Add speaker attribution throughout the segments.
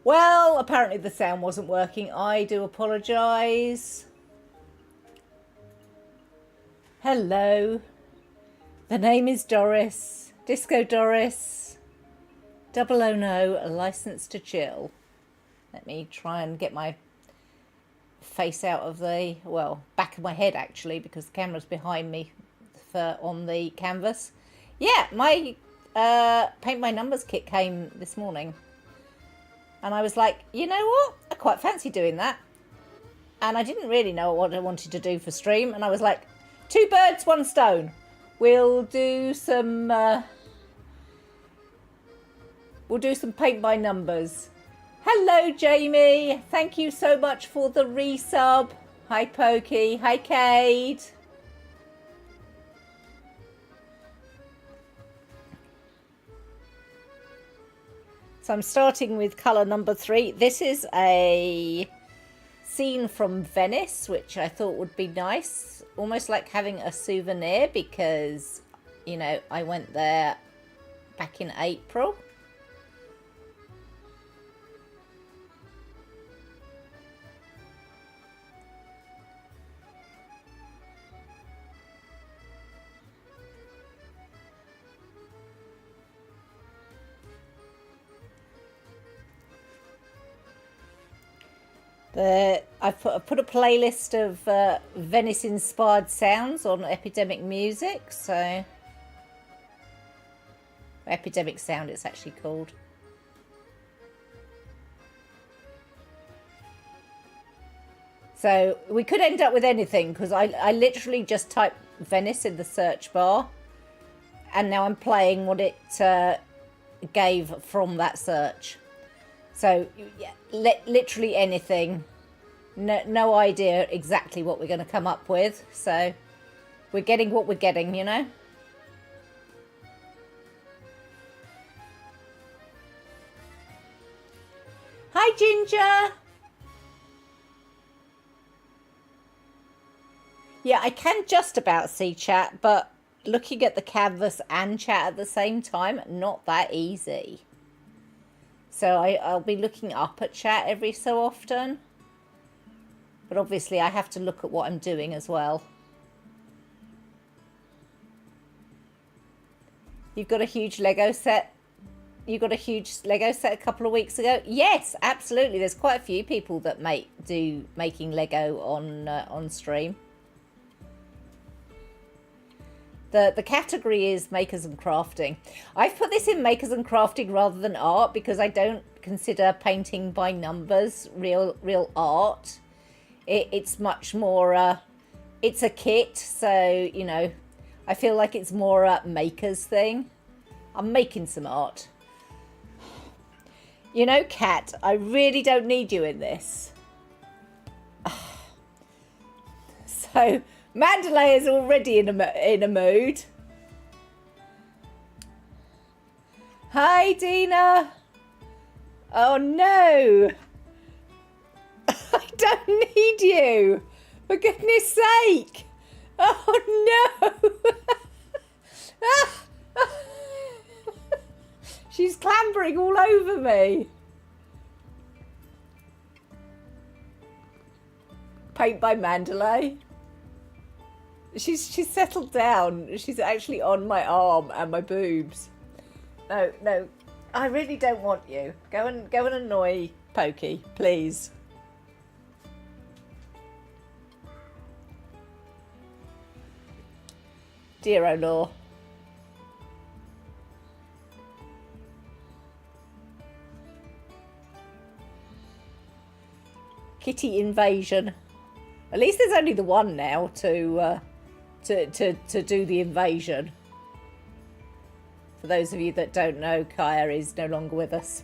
Speaker 1: Well, apparently the sound wasn't working. I do apologise. Hello. The name is Doris. Disco Doris. 009, a license to chill. Let me try and get my face out of the, well, back of my head actually, because the camera's behind me on the canvas. Yeah, my Paint by Numbers kit came this morning. And I was like, you know what? I quite fancy doing that. And I didn't really know what I wanted to do for stream. And I was like, 2 birds, 1 stone. We'll do some Paint by Numbers. Hello, Jamie. Thank you so much for the resub. Hi, Pokey. Hi, Cade. So I'm starting with colour number 3. This is a scene from Venice, which I thought would be nice. Almost like having a souvenir because, you know, I went there back in April. I've put a playlist of Venice-inspired sounds on Epidemic Music, so... Epidemic Sound, it's actually called. So we could end up with anything, because I literally just typed Venice in the search bar, and now I'm playing what it gave from that search. So, yeah, literally anything. No idea exactly what we're going to come up with. So, we're getting what we're getting, you know? Hi, Ginger! Yeah, I can just about see chat, but looking at the canvas and chat at the same time, not that easy. So I'll be looking up at chat every so often. But obviously I have to look at what I'm doing as well. You've got a huge Lego set. You got a huge Lego set a couple of weeks ago. Yes, absolutely. There's quite a few people that do making Lego on stream. The category is makers and crafting. I've put this in makers and crafting rather than art because I don't consider painting by numbers real art. It's much more, it's a kit. So, you know, I feel like it's more a maker's thing. I'm making some art. You know, Kat, I really don't need you in this. So... Mandalay is already in a mood. Hi, Dina. Oh, no. I don't need you. For goodness sake. Oh, no. She's clambering all over me. Paint by Mandalay. She's settled down. She's actually on my arm and my boobs. No, I really don't want you. Go and annoy Pokey, please. Dear oh law. Kitty invasion. At least there's only the one now to do the invasion. For those of you that don't know, Kaya is no longer with us.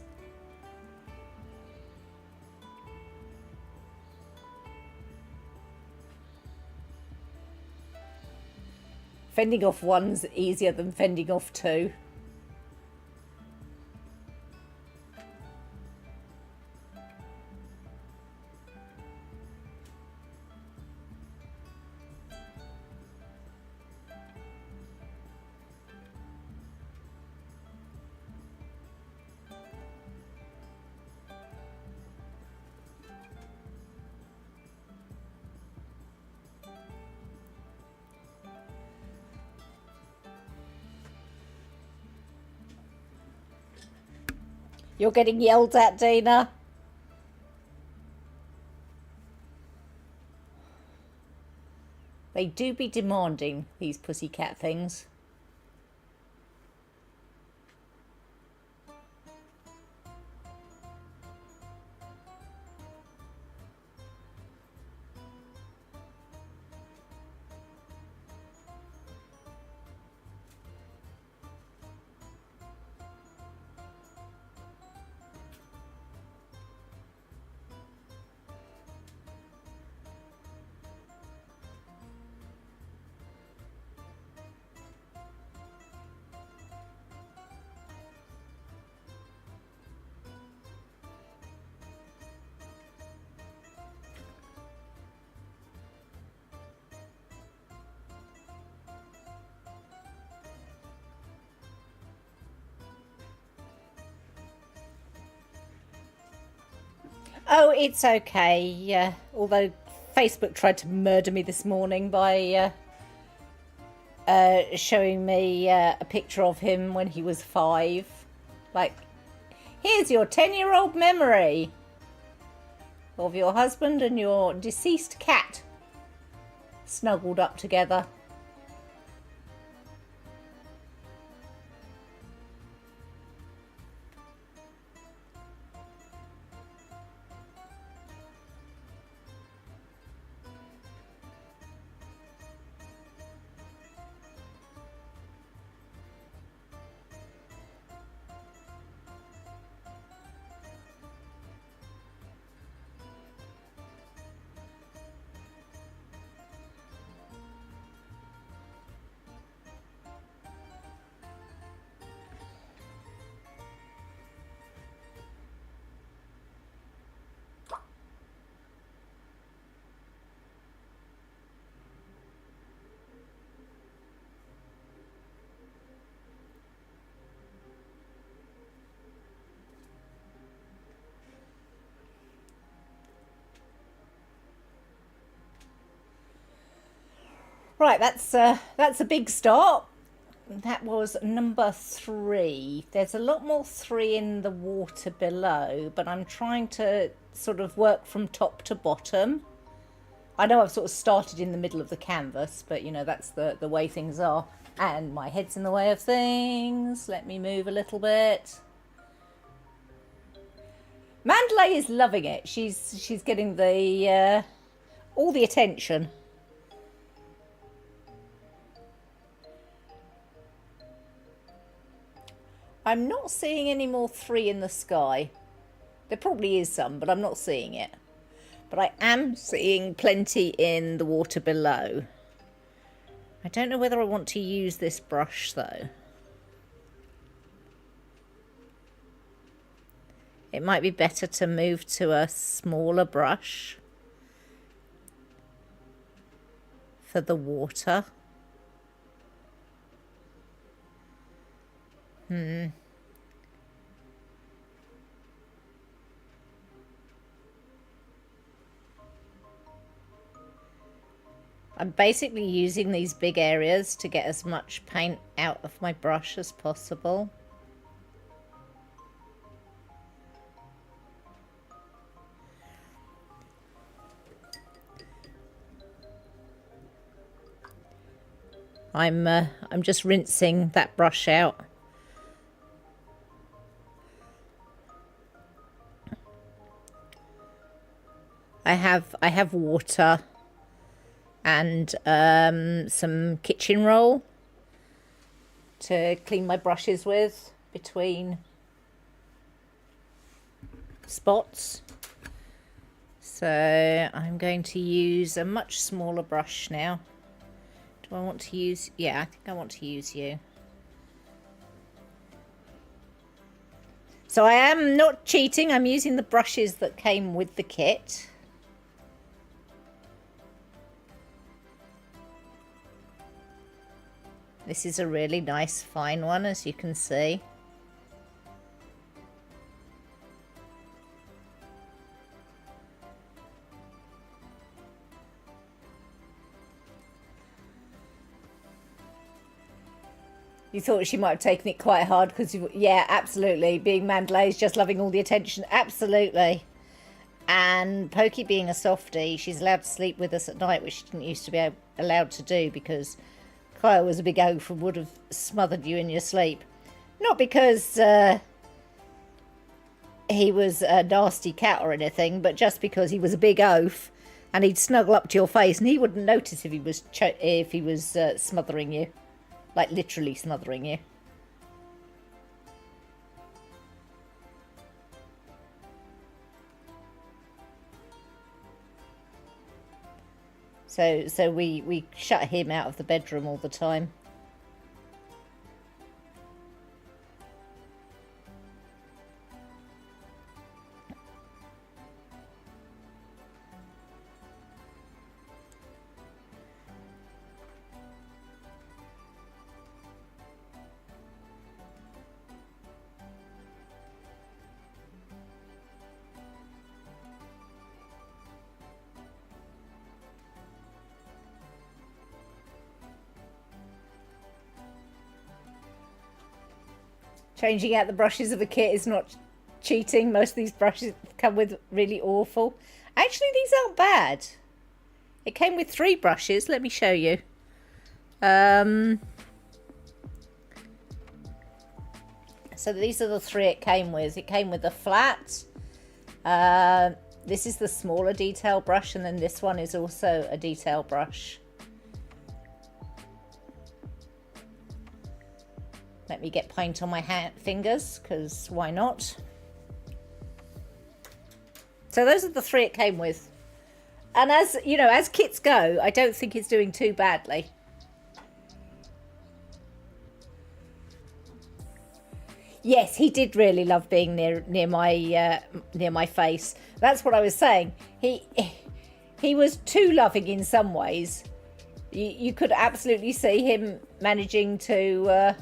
Speaker 1: Fending off one's easier than fending off two. You're getting yelled at, Dina. They do be demanding, these pussycat things. Oh, it's okay. Although Facebook tried to murder me this morning by showing me a picture of him when he was 5. Like, here's your 10-year-old memory of your husband and your deceased cat snuggled up together. Right, that's a big start. That was number 3. There's a lot more 3 in the water below, but I'm trying to sort of work from top to bottom. I know I've sort of started in the middle of the canvas, but you know, that's the way things are. And my head's in the way of things. Let me move a little bit. Mandalay is loving it. She's getting the all the attention. I'm not seeing any more 3 in the sky. There probably is some, but I'm not seeing it. But I am seeing plenty in the water below. I don't know whether I want to use this brush though. It might be better to move to a smaller brush for the water. I'm basically using these big areas to get as much paint out of my brush as possible. I'm just rinsing that brush out. I have water and some kitchen roll to clean my brushes with between spots. So I'm going to use a much smaller brush now. Do I want to use, yeah, I think I want to use you. So I am not cheating, I'm using the brushes that came with the kit. This is a really nice fine one, as you can see. You thought she might have taken it quite hard because, yeah, absolutely. Being Mandelay's just loving all the attention. Absolutely. And Pokey being a softie, she's allowed to sleep with us at night, which she didn't used to be allowed to do because Kyle was a big oaf and would have smothered you in your sleep. Not because he was a nasty cat or anything, but just because he was a big oaf and he'd snuggle up to your face and he wouldn't notice if he was smothering you. Like literally smothering you. So we shut him out of the bedroom all the time. Changing out the brushes of a kit is not cheating. Most of these brushes come with really awful. Actually, these aren't bad. It came with 3 brushes. Let me show you. So these are the 3 it came with. It came with the flat. This is the smaller detail brush, and then this one is also a detail brush. Let me get paint on my fingers, because why not? So those are the 3 it came with. And as, you know, as kits go, I don't think it's doing too badly. Yes, he did really love being near my face. That's what I was saying. He was too loving in some ways. You could absolutely see him managing to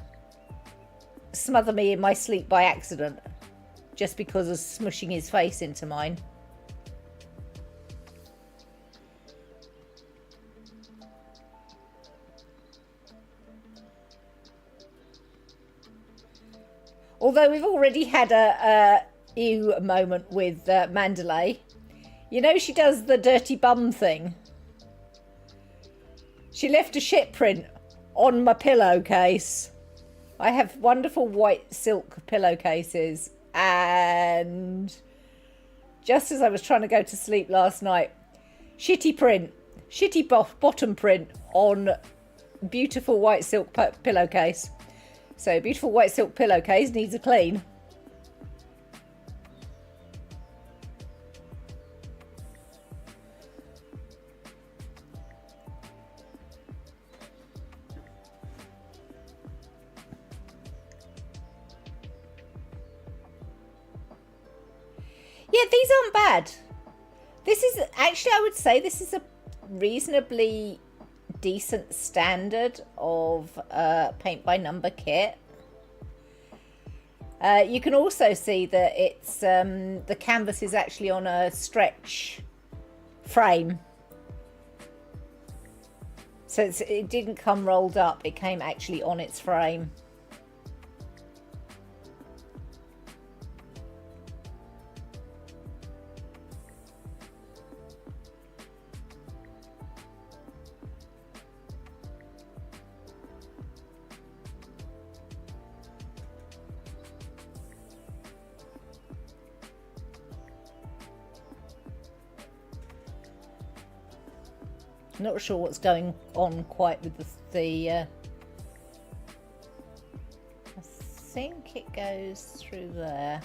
Speaker 1: smother me in my sleep by accident, just because of smushing his face into mine. Although we've already had a ew moment with Mandelay. You know, she does the dirty bum thing. She left a shit print on my pillowcase. I have wonderful white silk pillowcases, and just as I was trying to go to sleep last night, shitty bottom print on beautiful white silk pillowcase. So beautiful white silk pillowcase needs a clean. Yeah, these aren't bad. This is actually, I would say this is a reasonably decent standard of paint by number kit. You can also see that it's the canvas is actually on a stretch frame. So it didn't come rolled up, it came actually on its frame. Not sure what's going on quite with the I think it goes through there.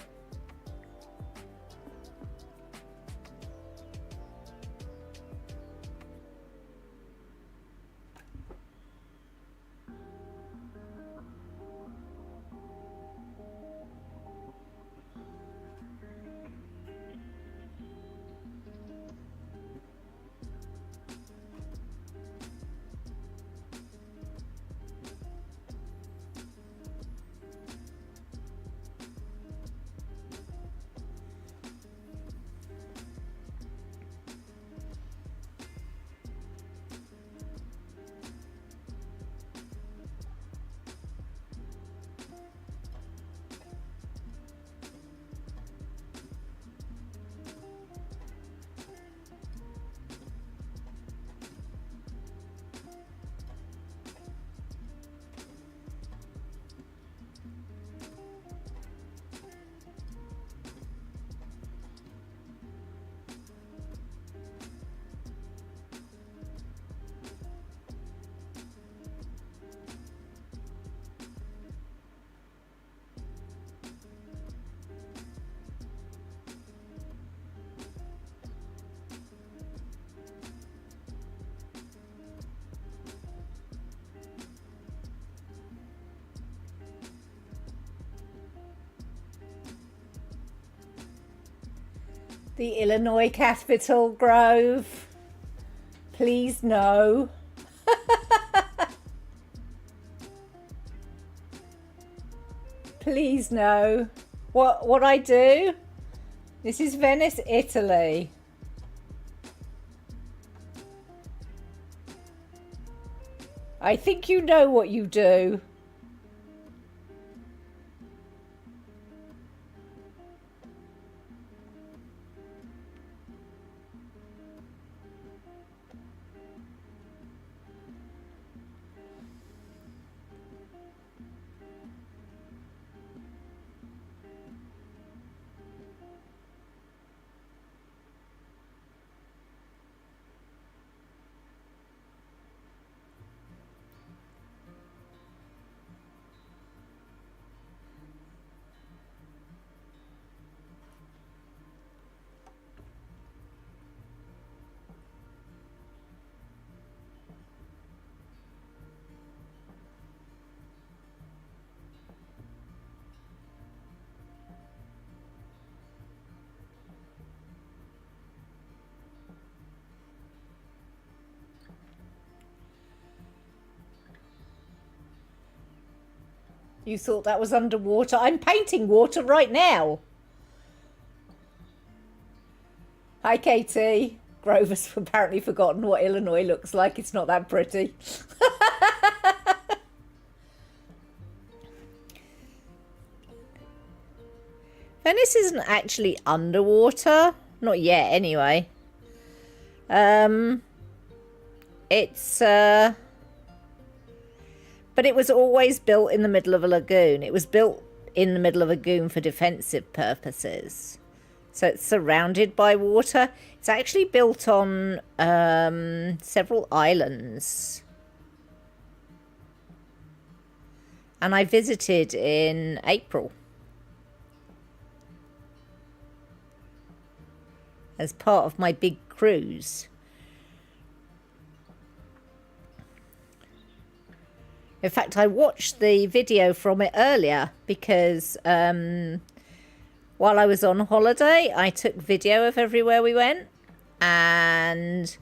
Speaker 1: The Illinois Capitol Grove. Please no. Please no. What I do? This is Venice, Italy. I think you know what you do. You thought that was underwater? I'm painting water right now. Hi, Katie. Grover's apparently forgotten what Illinois looks like. It's not that pretty. Venice isn't actually underwater. Not yet, anyway. It's... But it was always built in the middle of a lagoon. It was built in the middle of a lagoon for defensive purposes. So it's surrounded by water. It's actually built on several islands. And I visited in April as part of my big cruise. In fact, I watched the video from it earlier because while I was on holiday, I took video of everywhere we went. And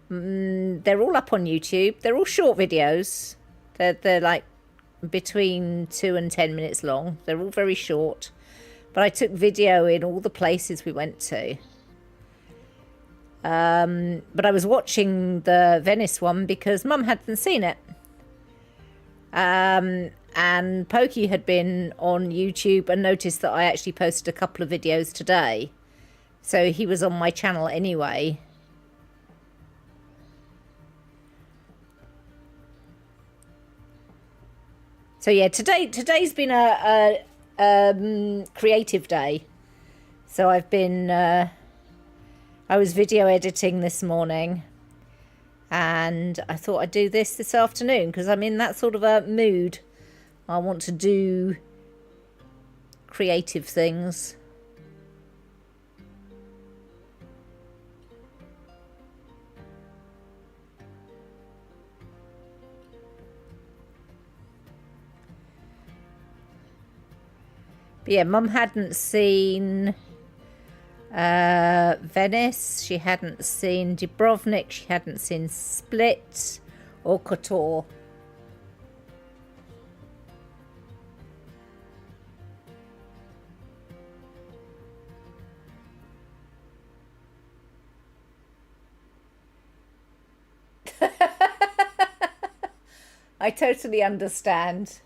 Speaker 1: they're all up on YouTube. They're all short videos. They're like between 2 and 10 minutes long. They're all very short. But I took video in all the places we went to. But I was watching the Venice one because Mum hadn't seen it. And Pokey had been on YouTube and noticed that I actually posted a couple of videos today. So he was on my channel anyway. So yeah, today's been a creative day. So I've been, I was video editing this morning. And I thought I'd do this afternoon because I'm in that sort of a mood. I want to do creative things. But yeah, Mum hadn't seen Venice, she hadn't seen Dubrovnik, she hadn't seen Split or Kotor. I totally understand.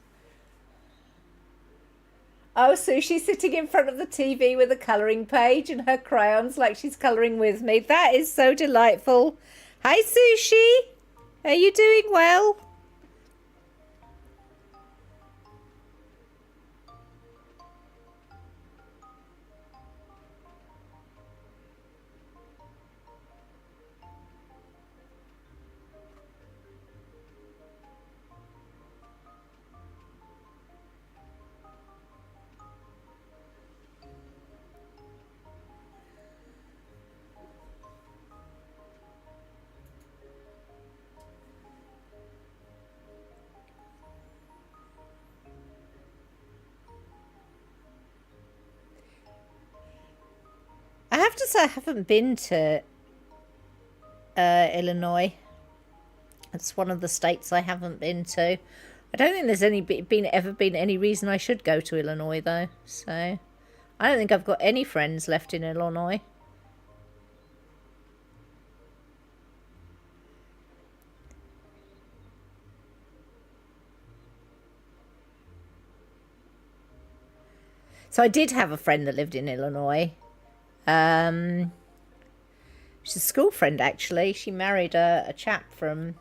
Speaker 1: Oh, Sushi's sitting in front of the TV with a colouring page and her crayons like she's colouring with me. That is so delightful. Hi, Sushi. Are you doing well? to say I haven't been to Illinois. It's one of the states I haven't been to. I don't think there's ever been any reason I should go to Illinois though. So I don't think I've got any friends left in Illinois. So I did have a friend that lived in Illinois. She's a school friend, actually. She married a chap from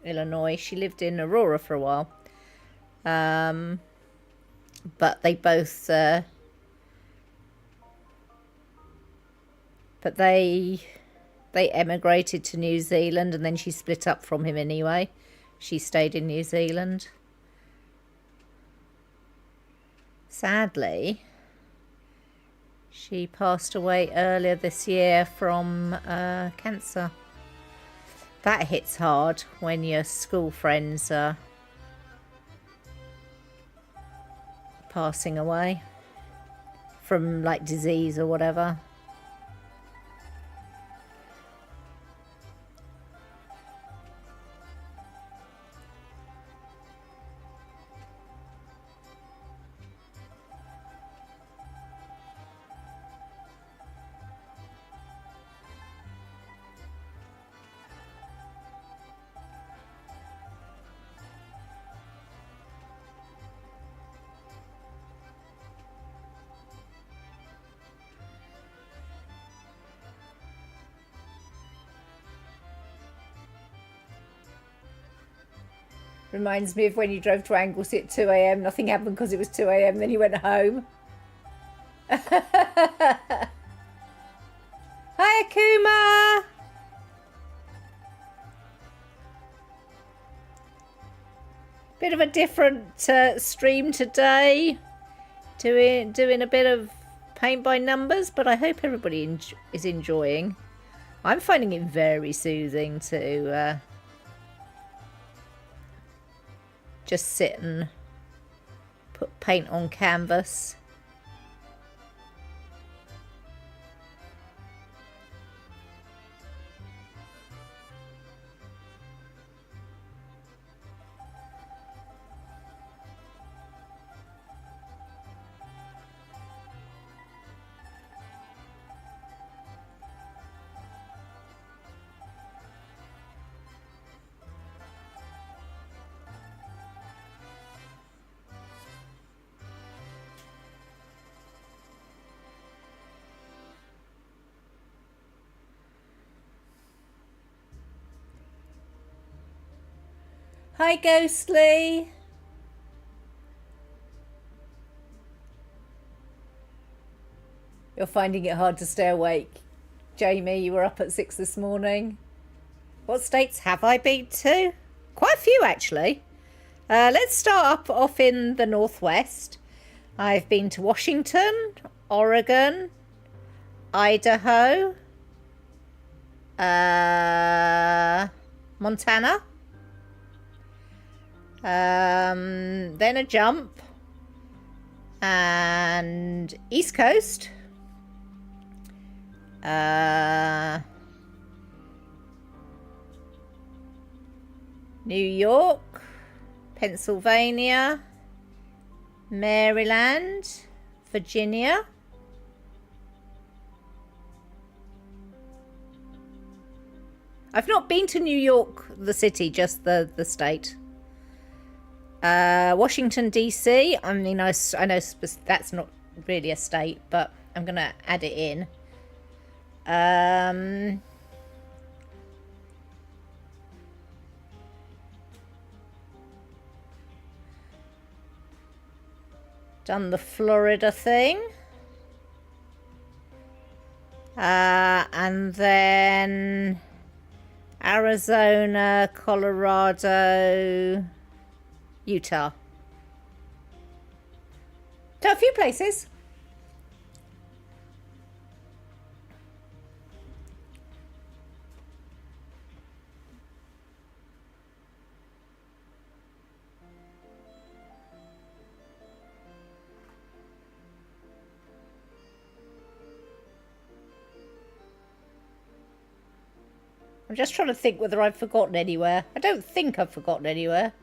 Speaker 1: Illinois. She lived in Aurora for a while. But they both... but they emigrated to New Zealand, and then she split up from him anyway. She stayed in New Zealand. Sadly, she passed away earlier this year from cancer. That hits hard when your school friends are passing away from like disease or whatever. Reminds me of when you drove to Anglesey at 2 a.m. Nothing happened because it was 2 a.m. Then you went home. Hi, Akuma. Bit of a different stream today. Doing a bit of paint by numbers, but I hope everybody is enjoying. I'm finding it very soothing to... just sit and put paint on canvas. Hi, Ghostly. You're finding it hard to stay awake. Jamie, you were up at 6 this morning. What states have I been to? Quite a few, actually. Let's start off in the Northwest. I've been to Washington, Oregon, Idaho, Montana. Then a jump, and East Coast, New York, Pennsylvania, Maryland, Virginia, I've not been to New York, the city, just the state. Washington DC. I mean, I know that's not really a state, but I'm gonna add it in. Done the Florida thing, and then Arizona, Colorado, Utah. So a few places. I'm just trying to think whether I've forgotten anywhere. I don't think I've forgotten anywhere.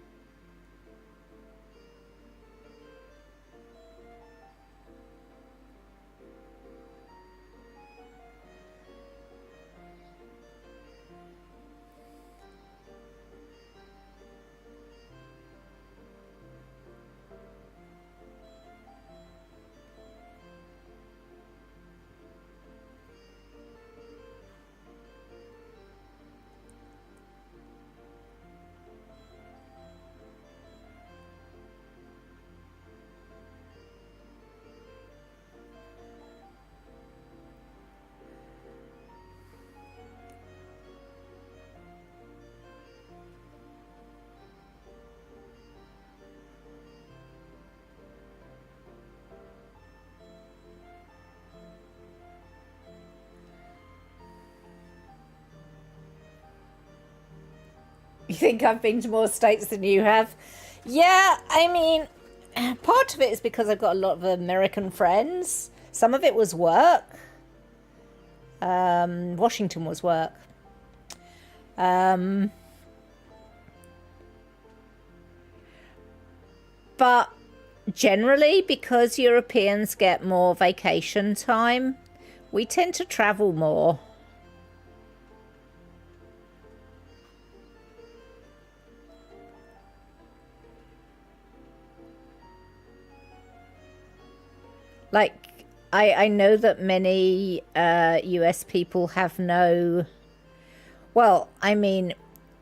Speaker 1: You think I've been to more states than you have? Yeah, I mean, part of it is because I've got a lot of American friends. Some of it was work. Washington was work. But generally, because Europeans get more vacation time, we tend to travel more. Like, I know that many US people have no... Well, I mean,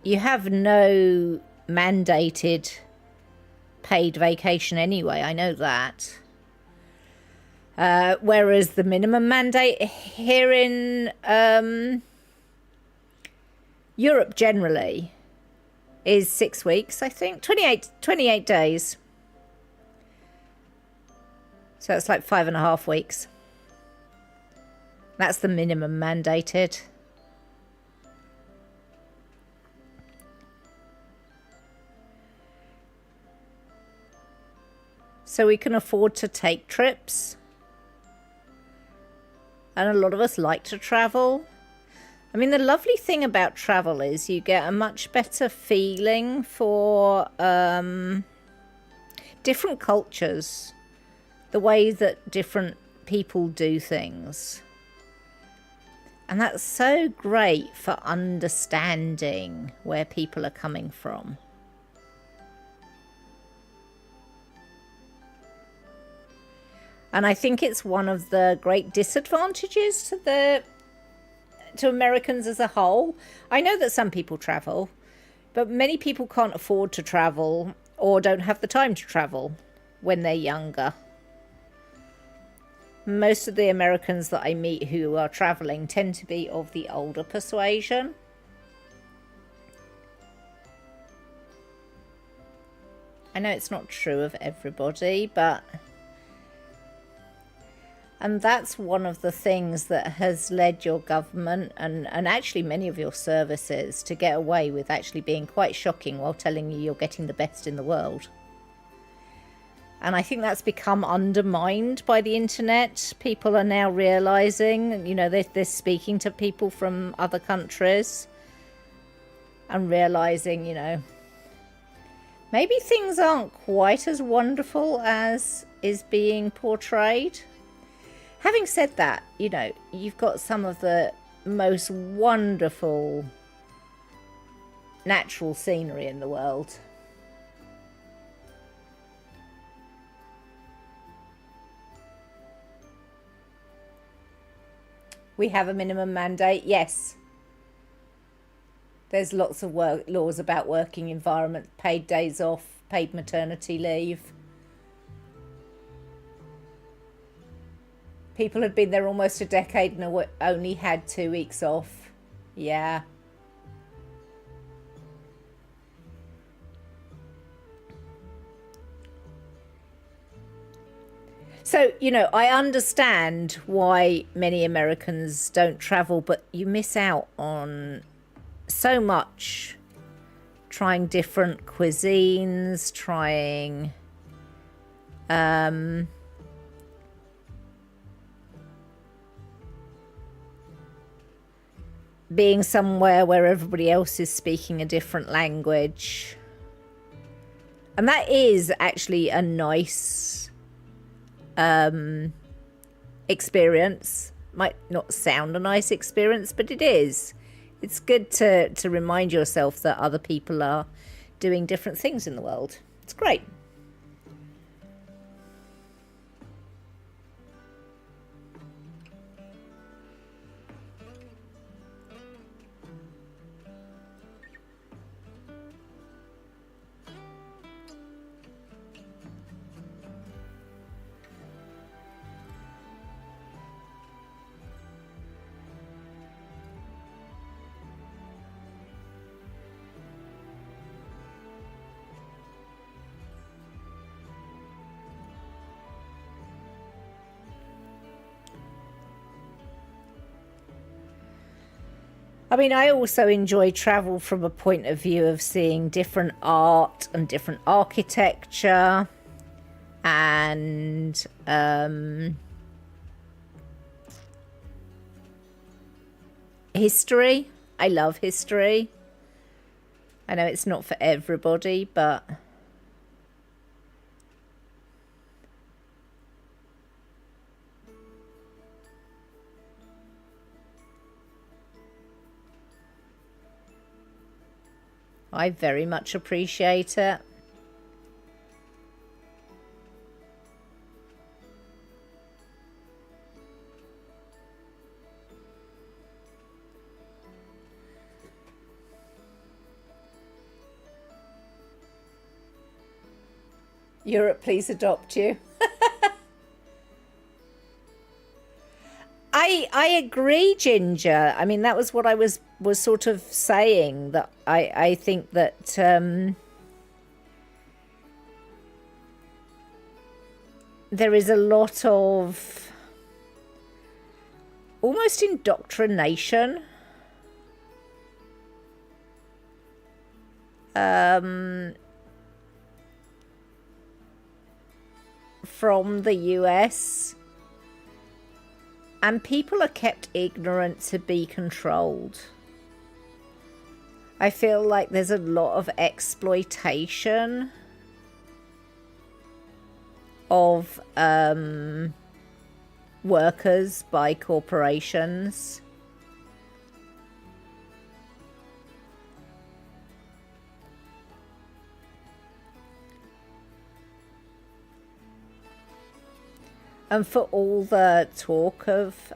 Speaker 1: you have no mandated paid vacation anyway. I know that. Whereas the minimum mandate here in Europe generally is 6 weeks, I think. 28 days. So it's like 5.5 weeks. That's the minimum mandated. So we can afford to take trips. And a lot of us like to travel. I mean, the lovely thing about travel is you get a much better feeling for different cultures. The way that different people do things. And that's so great for understanding where people are coming from. And I think it's one of the great disadvantages to Americans as a whole. I know that some people travel, but many people can't afford to travel or don't have the time to travel when they're younger. Most of the Americans that I meet who are traveling tend to be of the older persuasion. I know it's not true of everybody, but... And that's one of the things that has led your government and actually many of your services to get away with actually being quite shocking while telling you you're getting the best in the world. And I think that's become undermined by the internet. People are now realising, you know, they're speaking to people from other countries and realising, you know, maybe things aren't quite as wonderful as is being portrayed. Having said that, you know, you've got some of the most wonderful natural scenery in the world. We have a minimum mandate, yes. There's lots of laws about working environment, paid days off, paid maternity leave. People had been there almost a decade and only had 2 weeks off. Yeah. So, you know, I understand why many Americans don't travel, but you miss out on so much. Trying different cuisines, trying... being somewhere where everybody else is speaking a different language. And that is actually a nice experience. Might not sound a nice experience, but it is. It's good to remind yourself that other people are doing different things in the world. It's great. I mean, I also enjoy travel from a point of view of seeing different art and different architecture and history. I love history. I know it's not for everybody, but I very much appreciate it. Europe, please adopt you. I agree, Ginger. I mean, that was what I was sort of saying, that I think that there is a lot of almost indoctrination from the US, and people are kept ignorant to be controlled. I feel like there's a lot of exploitation of workers by corporations. And for all the talk of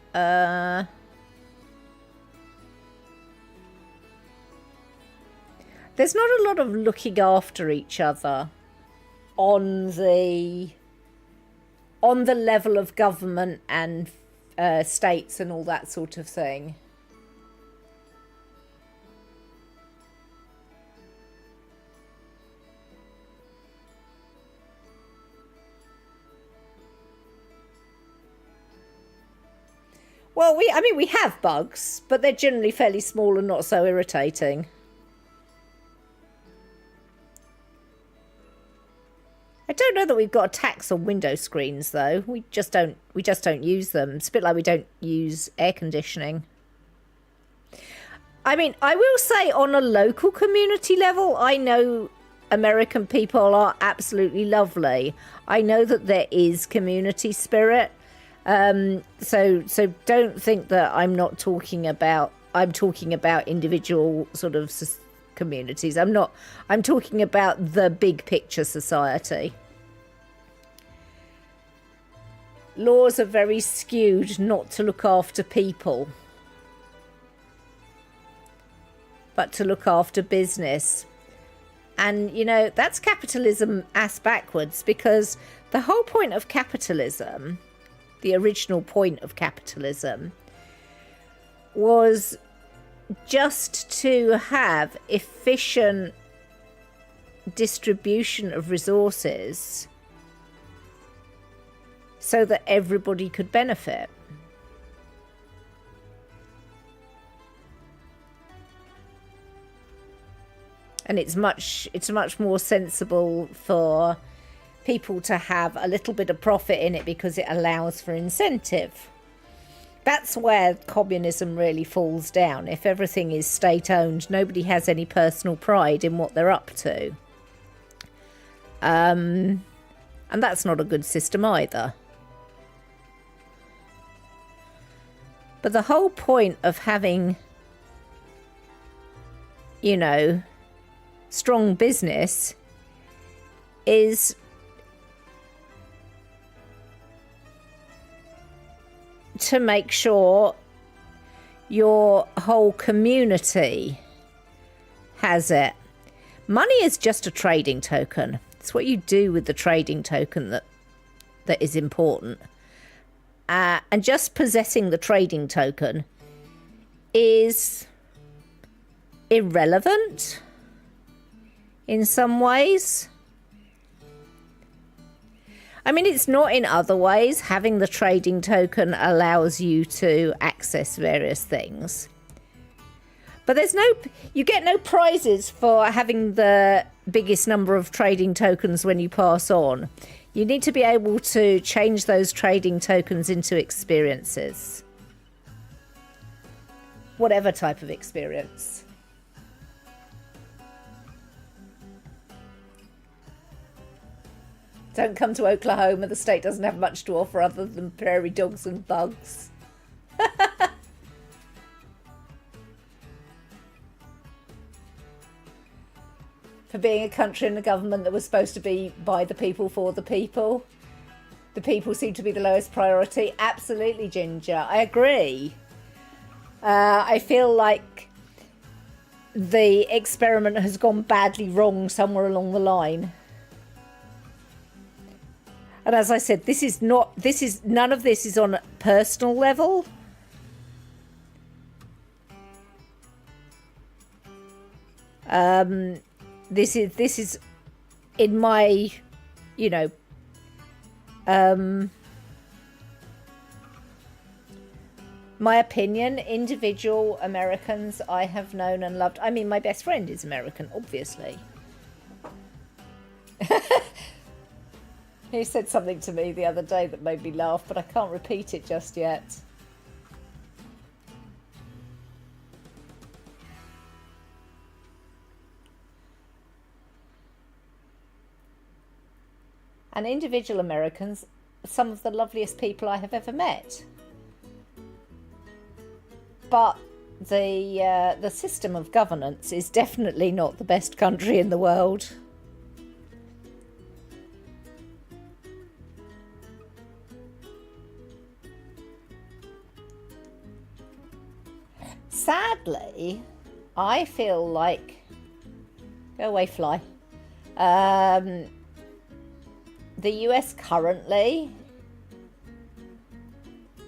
Speaker 1: there's not a lot of looking after each other on the level of government and states and all that sort of thing. Well, we have bugs, but they're generally fairly small and not so irritating. I don't know that we've got a tax on window screens, though. We just don't use them. It's a bit like we don't use air conditioning. I mean, I will say on a local community level, I know American people are absolutely lovely. I know that there is community spirit. So don't think that I'm talking about individual sort of communities. I'm talking about the big picture society. Laws are very skewed not to look after people, but to look after business. And, you know, that's capitalism ass backwards, because the whole point of capitalism, the original point of capitalism, was just to have efficient distribution of resources so that everybody could benefit. And it's much more sensible for people to have a little bit of profit in it because it allows for incentive. That's where communism really falls down. If everything is state-owned, nobody has any personal pride in what they're up to. And that's not a good system either. But the whole point of having, you know, strong business is to make sure your whole community has it. Money is just a trading token. It's what you do with the trading token that is important. And just possessing the trading token is irrelevant in some ways. I mean, it's not in other ways. Having the trading token allows you to access various things. But you get no prizes for having the biggest number of trading tokens when you pass on. You need to be able to change those trading tokens into experiences. Whatever type of experience. Don't come to Oklahoma. The state doesn't have much to offer other than prairie dogs and bugs. For being a country and a government that was supposed to be by the people, for the people. The people seem to be the lowest priority. Absolutely, Ginger. I agree. I feel like the experiment has gone badly wrong somewhere along the line. And as I said, none of this is on a personal level. This is in my, you know, my opinion, individual Americans I have known and loved. I mean, my best friend is American, obviously. He said something to me the other day that made me laugh, but I can't repeat it just yet. And individual Americans, some of the loveliest people I have ever met. But the system of governance is definitely not the best country in the world. Sadly, I feel like... Go away, fly. The US currently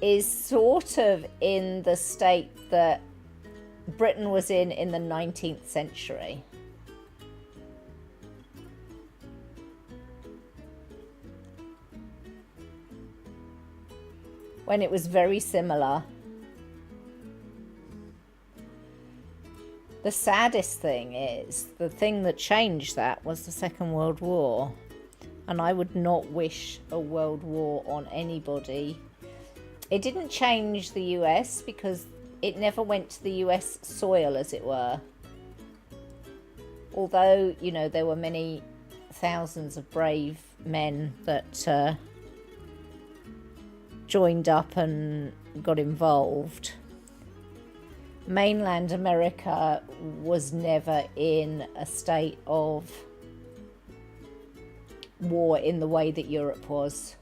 Speaker 1: is sort of in the state that Britain was in the 19th century. When it was very similar. The saddest thing is, the thing that changed that was the Second World War. And I would not wish a world war on anybody. It didn't change the US because it never went to the US soil, as it were. Although, you know, there were many thousands of brave men that joined up and got involved. Mainland America was never in a state of war in the way that Europe was.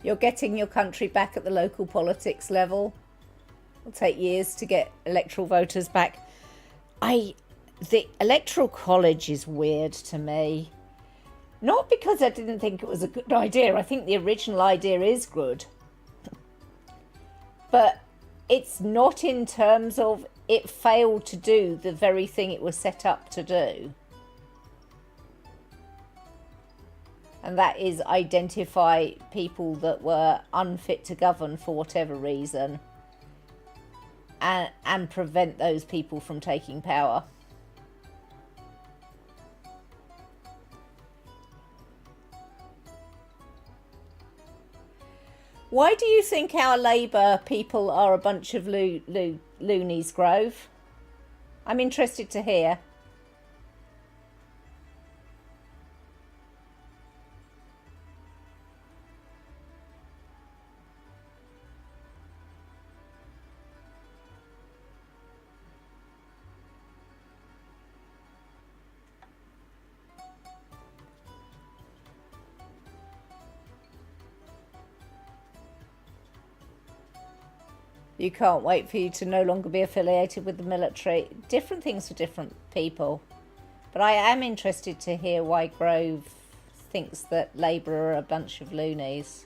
Speaker 1: You're getting your country back at the local politics level. It'll take years to get electoral voters back. The electoral college is weird to me. Not because I didn't think it was a good idea. I think the original idea is good. But it's not in terms of it failed to do the very thing it was set up to do. and that is identify people that were unfit to govern for whatever reason, and prevent those people from taking power. Why do you think our Labour people are a bunch of loonies, Grove? I'm interested to hear. You can't wait for you to no longer be affiliated with the military. Different things for different people. But I am interested to hear why Grove thinks that Labour are a bunch of loonies.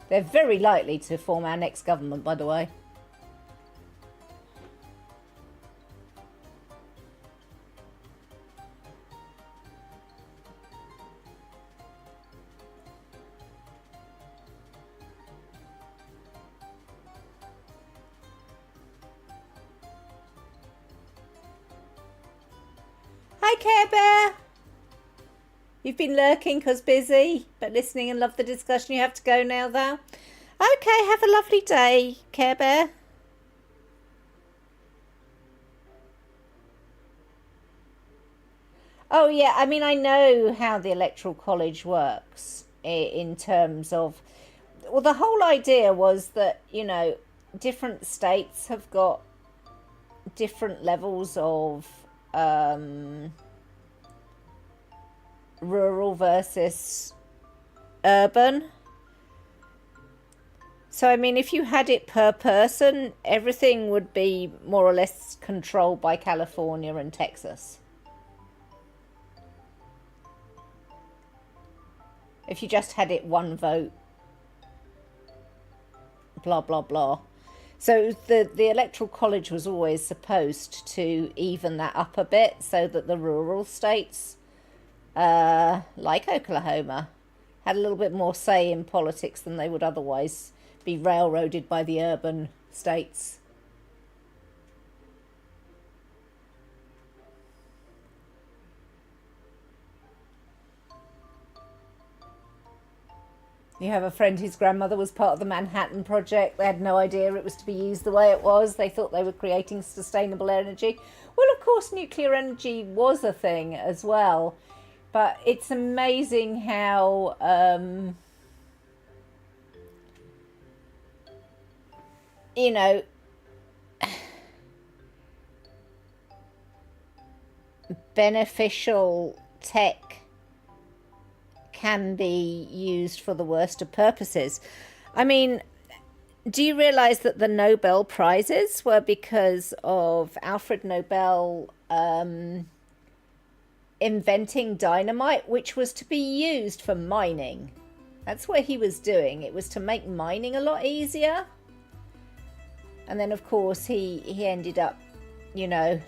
Speaker 1: They're very likely to form our next government, by the way. Hi, Care Bear. You've been lurking because busy, but listening and love the discussion. You have to go now, though. Okay, have a lovely day, Care Bear. Oh, yeah, I mean, I know how the Electoral College works in terms of... Well, the whole idea was that, you know, different states have got different levels of rural versus urban. So, I mean, if you had it per person, everything would be more or less controlled by California and Texas. If you just had it one vote, blah, blah, blah. So the Electoral College was always supposed to even that up a bit so that the rural states, like Oklahoma, had a little bit more say in politics than they would otherwise be railroaded by the urban states. You have a friend whose grandmother was part of the Manhattan Project. They had no idea it was to be used the way it was. They thought they were creating sustainable energy. Well, of course, nuclear energy was a thing as well. But it's amazing how you know, beneficial tech can be used for the worst of purposes. I mean, do you realize that the Nobel Prizes were because of Alfred Nobel inventing dynamite, which was to be used for mining? That's what he was doing. It was to make mining a lot easier. And then, of course, he ended up, you know,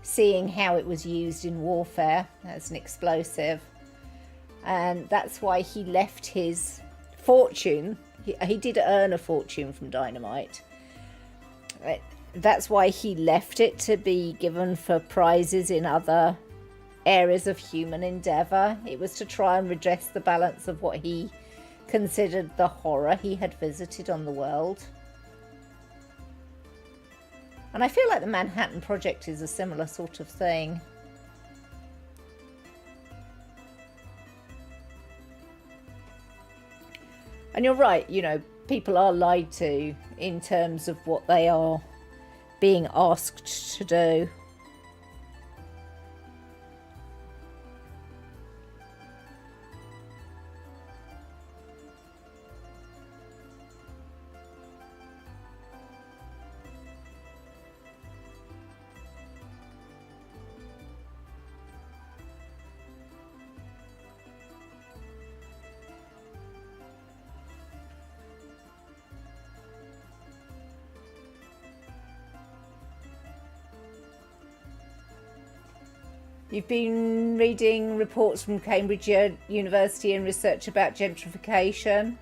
Speaker 1: seeing how it was used in warfare as an explosive. And that's why he left his fortune. He did earn a fortune from dynamite. That's why he left it to be given for prizes in other areas of human endeavour. It was to try and redress the balance of what he considered the horror he had visited on the world. And I feel like the Manhattan Project is a similar sort of thing. And you're right, you know, people are lied to in terms of what they are being asked to do. You've been reading reports from Cambridge University and research about gentrification.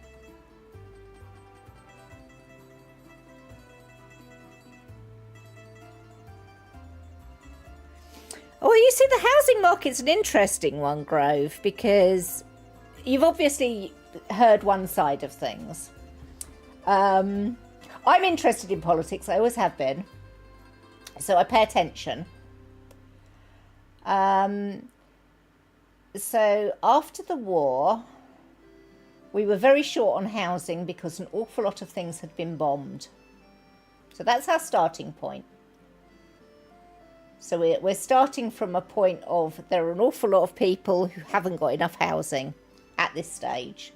Speaker 1: Oh, you see, the housing market's an interesting one, Grove, because you've obviously heard one side of things. I'm interested in politics. I always have been. So I pay attention. So after the war, we were very short on housing because an awful lot of things had been bombed. So that's our starting point. So we're starting from a point of there are an awful lot of people who haven't got enough housing at this stage.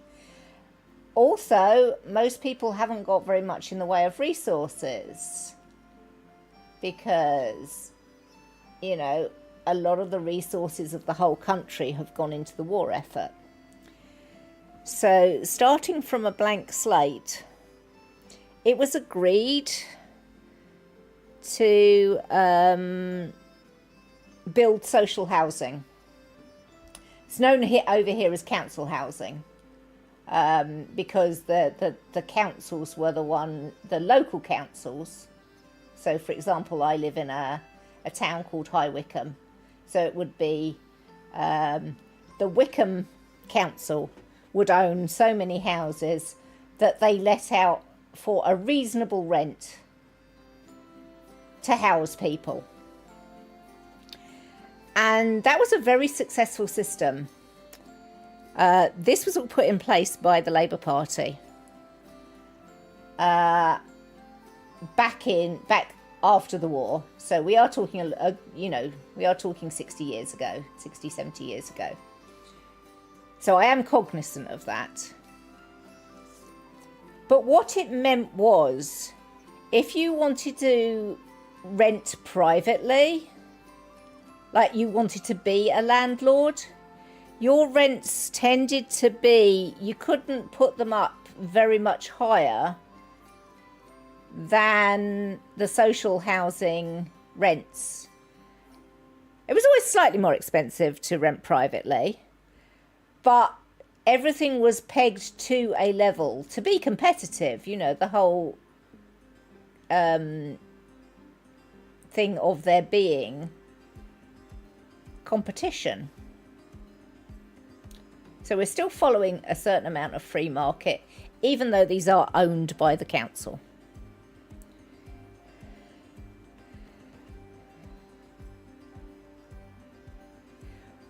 Speaker 1: Also, most people haven't got very much in the way of resources because, you know, a lot of the resources of the whole country have gone into the war effort. So starting from a blank slate, it was agreed to build social housing. It's known over here as council housing because the councils were the local councils. So, for example, I live in a town called High Wycombe. So it would be the Wycombe Council would own so many houses that they let out for a reasonable rent to house people. And that was a very successful system. This was all put in place by the Labour Party back after the war. So we are talking, we are talking 60, 70 years ago. So I am cognizant of that. But what it meant was, if you wanted to rent privately, like you wanted to be a landlord, your rents tended to be, you couldn't put them up very much higher than the social housing rents. It was always slightly more expensive to rent privately, but everything was pegged to a level to be competitive. You know, the whole thing of there being competition. So we're still following a certain amount of free market, even though these are owned by the council.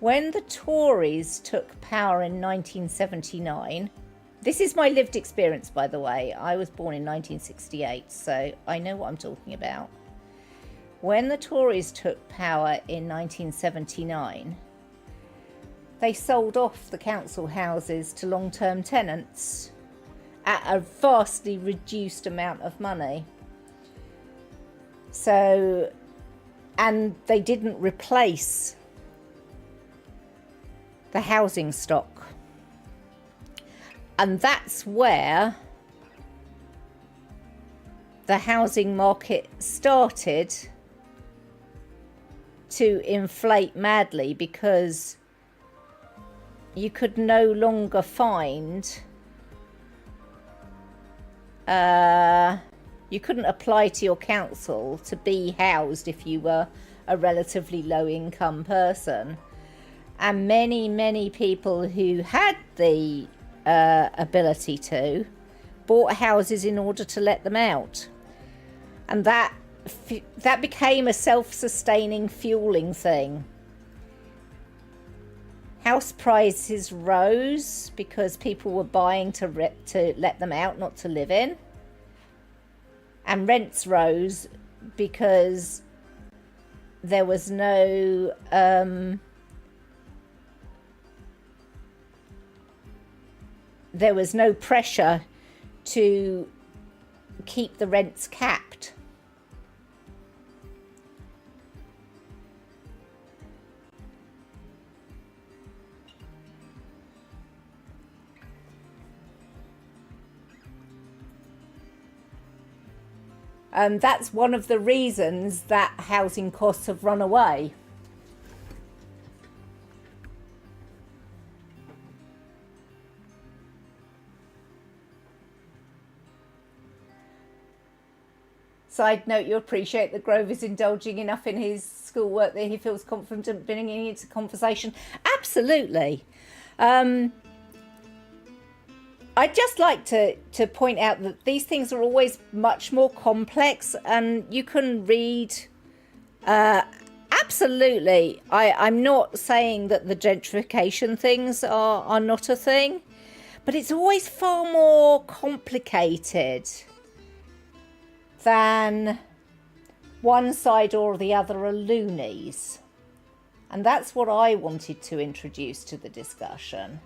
Speaker 1: When the Tories took power in 1979, this is my lived experience, by the way. I was born in 1968, so I know what I'm talking about. When the Tories took power in 1979, they sold off the council houses to long-term tenants at a vastly reduced amount of money. So, and they didn't replace the housing stock. And that's where the housing market started to inflate madly, because you could no longer find, you couldn't apply to your council to be housed if you were a relatively low income person. And many people who had the ability to bought houses in order to let them out. And that became a self-sustaining, fueling thing. House prices rose because people were buying to let them out, not to live in. And rents rose because there was no pressure to keep the rents capped. That's one of the reasons that housing costs have run away. Side note, you appreciate that Grove is indulging enough in his schoolwork that he feels confident bringing it into conversation. Absolutely. I'd just like to point out that these things are always much more complex, and you can read... absolutely. I'm not saying that the gentrification things are not a thing, but it's always far more complicated than one side or the other are loonies. And that's what I wanted to introduce to the discussion.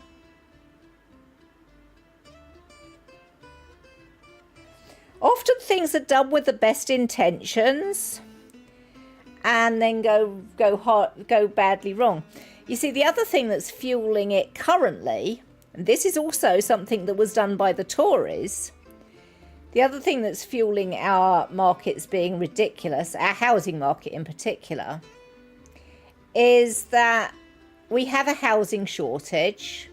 Speaker 1: Often things are done with the best intentions and then go badly wrong. You see, the other thing that's fueling it currently, and this is also something that was done by the Tories, the other thing that's fueling our markets being ridiculous, our housing market in particular, is that we have a housing shortage.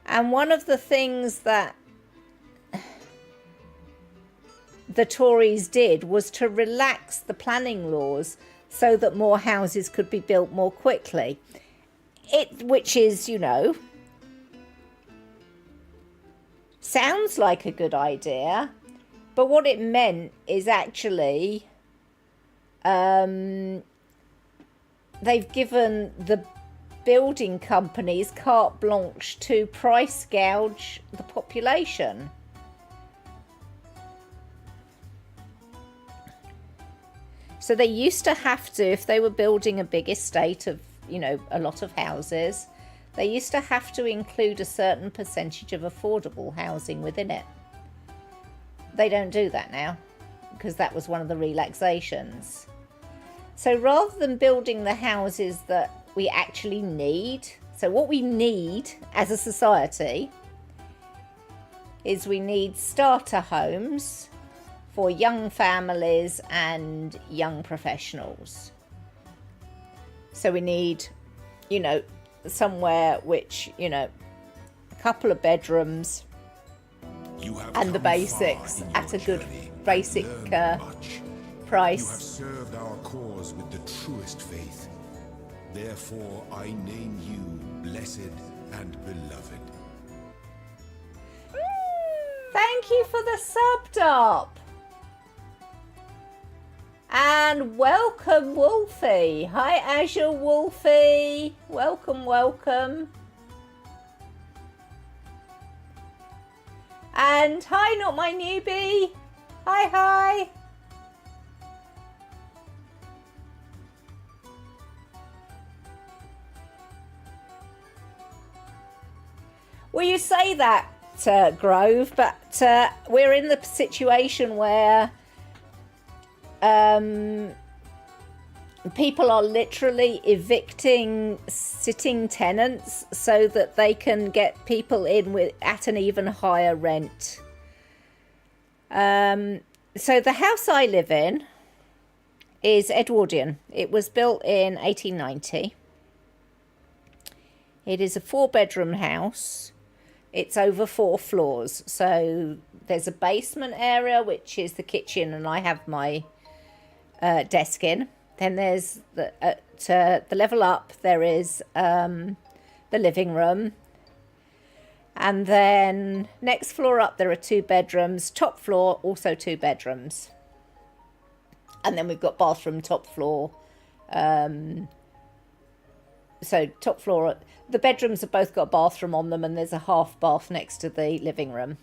Speaker 1: And one of the things that the Tories did was to relax the planning laws so that more houses could be built more quickly. Which is, you know, sounds like a good idea, but what it meant is actually they've given the building companies carte blanche to price gouge the population. So they used to have to, if they were building a big estate of, you know, a lot of houses, they used to have to include a certain percentage of affordable housing within it. They don't do that now because that was one of the relaxations. So rather than building the houses that we actually need, so what we need as a society is we need starter homes for young families and young professionals. So we need, you know, somewhere which, you know, a couple of bedrooms and the basics at a good basic price.
Speaker 2: You have served our cause with the truest faith. Therefore, I name you blessed and beloved.
Speaker 1: Thank you for the sub, Dop. And welcome, Wolfie. Hi, Azure Wolfie. Welcome, welcome. And hi, Not My Newbie. Hi, hi. Well, you say that, Grove, but we're in the situation where people are literally evicting sitting tenants so that they can get people in at an even higher rent. So the house I live in is Edwardian. It was built in 1890. It is a 4-bedroom house. It's over 4 floors. So there's a basement area, which is the kitchen, and I have my desk in. Then there's the level up, there is the living room. And then next floor up, there are 2 bedrooms. Top floor, also 2 bedrooms. And then we've got bathroom, top floor. So top floor, the bedrooms have both got a bathroom on them, and there's a half bath next to the living room.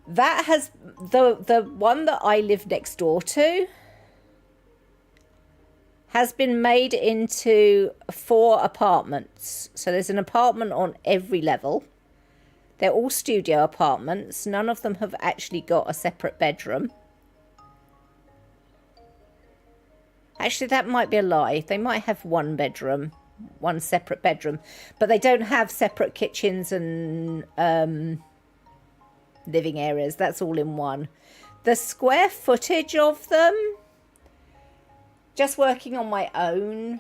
Speaker 1: That has the one that I live next door to has been made into 4 apartments. So there's an apartment on every level. They're all studio apartments. None of them have actually got a separate bedroom. Actually, that might be a lie. They might have 1 bedroom, 1 separate bedroom, but they don't have separate kitchens and living areas. That's all in one. The square footage of them, just working on my own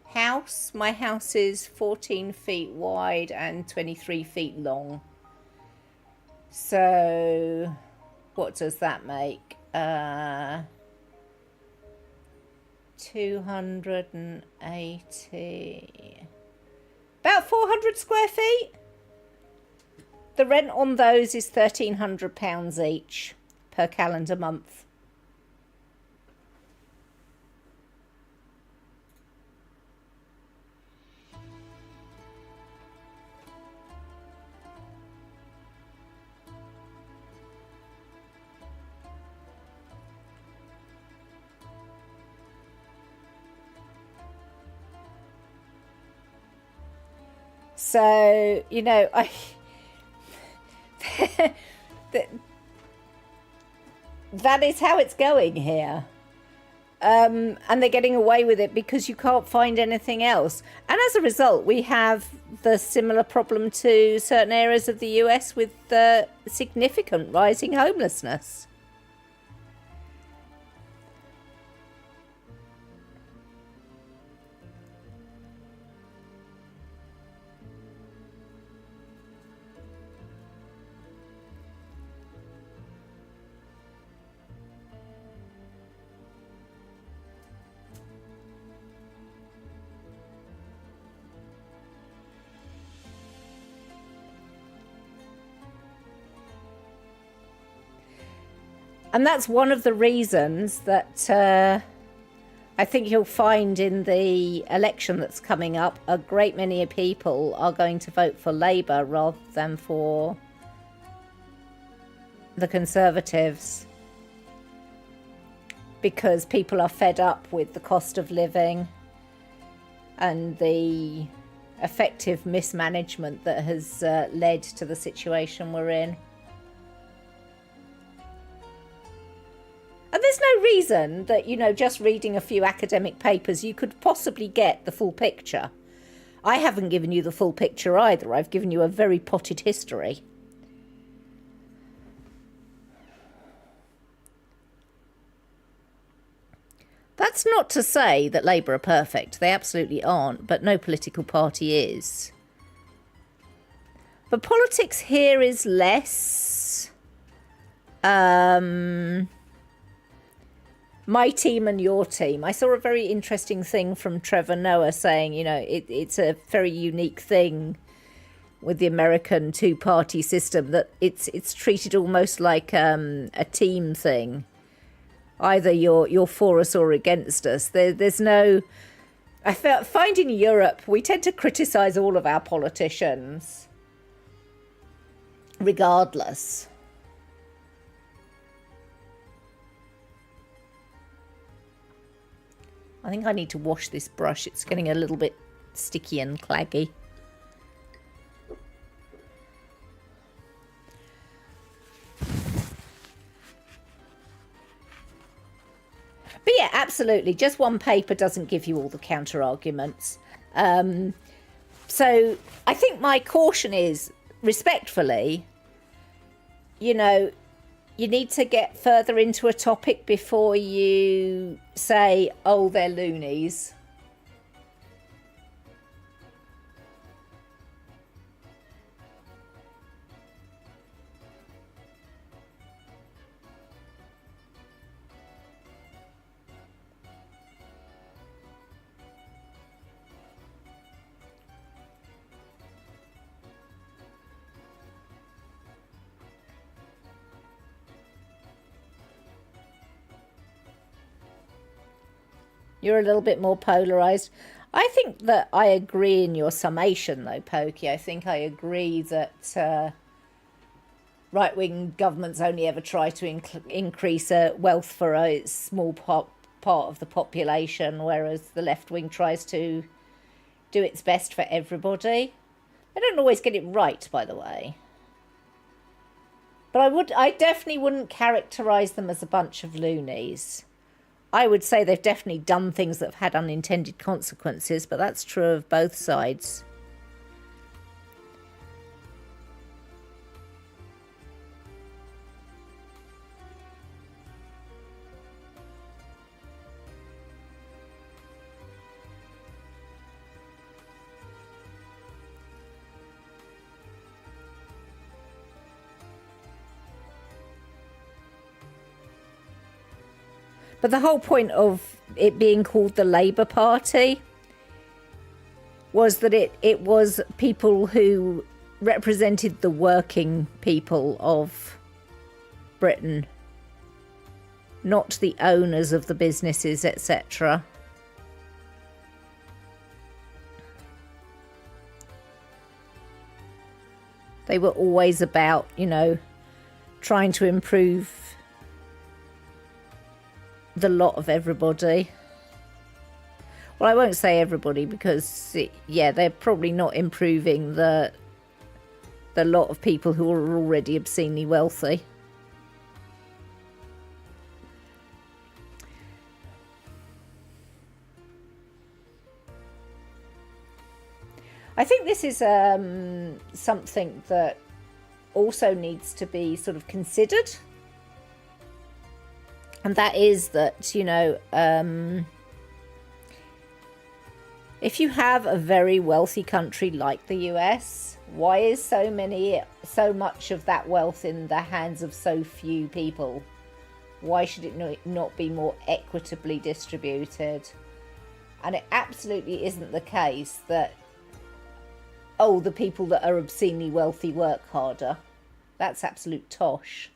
Speaker 1: house, my house is 14 feet wide and 23 feet long. So What does that make? 280. About 400 square feet. The rent on those is £1,300 each per calendar month. So, you know, that is how it's going here. And they're getting away with it because you can't find anything else. And as a result, we have the similar problem to certain areas of the US with the significant rising homelessness. And that's one of the reasons that I think you'll find in the election that's coming up, a great many people are going to vote for Labour rather than for the Conservatives, because people are fed up with the cost of living and the effective mismanagement that has led to the situation we're in. And there's no reason that, you know, just reading a few academic papers, you could possibly get the full picture. I haven't given you the full picture either. I've given you a very potted history. That's not to say that Labour are perfect. They absolutely aren't, but no political party is. But politics here is less my team and your team. I saw a very interesting thing from Trevor Noah saying, you know, it's a very unique thing with the American two-party system, that it's treated almost like a team thing. Either you're for us or against us. There's no... I find in Europe, we tend to criticise all of our politicians, regardless. I think I need to wash this brush. It's getting a little bit sticky and claggy. But yeah, absolutely. Just one paper doesn't give you all the counter arguments. So I think my caution is, respectfully, you know, you need to get further into a topic before you say, oh, they're loonies. You're a little bit more polarised. I think that I agree in your summation, though, Pokey. I think I agree that right-wing governments only ever try to increase wealth for a small part of the population, whereas the left wing tries to do its best for everybody. They don't always get it right, by the way. But I definitely wouldn't characterise them as a bunch of loonies. I would say they've definitely done things that have had unintended consequences, but that's true of both sides. But the whole point of it being called the Labour Party was that it was people who represented the working people of Britain, not the owners of the businesses, etc. They were always about, you know, trying to improve the lot of everybody. Well, I won't say everybody because, yeah, they're probably not improving the lot of people who are already obscenely wealthy. I think this is something that also needs to be sort of considered. And that is that, you know, if you have a very wealthy country like the US, why is so much of that wealth in the hands of so few people? Why should it not be more equitably distributed? And it absolutely isn't the case that, oh, the people that are obscenely wealthy work harder. That's absolute tosh.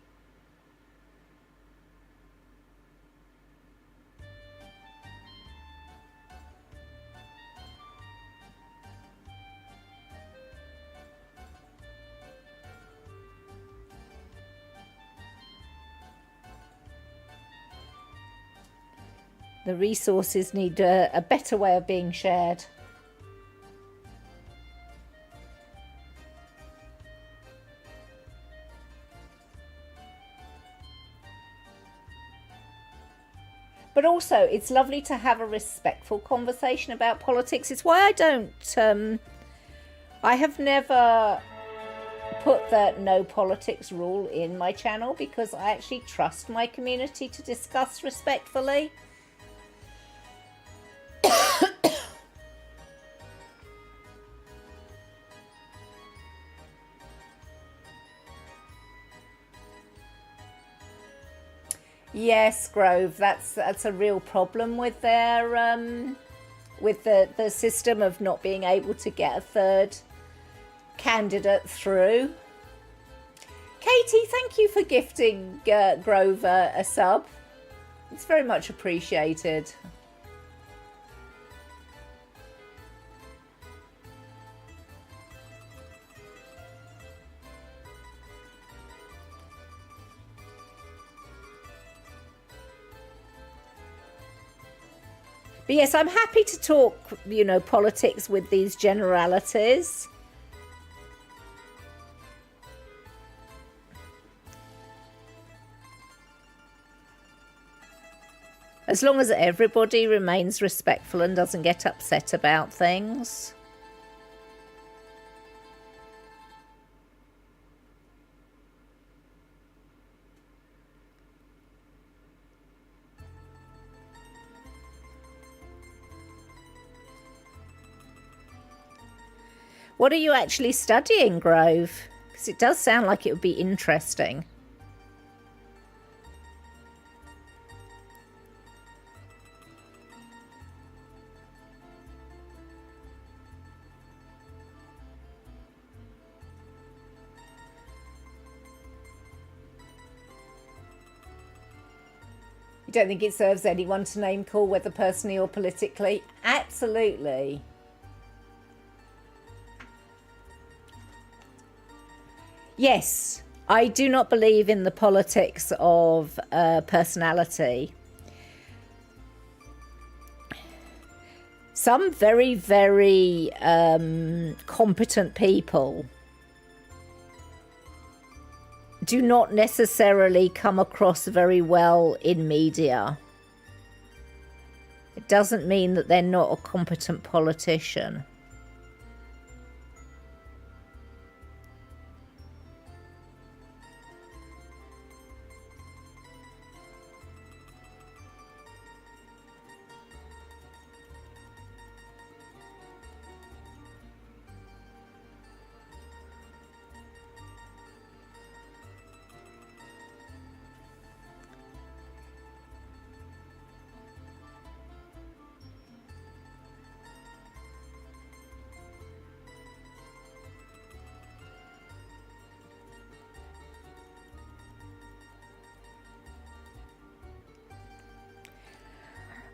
Speaker 1: The resources need a better way of being shared. But also, it's lovely to have a respectful conversation about politics. It's why I have never put the no politics rule in my channel, because I actually trust my community to discuss respectfully. Yes, Grove, that's a real problem with their with the system of not being able to get a third candidate through. Katie, thank you for gifting Grover a sub. It's very much appreciated. But yes, I'm happy to talk, you know, politics with these generalities. As long as everybody remains respectful and doesn't get upset about things. What are you actually studying, Grove? Because it does sound like it would be interesting. You don't think it serves anyone to name call, whether personally or politically? Absolutely. Yes, I do not believe in the politics of personality. Some very, very competent people do not necessarily come across very well in media. It doesn't mean that they're not a competent politician.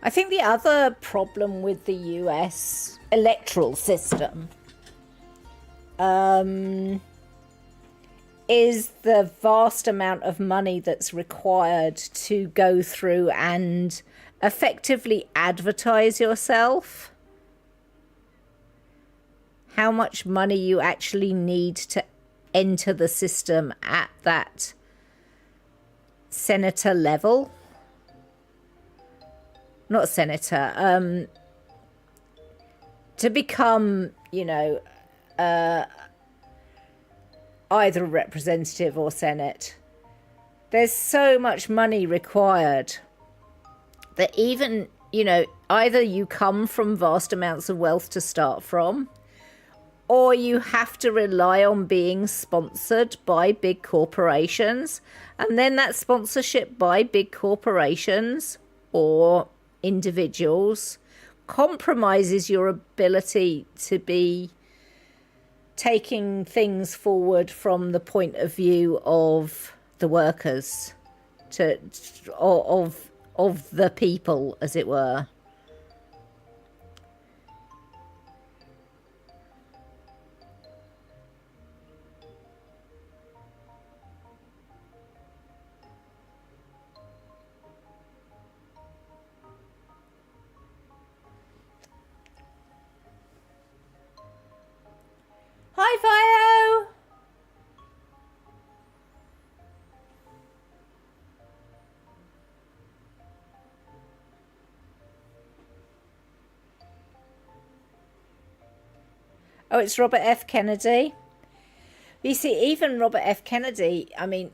Speaker 1: I think the other problem with the US electoral system is the vast amount of money that's required to go through and effectively advertise yourself. How much money you actually need to enter the system at that senator level. Not senator, to become, you know, either a representative or senate. There's so much money required that even, you know, either you come from vast amounts of wealth to start from, or you have to rely on being sponsored by big corporations. And then that sponsorship by big corporations or individuals compromises your ability to be taking things forward from the point of view of the workers, of the people, as it were. Hi, Vio! Oh, it's Robert F. Kennedy. You see, even Robert F. Kennedy, I mean,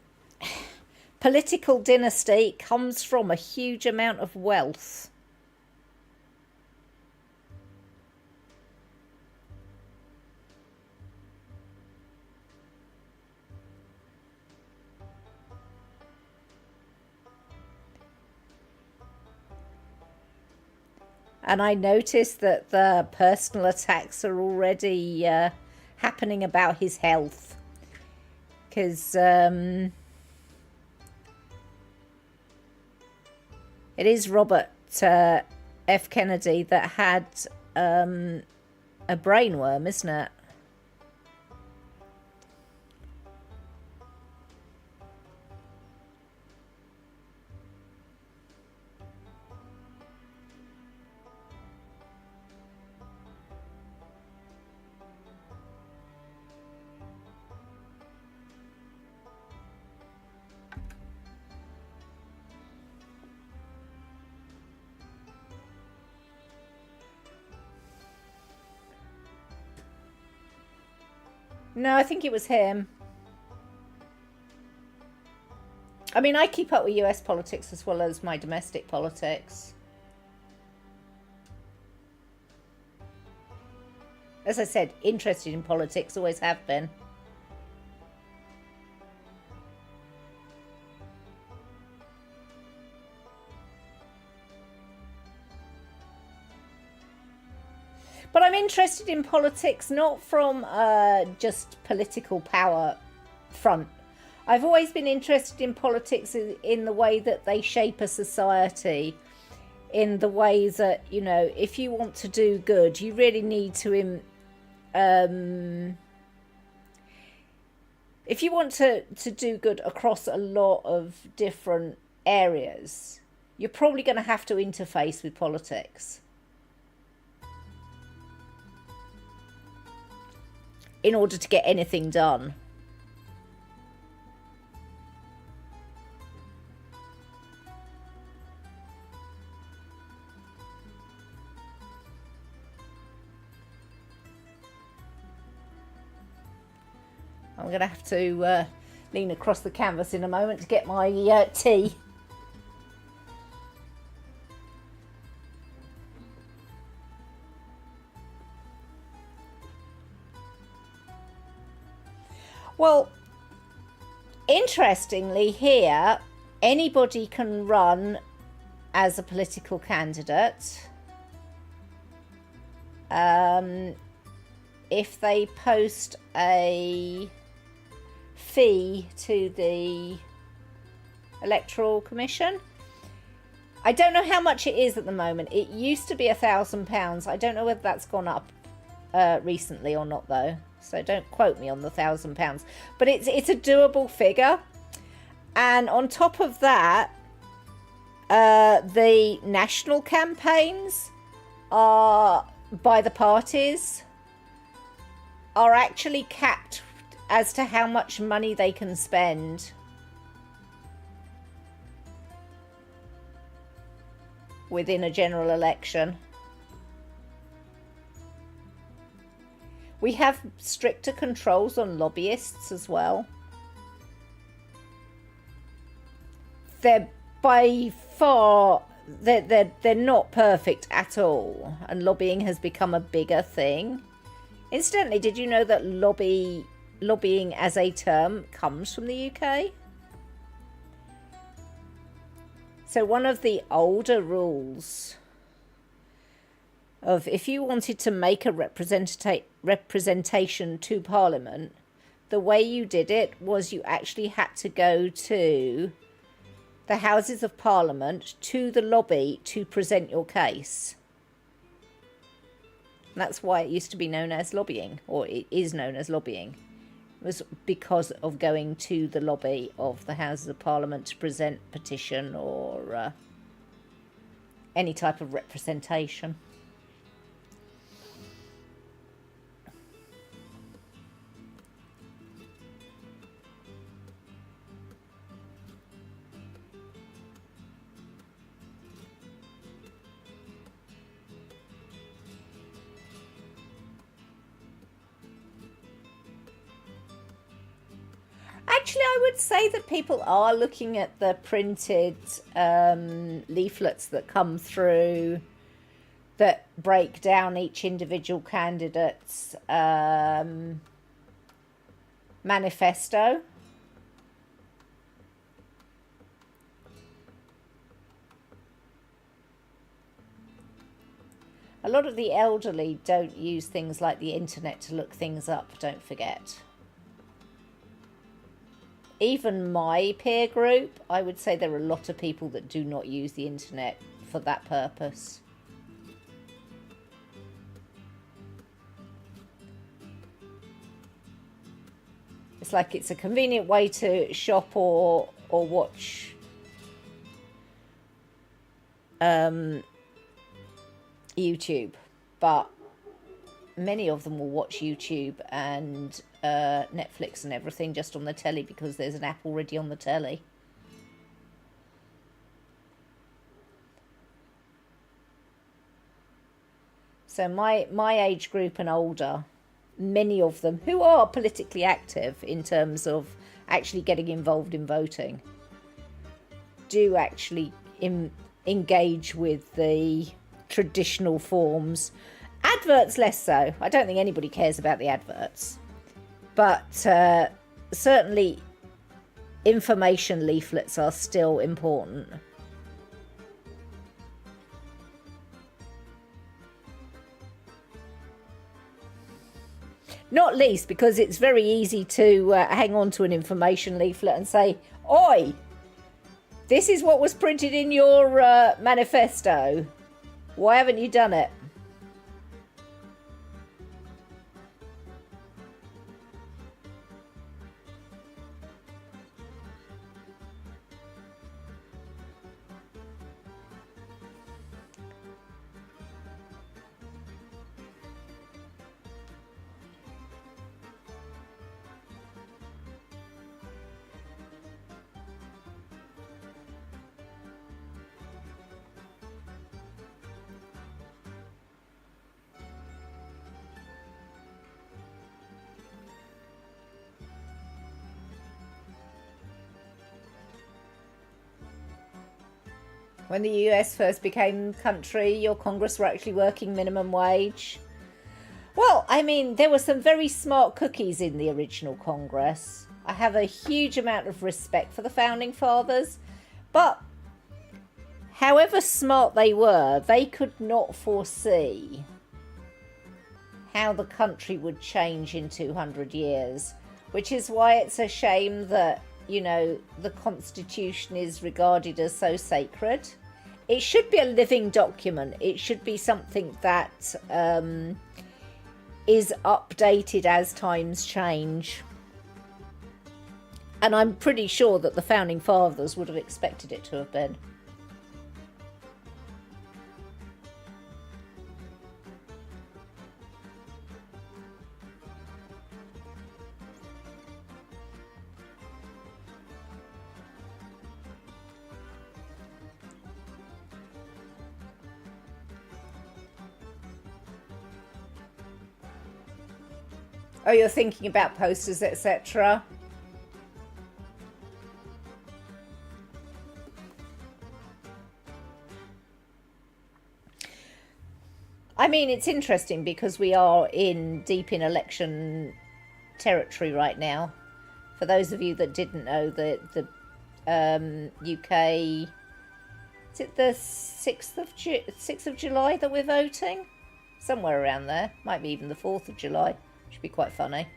Speaker 1: political dynasty comes from a huge amount of wealth. And I noticed that the personal attacks are already happening about his health. Because it is Robert F. Kennedy that had a brainworm, isn't it? No, I think it was him. I mean, I keep up with US politics as well as my domestic politics. As I said, interested in politics, always have been. But I'm interested in politics not from just political power front. I've always been interested in politics in the way that they shape a society, in the way that, you know, if you want to do good, you really need to... if you want to do good across a lot of different areas, you're probably going to have to interface with politics in order to get anything done. I'm going to have to lean across the canvas in a moment to get my tea. Well, interestingly here, anybody can run as a political candidate if they post a fee to the Electoral Commission. I don't know how much it is at the moment. It used to be £1,000. I don't know whether that's gone up recently or not, though. So don't quote me on the £1,000. But it's a doable figure. And on top of that, the national campaigns are by the parties are actually capped as to how much money they can spend within a general election. We have stricter controls on lobbyists as well. They're by far, they're not perfect at all, and lobbying has become a bigger thing. Incidentally, did you know that lobbying as a term comes from the UK? So one of the older rules of if you wanted to make a representation to Parliament, the way you did it was you actually had to go to the Houses of Parliament, to the lobby, to present your case. And that's why it used to be known as lobbying, or it is known as lobbying. It was because of going to the lobby of the Houses of Parliament to present petition or any type of representation. Actually, I would say that people are looking at the printed leaflets that come through that break down each individual candidate's manifesto. A lot of the elderly don't use things like the internet to look things up, don't forget. Even my peer group, I would say there are a lot of people that do not use the internet for that purpose. It's like it's a convenient way to shop or watch YouTube, but many of them will watch YouTube and Netflix and everything just on the telly because there's an app already on the telly. So my age group and older, many of them who are politically active in terms of actually getting involved in voting, do actually engage with the traditional forms. Adverts less so. I don't think anybody cares about the adverts. But certainly information leaflets are still important. Not least because it's very easy to hang on to an information leaflet and say, "Oi, this is what was printed in your manifesto. Why haven't you done it?" When the US first became country, your Congress were actually working minimum wage. Well, I mean, there were some very smart cookies in the original Congress. I have a huge amount of respect for the Founding Fathers, but however smart they were, they could not foresee how the country would change in 200 years, which is why it's a shame that, you know, the Constitution is regarded as so sacred. it should be a living document. It should be something that is updated as times change. And I'm pretty sure that the founding fathers would have expected it to have been. Oh, you're thinking about posters, etc. I mean, it's interesting because we are deep in election territory right now. For those of you that didn't know, the UK, is it the 6th of July that we're voting? Somewhere around there. Might be even the 4th of July. Should be quite funny.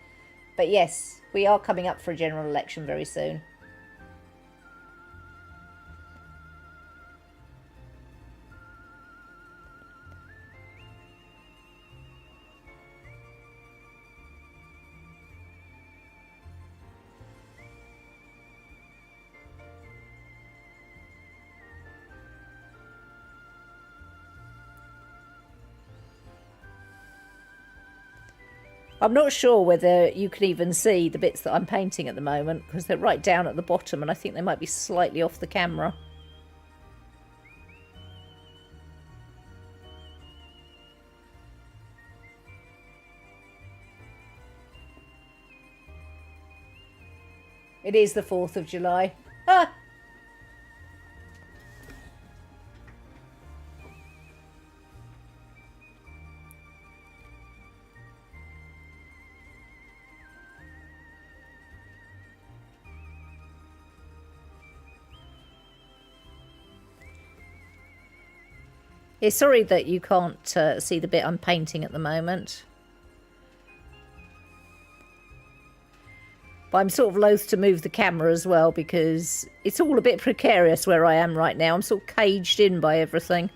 Speaker 1: But yes, we are coming up for a general election very soon. I'm not sure whether you can even see the bits that I'm painting at the moment because they're right down at the bottom and I think they might be slightly off the camera. It is the 4th of July. Ah! Yeah, sorry that you can't see the bit I'm painting at the moment. But I'm sort of loath to move the camera as well because it's all a bit precarious where I am right now. I'm sort of caged in by everything.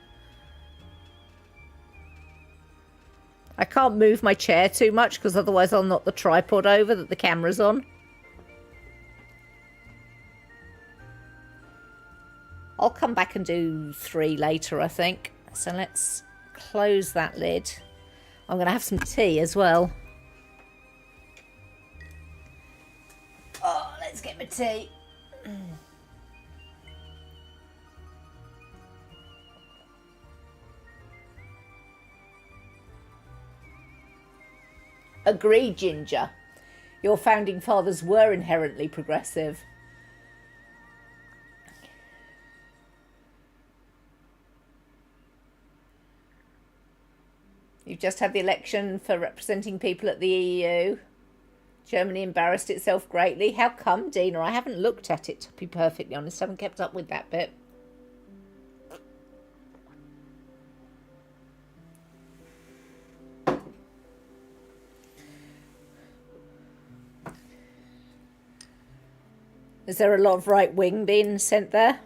Speaker 1: I can't move my chair too much because otherwise I'll knock the tripod over that the camera's on. I'll come back and do 3 later, I think. So let's close that lid. I'm going to have some tea as well. Oh, let's get my tea. Agreed, Ginger. Your founding fathers were inherently progressive. You've just had the election for representing people at the EU. Germany embarrassed itself greatly. How come, Dina? I haven't looked at it, to be perfectly honest. I haven't kept up with that bit. Is there a lot of right wing being sent there?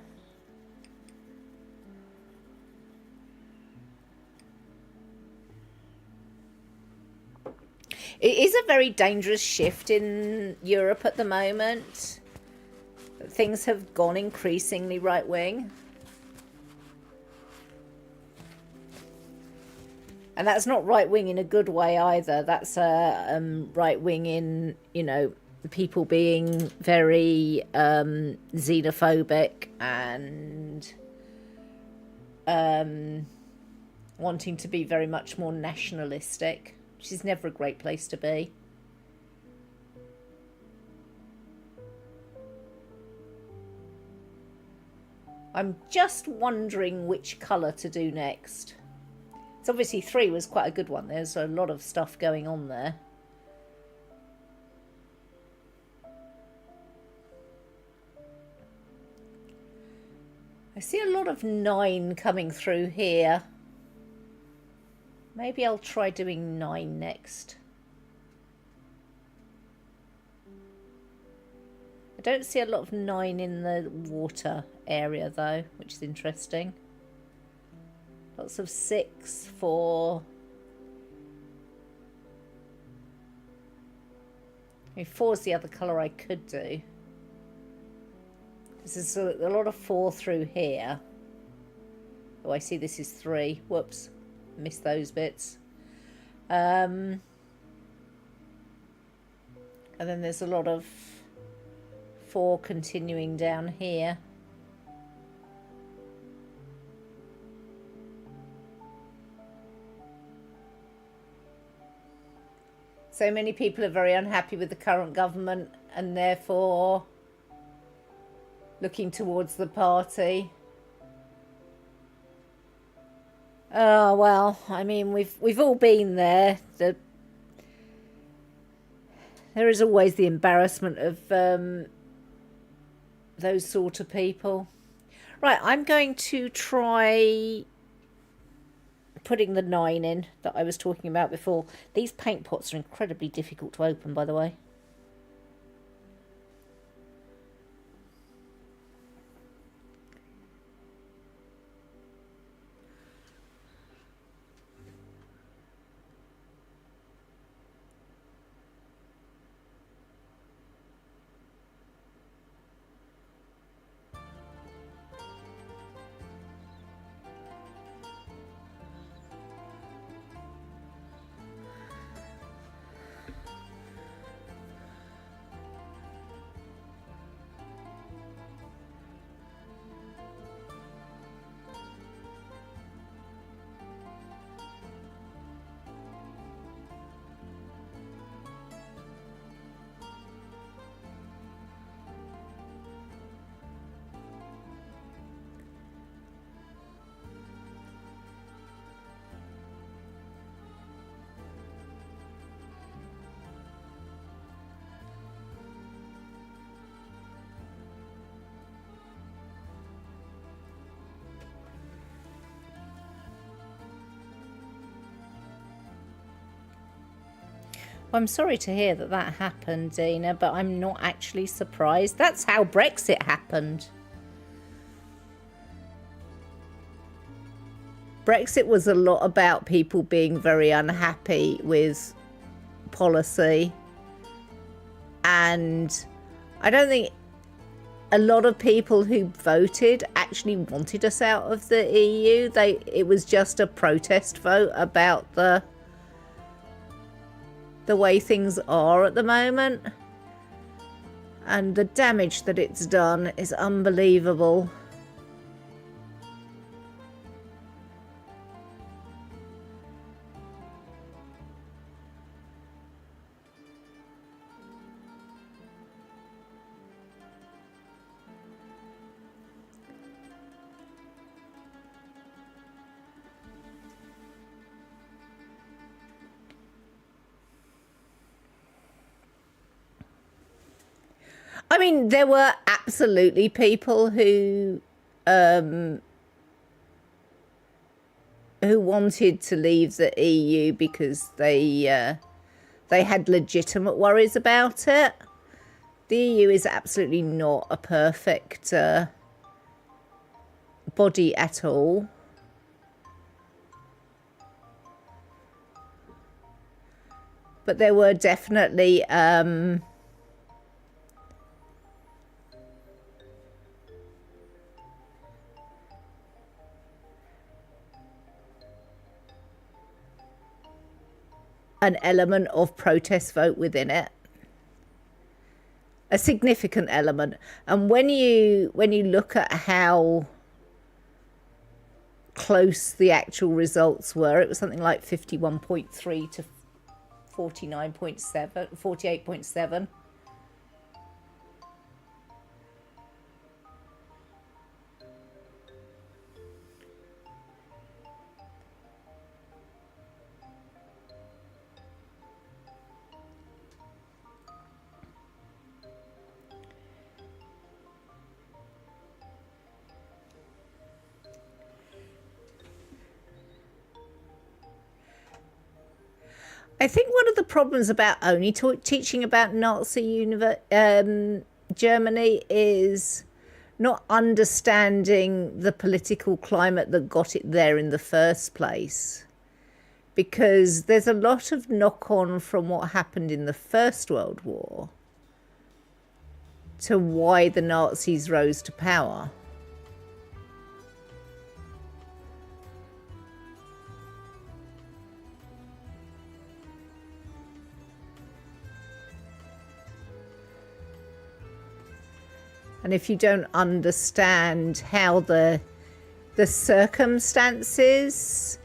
Speaker 1: It is a very dangerous shift in Europe at the moment. Things have gone increasingly right wing. And that's not right wing in a good way either. That's right wing in, you know, people being very xenophobic and wanting to be very much more nationalistic, which is never a great place to be. I'm just wondering which colour to do next. It's obviously 3 was quite a good one. There's a lot of stuff going on there. I see a lot of 9 coming through here. Maybe I'll try doing 9 next. I don't see a lot of 9 in the water area though, which is interesting. lots of 6 for... 4 is the other colour I could do. This is a lot of 4 through here. Oh, I see this is 3. Whoops. Missed those bits. And then there's a lot of 4 continuing down here. So many people are very unhappy with the current government and therefore looking towards the party. Oh, well, I mean, we've all been there. There is always the embarrassment of those sort of people. Right, I'm going to try putting the 9 in that I was talking about before. These paint pots are incredibly difficult to open, by the way. Well, I'm sorry to hear that that happened, Dina, but I'm not actually surprised. That's how Brexit happened. Brexit was a lot about people being very unhappy with policy. And I don't think a lot of people who voted actually wanted us out of the EU. It was just a protest vote about the way things are at the moment, and the damage that it's done is unbelievable. I mean, there were absolutely people who wanted to leave the EU because they had legitimate worries about it. The EU is absolutely not a perfect body at all. But there were definitely an element of protest vote within it, a significant element. And when you look at how close the actual results were, it was something like 51.3 to 49.7, 48.7. I think one of the problems about only teaching about Nazi Germany is not understanding the political climate that got it there in the first place. Because there's a lot of knock-on from what happened in the First World War to why the Nazis rose to power. And if you don't understand how the circumstances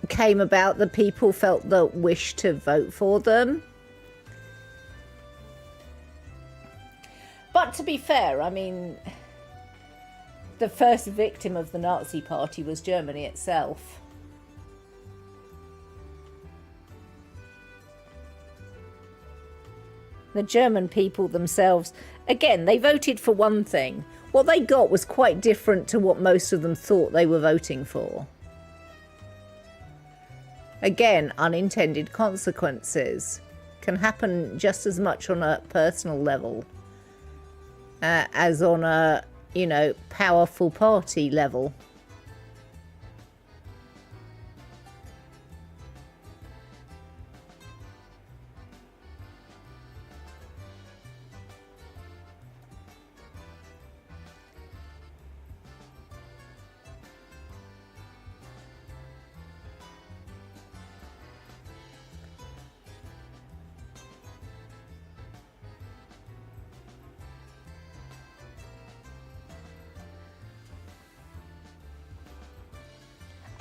Speaker 1: came about, the people felt the wish to vote for them. But to be fair, I mean, the first victim of the Nazi Party was Germany itself. The German people themselves, again, they voted for one thing. What they got was quite different to what most of them thought they were voting for. Again, unintended consequences can happen just as much on a personal level as on a, you know, powerful party level.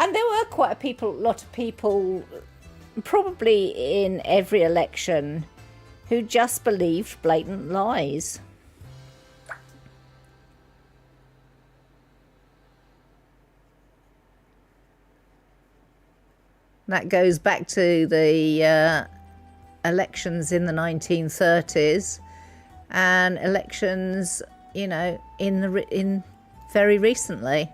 Speaker 1: And there were quite a lot of people, probably in every election, who just believed blatant lies. That goes back to the elections in the 1930s and elections, you know, in very recently.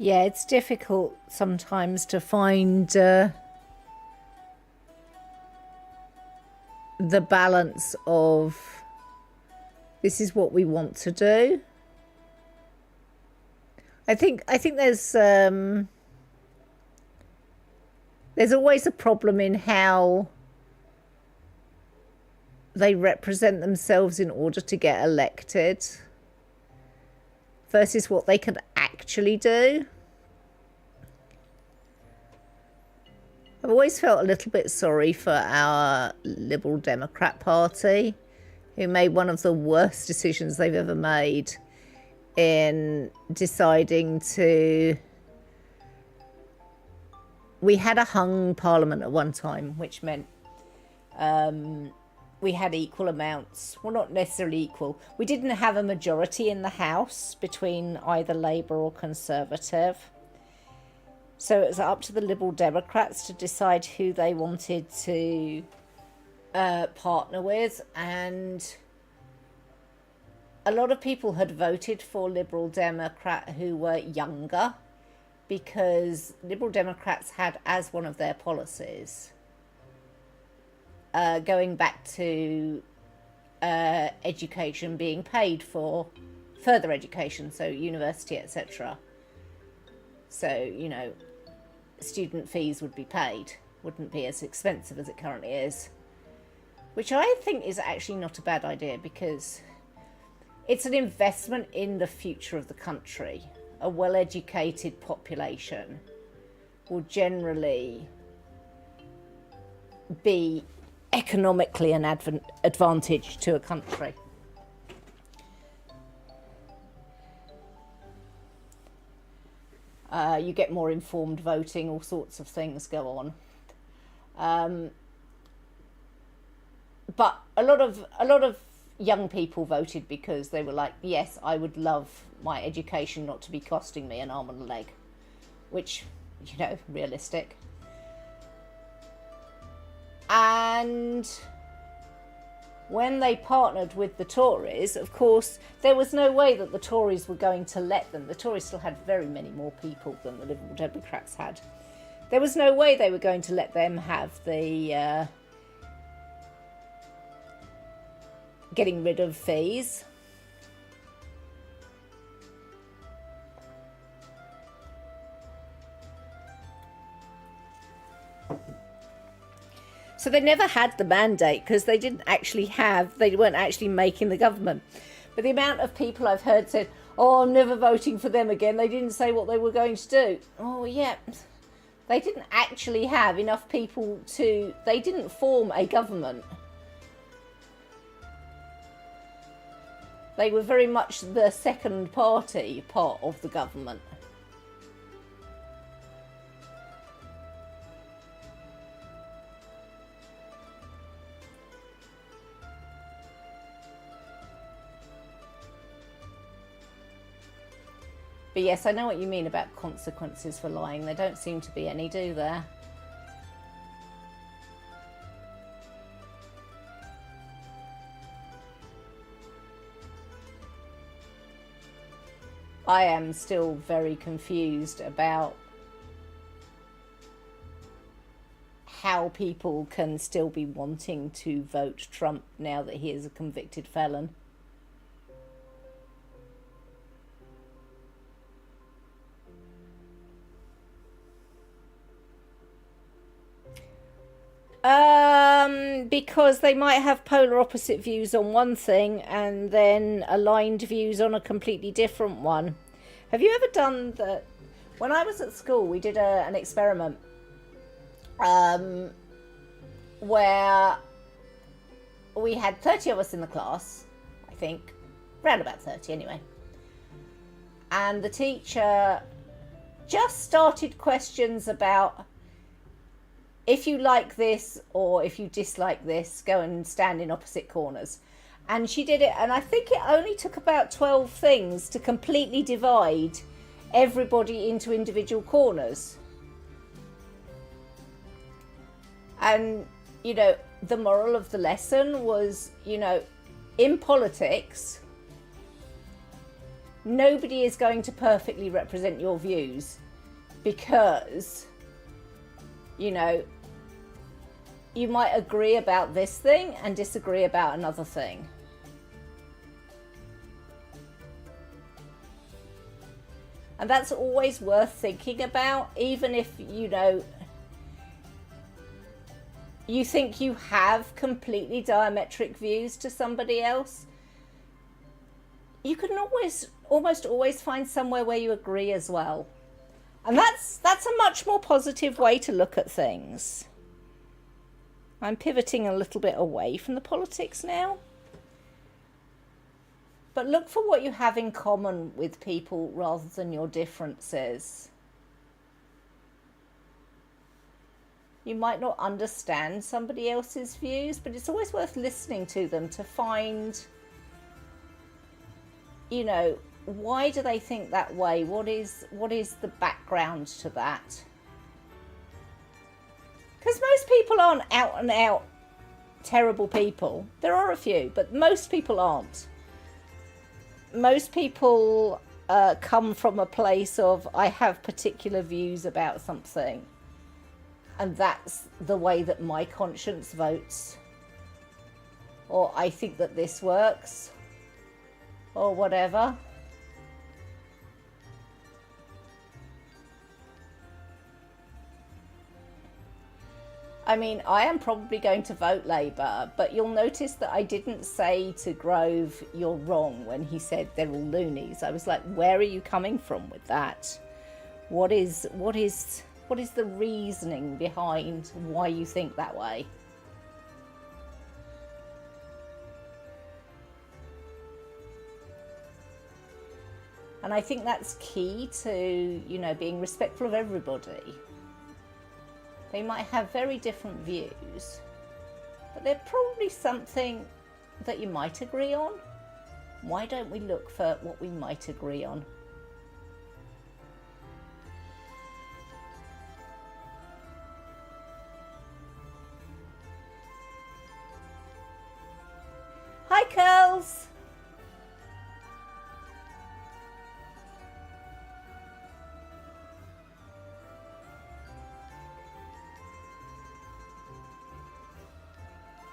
Speaker 1: Yeah, it's difficult sometimes to find the balance of this is what we want to do. I think there's always a problem in how they represent themselves in order to get elected versus what they can actually do. I've always felt a little bit sorry for our Liberal Democrat Party, who made one of the worst decisions they've ever made in deciding to... We had a hung parliament at one time, which meant we had equal amounts. Well, not necessarily equal. We didn't have a majority in the House between either Labour or Conservative. So it was up to the Liberal Democrats to decide who they wanted to partner with. And a lot of people had voted for Liberal Democrat who were younger, because Liberal Democrats had as one of their policies going back to education being paid for, further education, so university, etc. So, you know, student fees would be paid, wouldn't be as expensive as it currently is, which I think is actually not a bad idea, because it's an investment in the future of the country. A well-educated population will generally be economically an advantage to a country. You get more informed voting, all sorts of things go on. But a lot of young people voted because they were like, yes, I would love my education not to be costing me an arm and a leg, which, you know, realistic. And when they partnered with the Tories, of course, there was no way that the Tories were going to let them. The Tories still had very many more people than the Liberal Democrats had. There was no way they were going to let them have the getting rid of fees. So they never had the mandate because they weren't actually making the government. But the amount of people I've heard said, oh, I'm never voting for them again. They didn't say what they were going to do. Oh, yeah. They didn't actually have enough people they didn't form a government. They were very much the second party part of the government. But yes, I know what you mean about consequences for lying. There don't seem to be any, do there? I am still very confused about how people can still be wanting to vote Trump now that he is a convicted felon. Because they might have polar opposite views on one thing and then aligned views on a completely different one. Have you ever done that? When I was at school, we did an experiment where we had 30 of us in the class, I think, around about 30 anyway. And the teacher just started questions about, if you like this or if you dislike this, go and stand in opposite corners. And she did it, and I think it only took about 12 things to completely divide everybody into individual corners. And, you know, the moral of the lesson was, you know, in politics, nobody is going to perfectly represent your views, because, you know, you might agree about this thing and disagree about another thing. And that's always worth thinking about, even if, you know, you think you have completely diametric views to somebody else. You can almost always find somewhere where you agree as well. And that's a much more positive way to look at things. I'm pivoting a little bit away from the politics now. But look for what you have in common with people rather than your differences. You might not understand somebody else's views, but it's always worth listening to them to find, you know, why do they think that way? What is the background to that? Because most people aren't out and out terrible people. There are a few, but most people aren't. Most people come from a place of, I have particular views about something, and that's the way that my conscience votes, or I think that this works, or whatever. I mean, I am probably going to vote Labour, but you'll notice that I didn't say to Grove, you're wrong, when he said they're all loonies. I was like, where are you coming from with that? What is the reasoning behind why you think that way? And I think that's key to, you know, being respectful of everybody. They might have very different views, but they're probably something that you might agree on. Why don't we look for what we might agree on? Hi, Curls.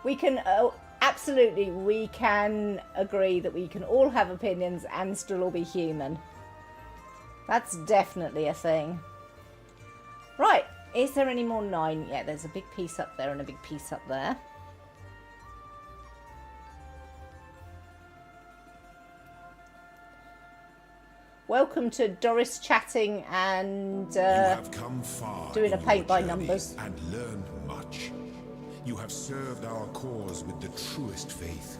Speaker 1: We can, absolutely, we can agree that we can all have opinions and still all be human. That's definitely a thing. Right, is there any more 9? Yeah, there's a big piece up there and a big piece up there. Welcome to Doris chatting and
Speaker 2: you have come far
Speaker 1: doing a
Speaker 2: in
Speaker 1: paint
Speaker 2: your
Speaker 1: by
Speaker 2: journey
Speaker 1: numbers.
Speaker 2: and learned much. You have served our cause with the truest faith.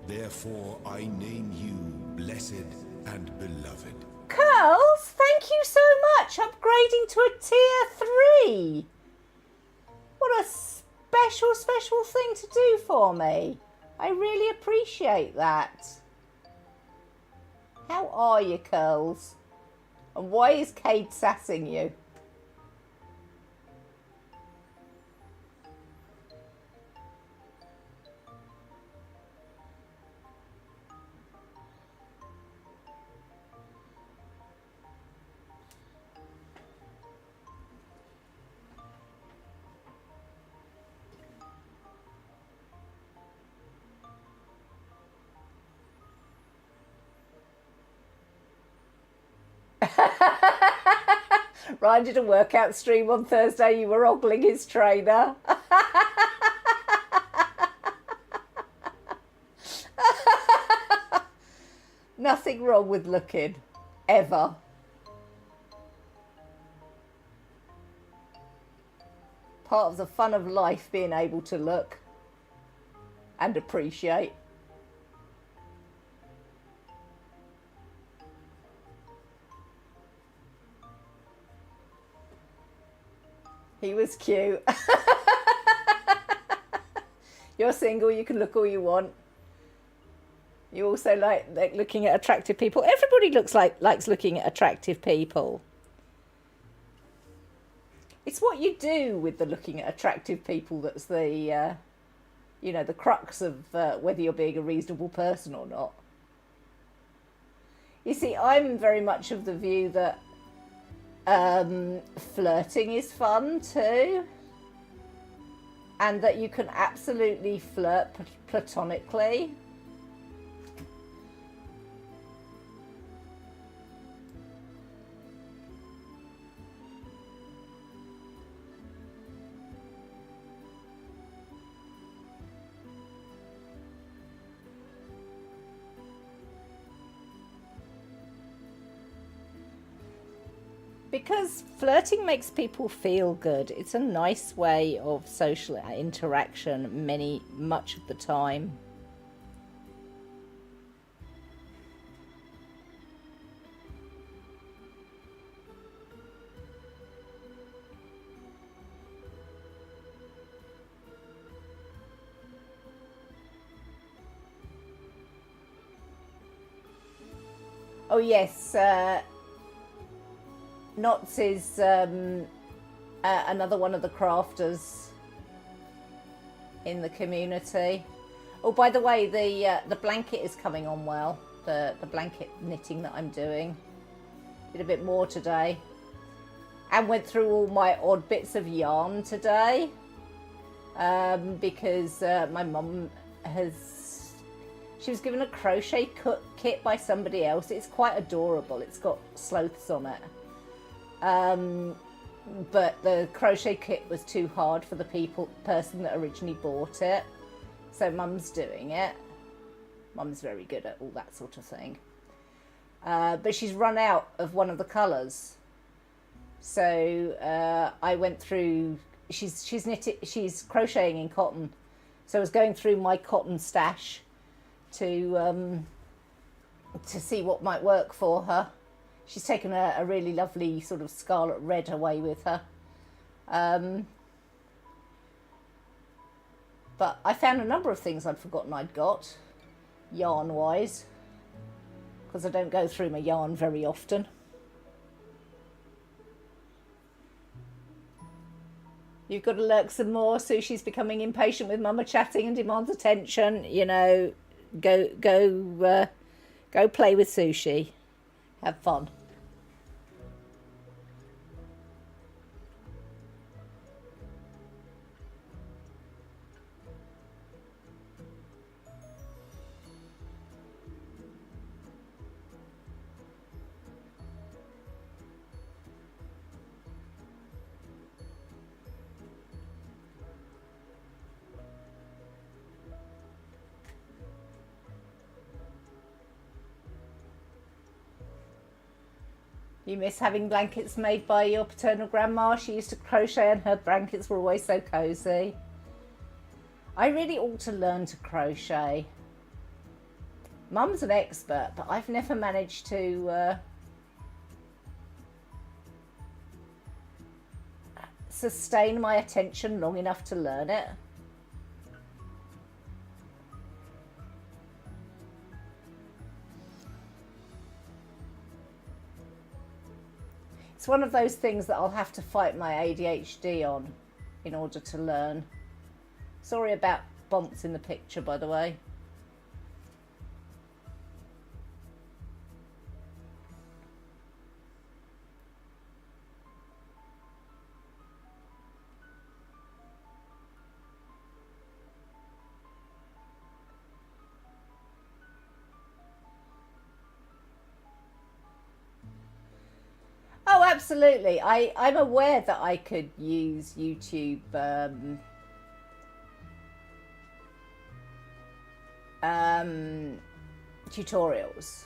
Speaker 2: Therefore, I name you blessed and beloved.
Speaker 1: Curls, thank you so much. Upgrading to a tier 3. What a special thing to do for me. I really appreciate that. How are you, Curls? And why is Cade sassing you? Ryan did a workout stream on Thursday. You were ogling his trainer. Nothing wrong with looking, ever. Part of the fun of life, being able to look and appreciate. He was cute. You're single, you can look all you want. You also like looking at attractive people. Everybody likes looking at attractive people. It's what you do with the looking at attractive people that's the, you know, the crux of whether you're being a reasonable person or not. You see, I'm very much of the view that flirting is fun too, and that you can absolutely flirt platonically. Because flirting makes people feel good. It's a nice way of social interaction much of the time. Oh yes, Knots is another one of the crafters in the community. Oh, by the way, the blanket is coming on well. The blanket knitting that I'm doing. Did a bit more today, and went through all my odd bits of yarn today, because my mum she was given a crochet kit by somebody else. It's quite adorable. It's got sloths on it. But the crochet kit was too hard for the person that originally bought it. So Mum's doing it. Mum's very good at all that sort of thing. But she's run out of one of the colours. So I went through, she's crocheting in cotton. So I was going through my cotton stash to see what might work for her. She's taken a really lovely sort of scarlet red away with her. But I found a number of things I'd forgotten I'd got, yarn-wise, because I don't go through my yarn very often. You've got to lurk some more. Sushi's becoming impatient with Mama chatting and demands attention. You know, go play with Sushi. Have fun. You miss having blankets made by your paternal grandma? She used to crochet and her blankets were always so cosy. I really ought to learn to crochet. Mum's an expert, but I've never managed to sustain my attention long enough to learn it. It's one of those things that I'll have to fight my ADHD on in order to learn. Sorry about bumps in the picture, by the way. Oh, absolutely. I'm aware that I could use YouTube tutorials.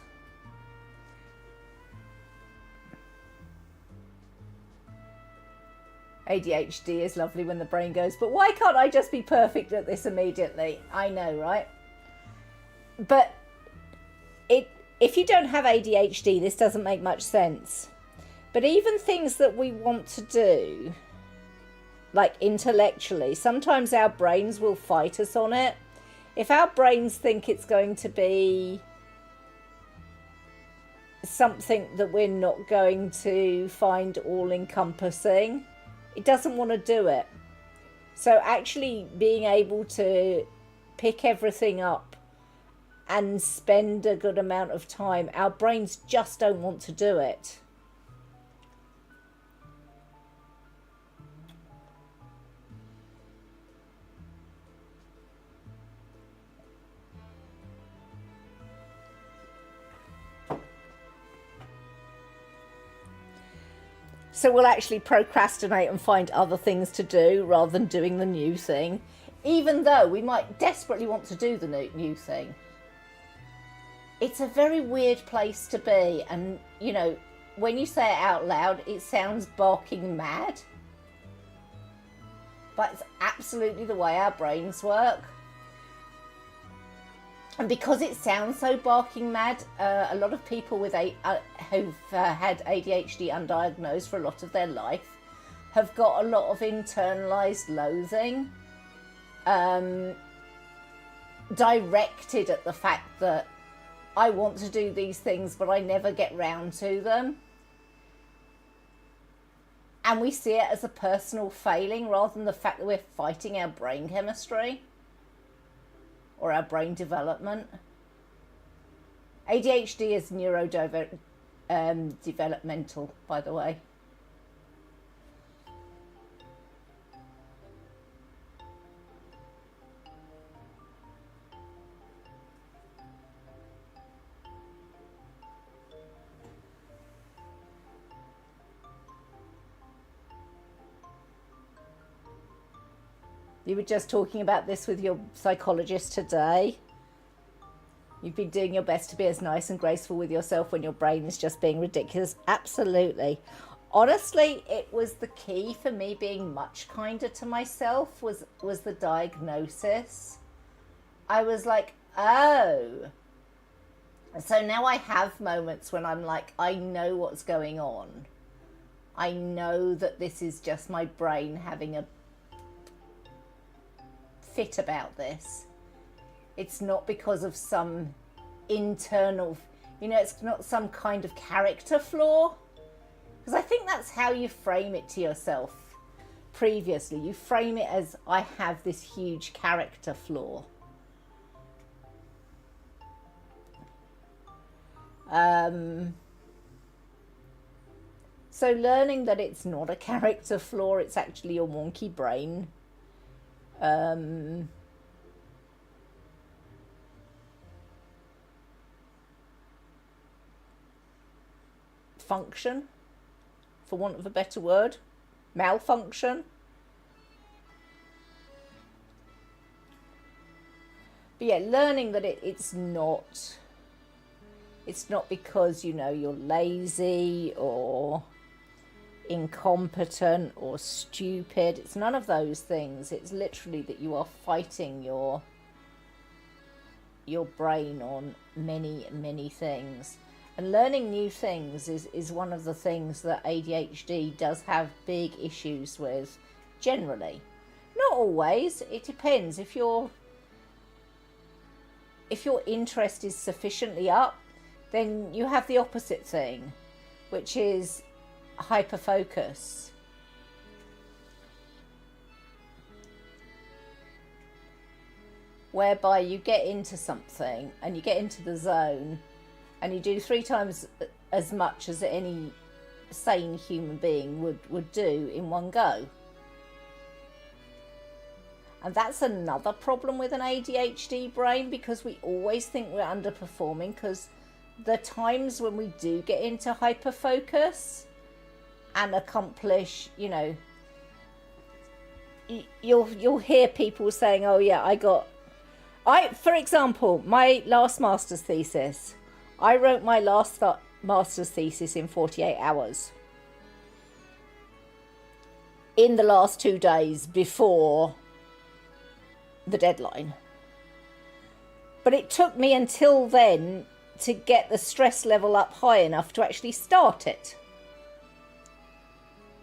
Speaker 1: ADHD is lovely when the brain goes, but why can't I just be perfect at this immediately? I know, right? But if you don't have ADHD, this doesn't make much sense. But even things that we want to do, like intellectually, sometimes our brains will fight us on it. If our brains think it's going to be something that we're not going to find all-encompassing, it doesn't want to do it. So actually being able to pick everything up and spend a good amount of time, our brains just don't want to do it. So we'll actually procrastinate and find other things to do rather than doing the new thing, even though we might desperately want to do the new thing. It's a very weird place to be, and you know, when you say it out loud, it sounds barking mad, but it's absolutely the way our brains work. And because it sounds so barking mad, a lot of people with who've had ADHD undiagnosed for a lot of their life have got a lot of internalized loathing directed at the fact that I want to do these things, but I never get round to them. And we see it as a personal failing rather than the fact that we're fighting our brain chemistry or our brain development. ADHD is neurodevelopmental, by the way. You were just talking about this with your psychologist today. You've been doing your best to be as nice and graceful with yourself when your brain is just being ridiculous. Absolutely. Honestly, it was the key for me being much kinder to myself was the diagnosis. I was like, oh. So now I have moments when I'm like, I know what's going on. I know that this is just my brain having a fit about this. It's not because of some internal, it's not some kind of character flaw, because I think that's how you frame it to yourself previously. You frame it as, I have this huge character flaw. So learning that it's not a character flaw, it's actually your wonky brain. Function, for want of a better word, malfunction. But yeah, learning that it's not because you're lazy or incompetent or stupid. It's none of those things. It's literally that you are fighting your brain on many things. And learning new things is one of the things that ADHD does have big issues with generally. Not always. It depends. If your interest is sufficiently up, then you have the opposite thing, which is hyperfocus. Whereby you get into something and you get into the zone and you do 3 times as much as any sane human being would do in one go. And that's another problem with an ADHD brain, because we always think we're underperforming, because the times when we do get into hyperfocus and accomplish, you'll hear people saying, oh yeah, for example, my last master's thesis, I wrote my last master's thesis in 48 hours. In the last 2 days before the deadline. But it took me until then to get the stress level up high enough to actually start it.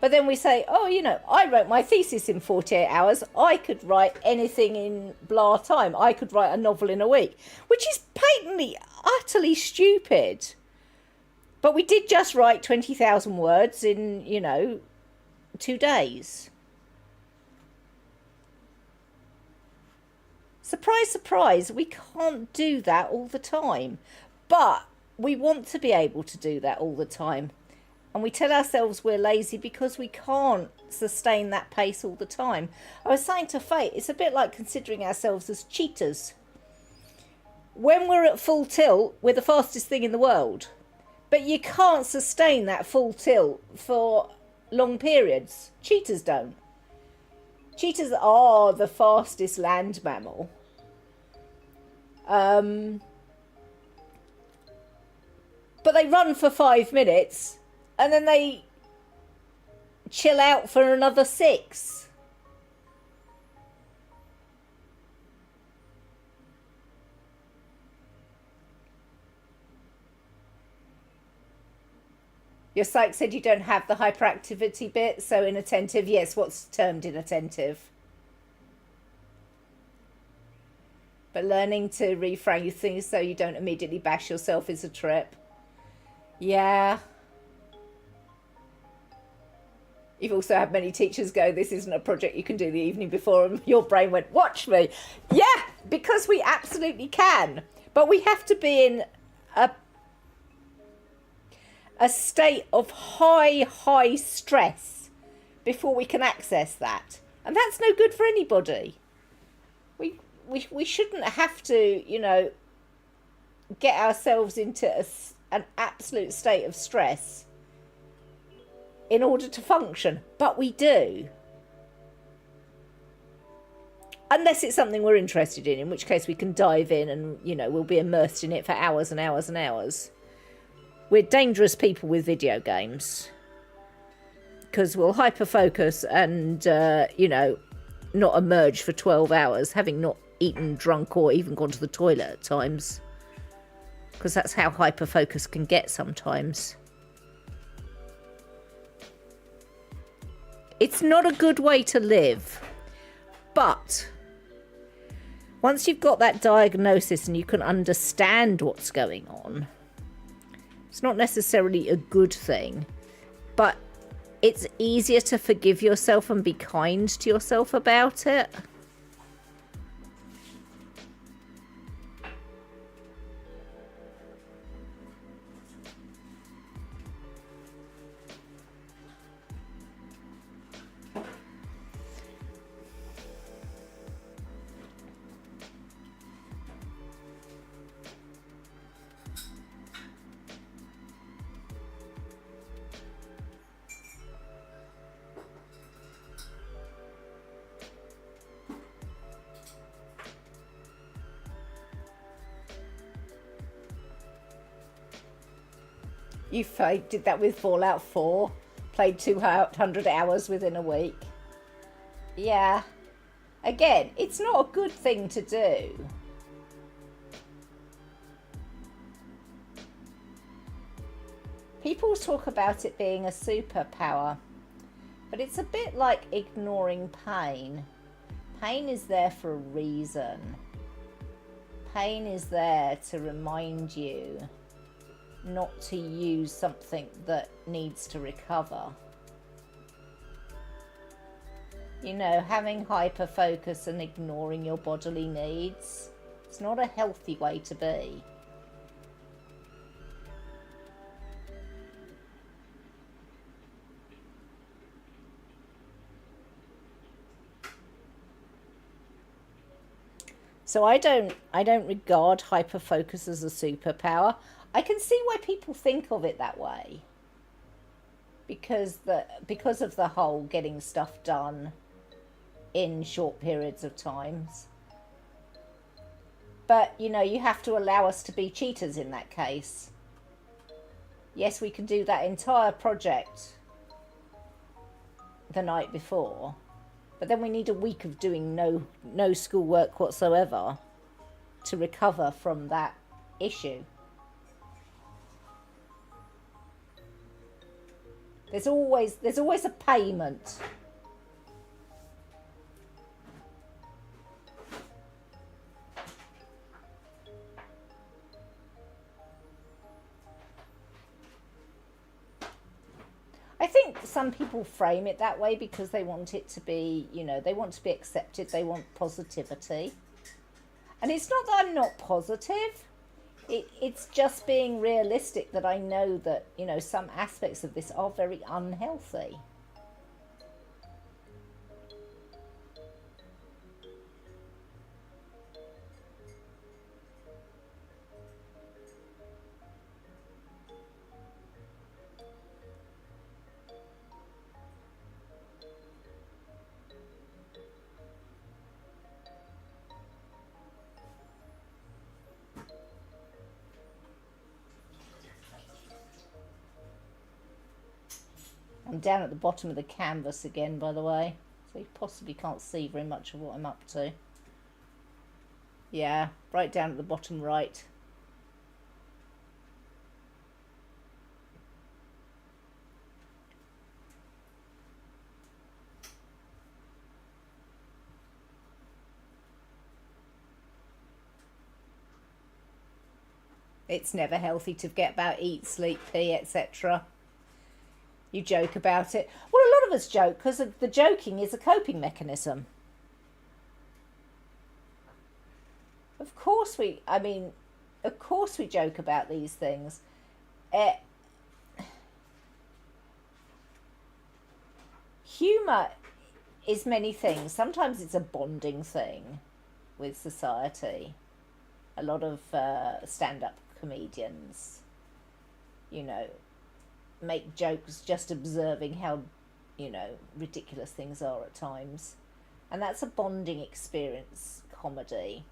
Speaker 1: But then we say, oh, I wrote my thesis in 48 hours. I could write anything in blah time. I could write a novel in a week, which is patently, utterly stupid. But we did just write 20,000 words in, 2 days. Surprise, surprise, we can't do that all the time. But we want to be able to do that all the time. And we tell ourselves we're lazy because we can't sustain that pace all the time. I was saying to Faye, it's a bit like considering ourselves as cheaters. When we're at full tilt, we're the fastest thing in the world. But you can't sustain that full tilt for long periods. Cheetahs don't. Cheetahs are the fastest land mammal. But they run for 5 minutes and then they chill out for another 6. Your psych said you don't have the hyperactivity bit, so inattentive. Yes, what's termed inattentive? But learning to reframe things so you don't immediately bash yourself is a trip. Yeah. You've also had many teachers go, this isn't a project you can do the evening before, and your brain went, watch me. Yeah, because we absolutely can. But we have to be in a state of high stress before we can access that. And that's no good for anybody. We shouldn't have to, you know, get ourselves into an absolute state of stress in order to function. But we do. Unless it's something we're interested in which case we can dive in and, you know, we'll be immersed in it for hours and hours and hours. We're dangerous people with video games. Because we'll hyper-focus and, you know, not emerge for 12 hours, having not eaten, drunk, or even gone to the toilet at times. Because that's how hyper-focus can get sometimes. It's not a good way to live. But once you've got that diagnosis and you can understand what's going on, it's not necessarily a good thing. But it's easier to forgive yourself and be kind to yourself about it. You did that with Fallout 4. Played 200 hours within a week. Yeah. Again, it's not a good thing to do. People talk about it being a superpower, but it's a bit like ignoring pain. Pain is there for a reason. Pain is there to remind you not to use something that needs to recover. You know, having hyper focus and ignoring your bodily needs, it's not a healthy way to be. So I don't regard hyper focus as a superpower. I can see why people think of it that way. Because of the whole getting stuff done in short periods of times. But, you know, you have to allow us to be cheaters in that case. Yes, we can do that entire project the night before, but then we need a week of doing no schoolwork whatsoever to recover from that issue. There's always a payment. I think some people frame it that way because they want it to be, you know, they want to be accepted, they want positivity. And it's not that I'm not positive. It's just being realistic that I know that, you know, some aspects of this are very unhealthy. I'm down at the bottom of the canvas again, by the way, so you possibly can't see very much of what I'm up to. Yeah, right down at the bottom right. It's never healthy to forget about eat, sleep, pee, etc. You joke about it. Well, a lot of us joke because the joking is a coping mechanism. Of course we joke about these things. Humour is many things. Sometimes it's a bonding thing with society. A lot of stand-up comedians, make jokes just observing how, ridiculous things are at times. And that's a bonding experience, comedy.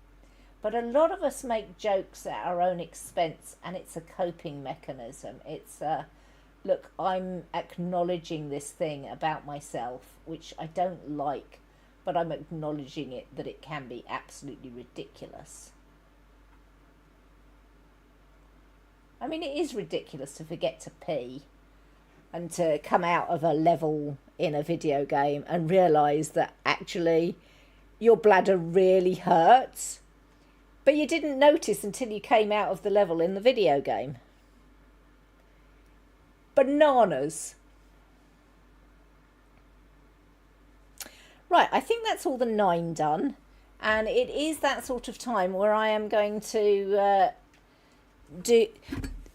Speaker 1: But a lot of us make jokes at our own expense, and it's a coping mechanism. It's look, I'm acknowledging this thing about myself, which I don't like, but I'm acknowledging it, that it can be absolutely ridiculous. I mean, it is ridiculous to forget to pee and to come out of a level in a video game and realise that actually your bladder really hurts, but you didn't notice until you came out of the level in the video game. Bananas. Right, I think that's all the 9 done, and it is that sort of time where I am going to do...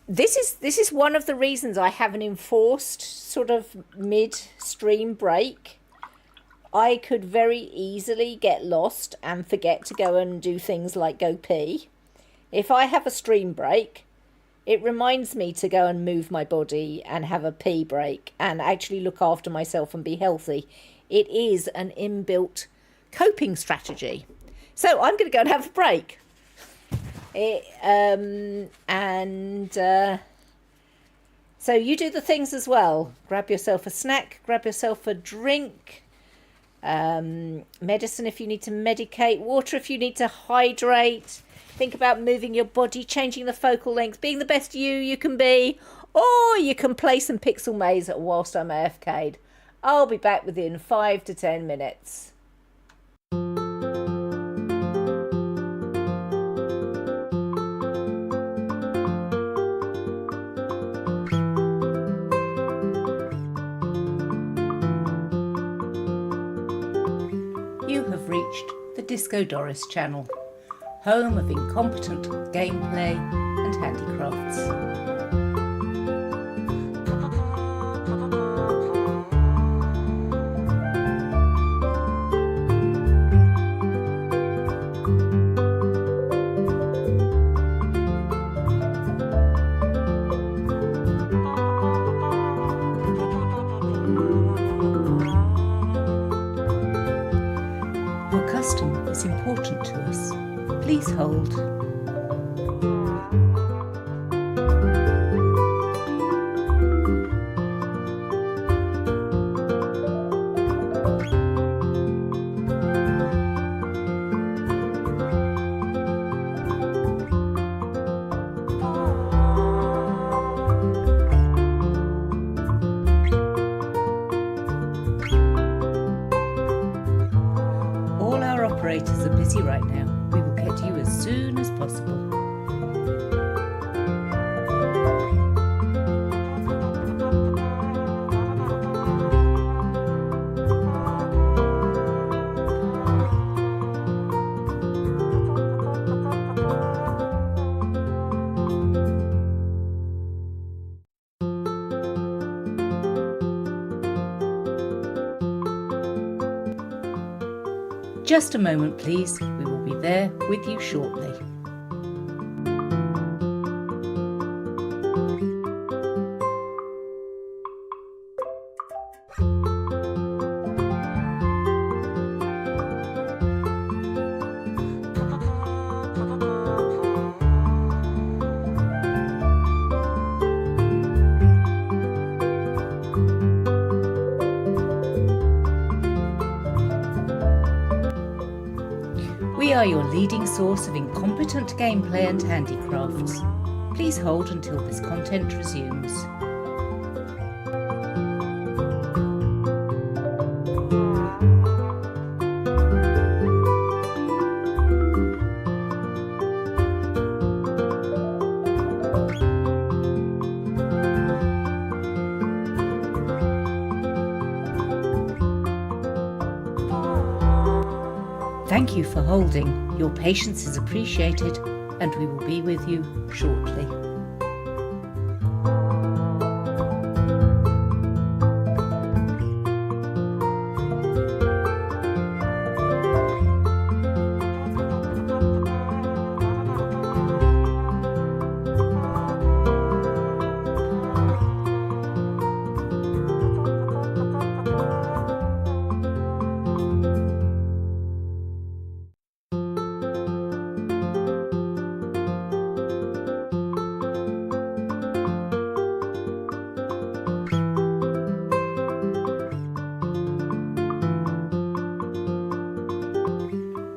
Speaker 1: This is one of the reasons I have an enforced sort of mid-stream break. I could very easily get lost and forget to go and do things like go pee. If I have a stream break, it reminds me to go and move my body and have a pee break and actually look after myself and be healthy. It is an inbuilt coping strategy. So I'm going to go and have a break. So you do the things as well. Grab yourself a snack, grab yourself a drink, medicine if you need to medicate, water if you need to hydrate. Think about moving your body, changing the focal length, being the best you can be, or you can play some Pixel Maze whilst I'm AFK'd. I'll be back within 5 to 10 minutes. You have reached the Disco Doris channel, home of incompetent gameplay and handicrafts. Your custom is important to us. Please hold. All our operators are busy right now. We will get to you as soon as possible. Just a moment, please. We will be there with you shortly. We are your leading source of incompetent gameplay and handicrafts. Please hold until this content resumes. Thank you for holding. Your patience is appreciated, and we will be with you shortly.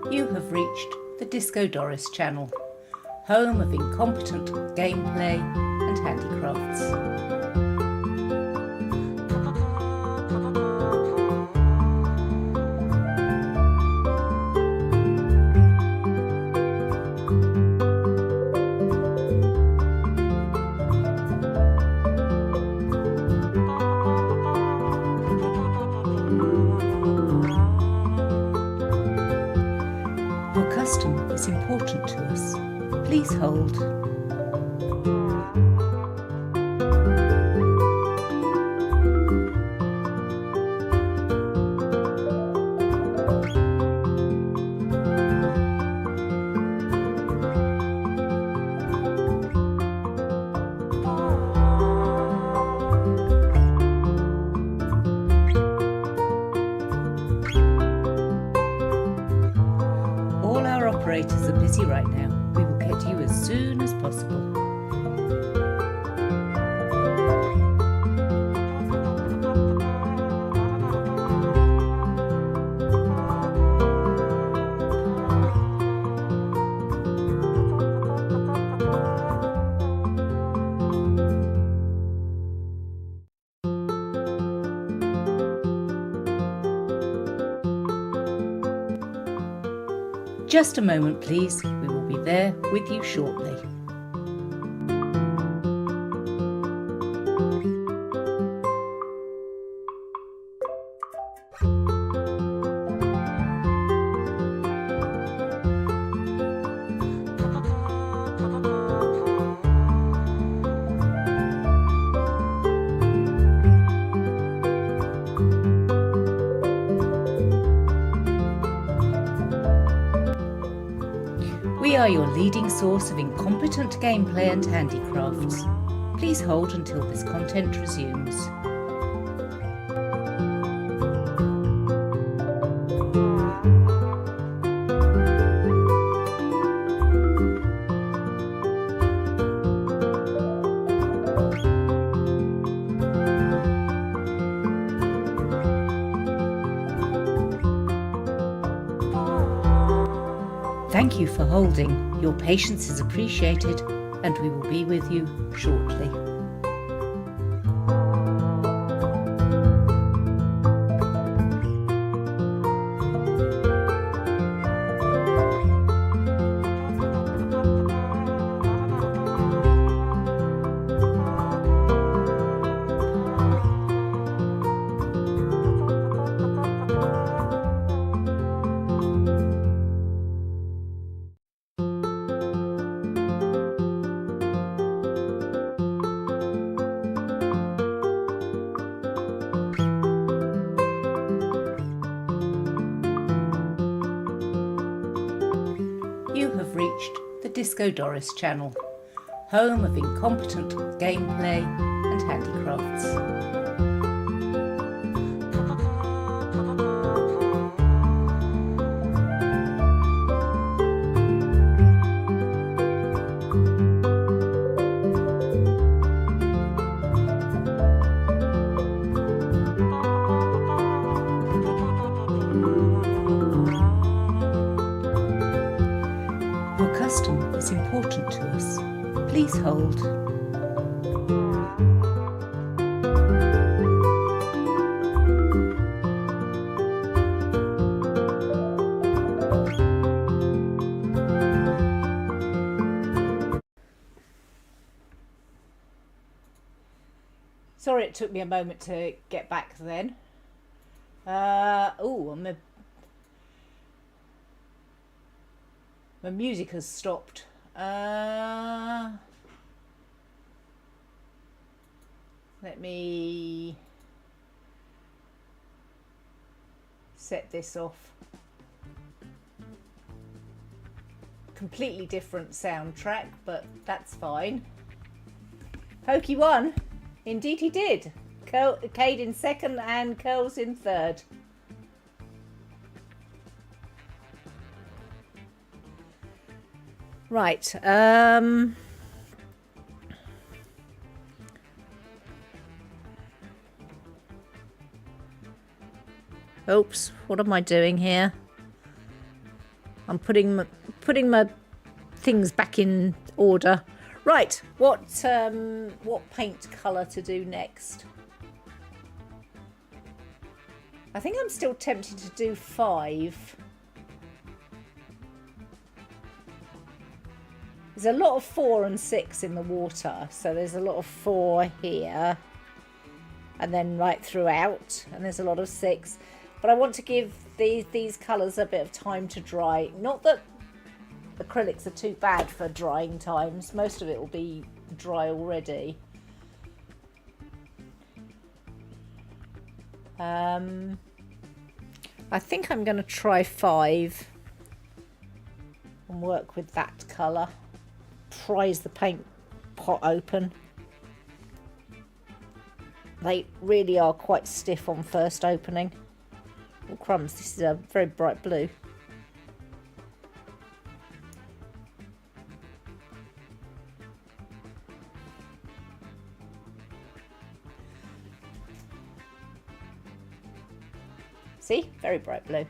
Speaker 1: You have reached the Disco Doris channel, home of incompetent gameplay and handicrafts. Your custom is important to us. Please hold. All our operators are busy right now. We will get to you as soon as possible. Just a moment, please. We will be there with you shortly. We are your leading source of incompetent gameplay and handicrafts. Please hold until this content resumes. Thank you for holding. Your patience is appreciated, and we will be with you shortly. You have reached the Disco Doris channel, home of incompetent gameplay and handicrafts. Your custom is important to us. Please hold. Sorry it took me a moment to get back then. My music has stopped. Let me set this off. Completely different soundtrack, but that's fine. Pokey won. Indeed he did. Cade in second and Curls in third. Right. Oops, what am I doing here? I'm putting my things back in order. Right, what paint colour to do next? I think I'm still tempted to do 5. There's a lot of 4 and 6 in the water, so there's a lot of 4 here, and then right throughout, and there's a lot of 6. But I want to give these colours a bit of time to dry. Not that acrylics are too bad for drying times. Most of it will be dry already. I think I'm going to try 5 and work with that colour. Prise the paint pot open. They really are quite stiff on first opening. Oh crumbs, this is a very bright blue. See, very bright blue.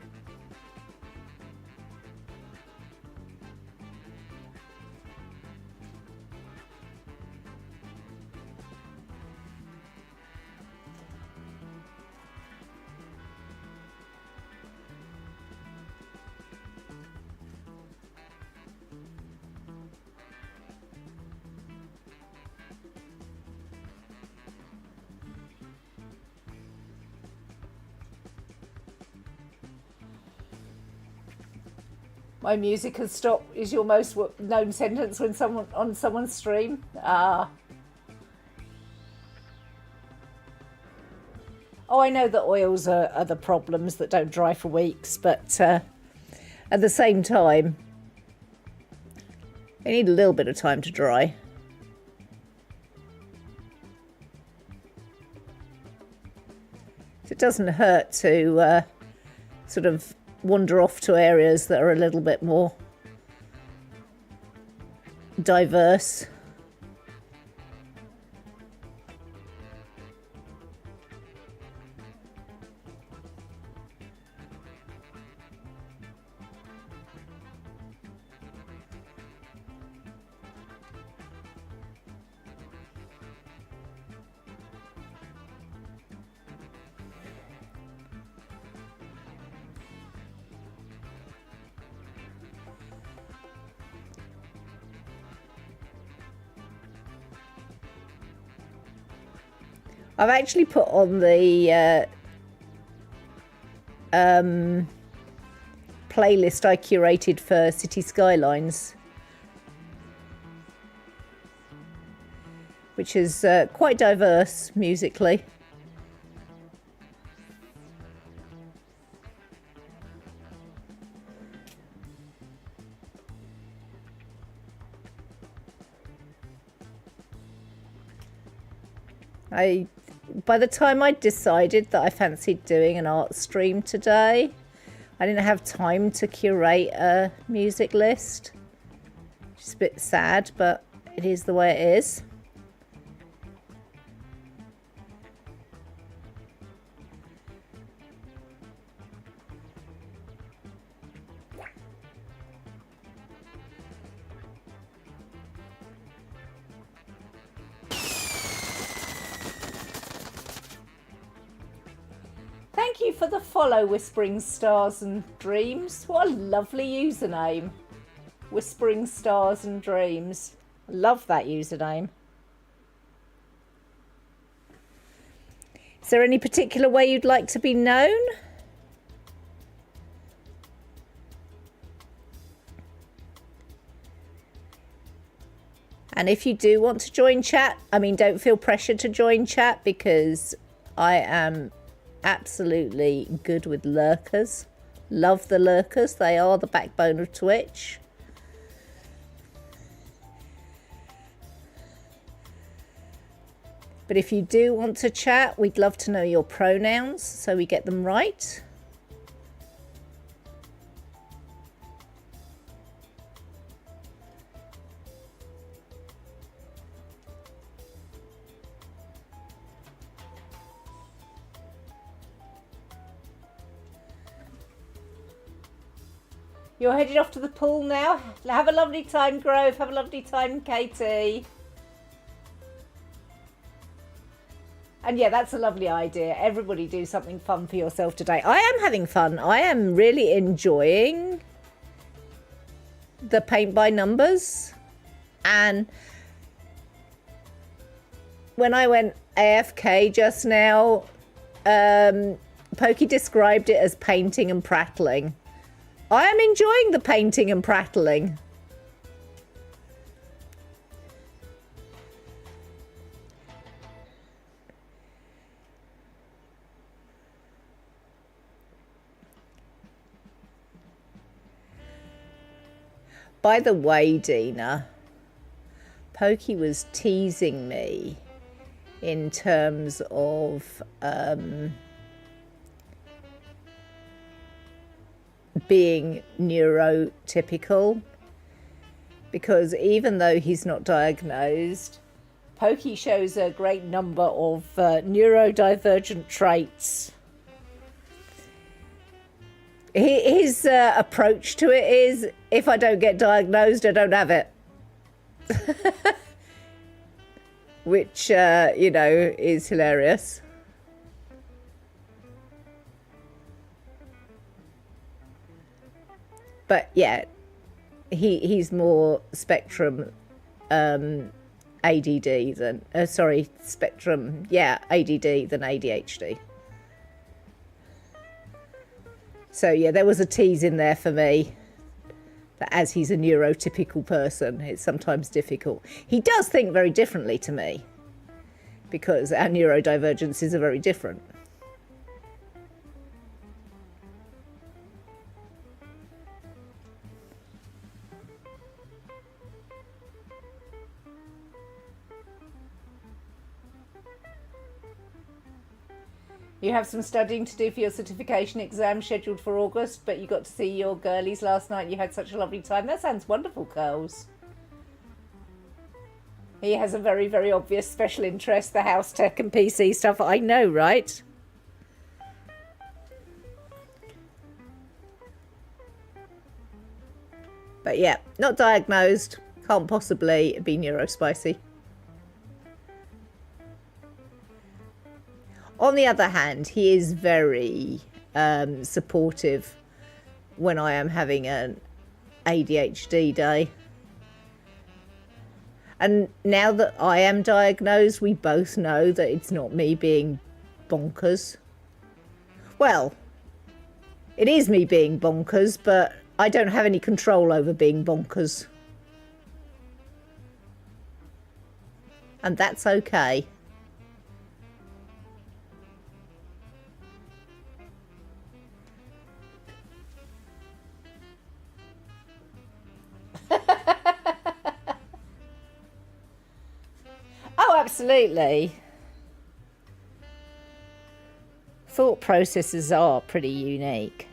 Speaker 1: My music has stopped is your most known sentence when someone on someone's stream. Oh, I know that oils are the problems that don't dry for weeks, but at the same time, they need a little bit of time to dry. So it doesn't hurt to sort of wander off to areas that are a little bit more diverse. I've actually put on the playlist I curated for City Skylines, which is quite diverse musically. By the time I decided that I fancied doing an art stream today, I didn't have time to curate a music list. Which is a bit sad, but it is the way it is. Thank you for the follow, Whispering Stars and Dreams. What a lovely username. Whispering Stars and Dreams. Love that username. Is there any particular way you'd like to be known? And if you do want to join chat, I mean, don't feel pressured to join chat, because I am absolutely good with lurkers. Love the lurkers. They are the backbone of Twitch. But if you do want to chat, we'd love to know your pronouns so we get them right. You're headed off to the pool now. Have a lovely time, Grove. Have a lovely time, Katie. And yeah, that's a lovely idea. Everybody do something fun for yourself today. I am having fun. I am really enjoying the paint by numbers. And when I went AFK just now, Pokey described it as painting and prattling. I am enjoying the painting and prattling. By the way, Dina, Pokey was teasing me in terms of being neurotypical, because even though he's not diagnosed, Pokey shows a great number of neurodivergent traits. His approach to it is, if I don't get diagnosed, I don't have it. Which, you know, is hilarious. But yeah, he's more spectrum ADD than, spectrum, yeah, ADD than ADHD. So yeah, there was a tease in there for me that as he's a neurotypical person, it's sometimes difficult. He does think very differently to me because our neurodivergences are very different. You have some studying to do for your certification exam scheduled for August, but you got to see your girlies last night. You had such a lovely time. That sounds wonderful, Curls. He has a very, very obvious special interest, the house tech and PC stuff. I know, right? But yeah, not diagnosed. Can't possibly be neurospicy. On the other hand, he is very supportive when I am having an ADHD day. And now that I am diagnosed, we both know that it's not me being bonkers. Well, it is me being bonkers, but I don't have any control over being bonkers. And that's okay. Oh, absolutely. Thought processes are pretty unique.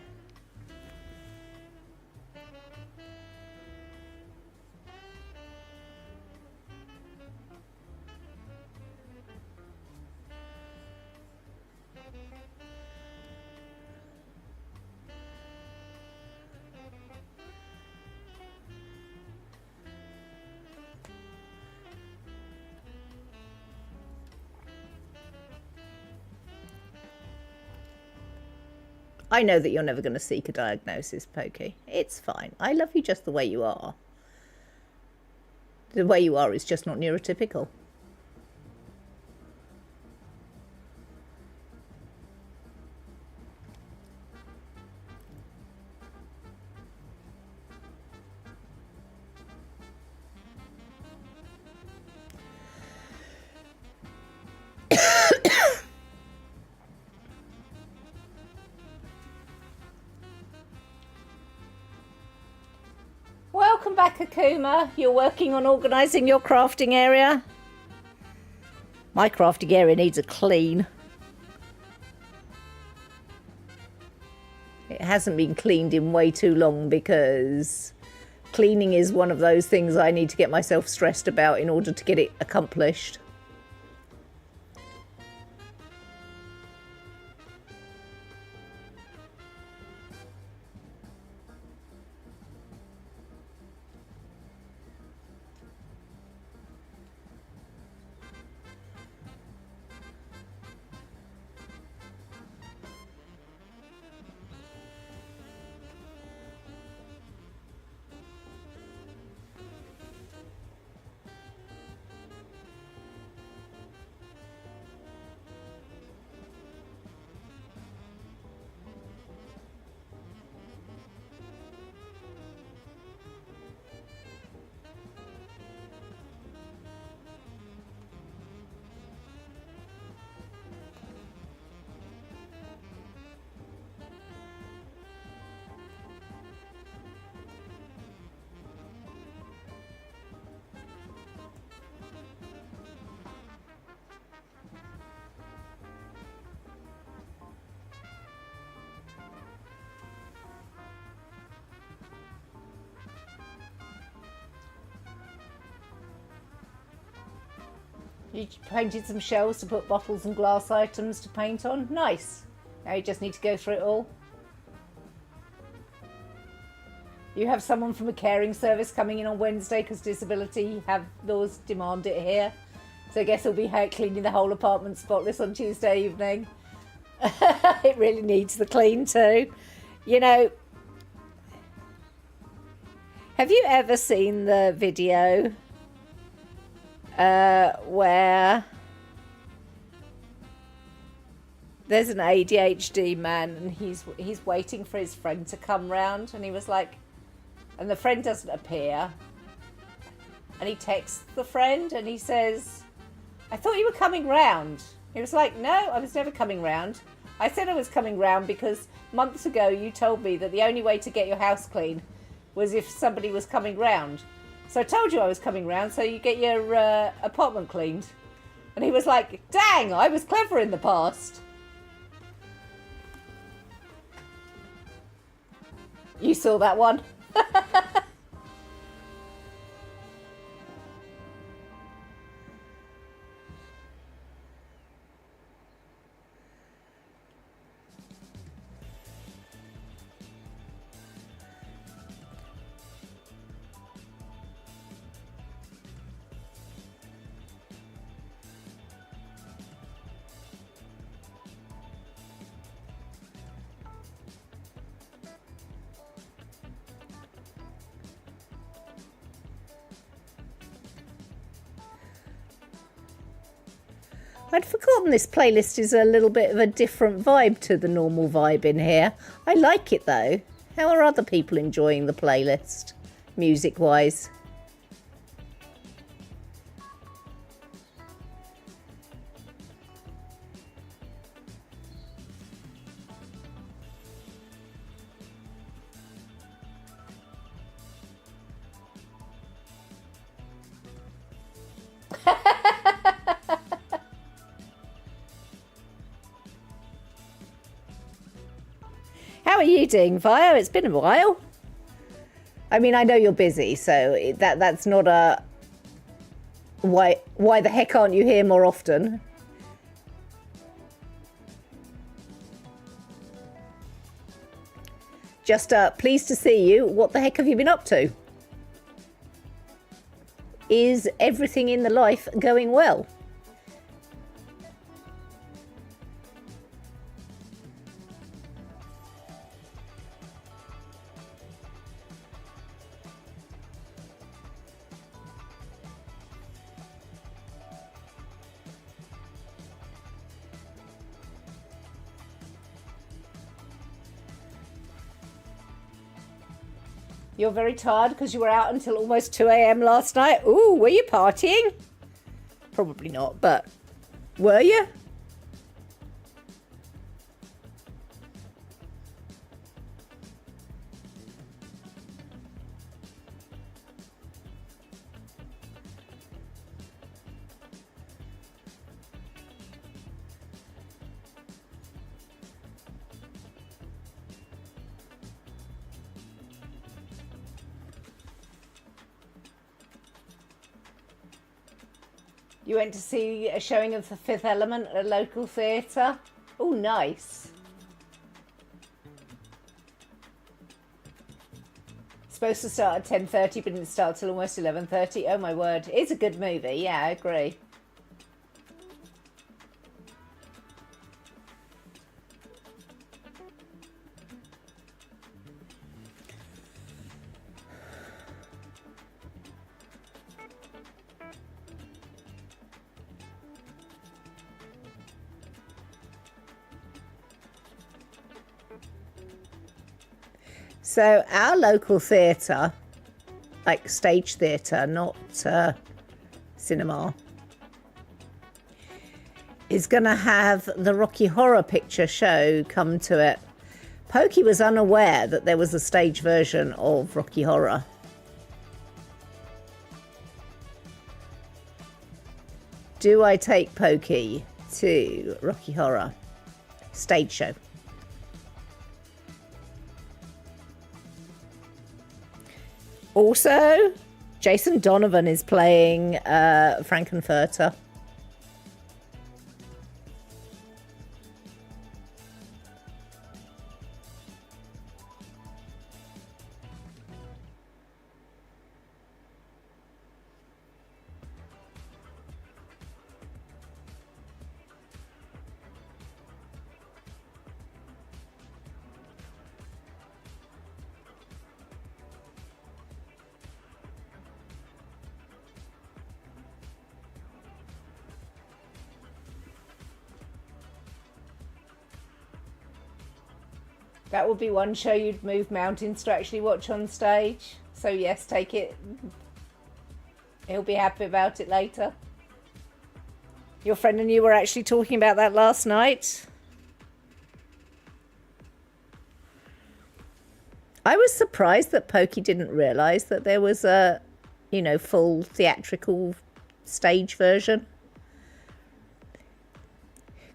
Speaker 1: I know that you're never going to seek a diagnosis, Pokey. It's fine. I love you just the way you are. The way you are is just not neurotypical. Takuma, you're working on organising your crafting area? My crafting area needs a clean. It hasn't been cleaned in way too long because cleaning is one of those things I need to get myself stressed about in order to get it accomplished. You painted some shelves to put bottles and glass items to paint on. Nice. Now you just need to go through it all. You have someone from a caring service coming in on Wednesday because disability have laws demand it here. So I guess it'll be cleaning the whole apartment spotless on Tuesday evening. It really needs the clean too. You know, have you ever seen the video where there's an ADHD man and he's waiting for his friend to come round, and he was like, and the friend doesn't appear, and he texts the friend and he says, I thought you were coming round. He was like, no, I was never coming round. I said I was coming round because months ago you told me that the only way to get your house clean was if somebody was coming round. So I told you I was coming round so you get your apartment cleaned. And he was like, dang, I was clever in the past. You saw that one? I'd forgotten this playlist is a little bit of a different vibe to the normal vibe in here. I like it though. How are other people enjoying the playlist, music-wise? How are you doing, Vio? It's been a while. I mean, I know you're busy, so that's not a why the heck aren't you here more often? Just pleased to see you. What the heck have you been up to? Is everything in the life going well? You're very tired because you were out until almost 2 a.m. last night. Ooh, were you partying? Probably not, but were you? You went to see a showing of The Fifth Element at a local theatre? Oh, nice. Supposed to start at 10:30, but didn't start till almost 11:30. Oh my word. It's a good movie. Yeah, I agree. So our local theatre, like stage theatre, not cinema, is going to have the Rocky Horror Picture Show come to it. Pokey was unaware that there was a stage version of Rocky Horror. Do I take Pokey to Rocky Horror stage show? Also, Jason Donovan is playing Frankenfurter. That would be one show you'd move mountains to actually watch on stage. So yes, take it. He'll be happy about it later. Your friend and you were actually talking about that last night. I was surprised that Pokey didn't realise that there was a, full theatrical stage version.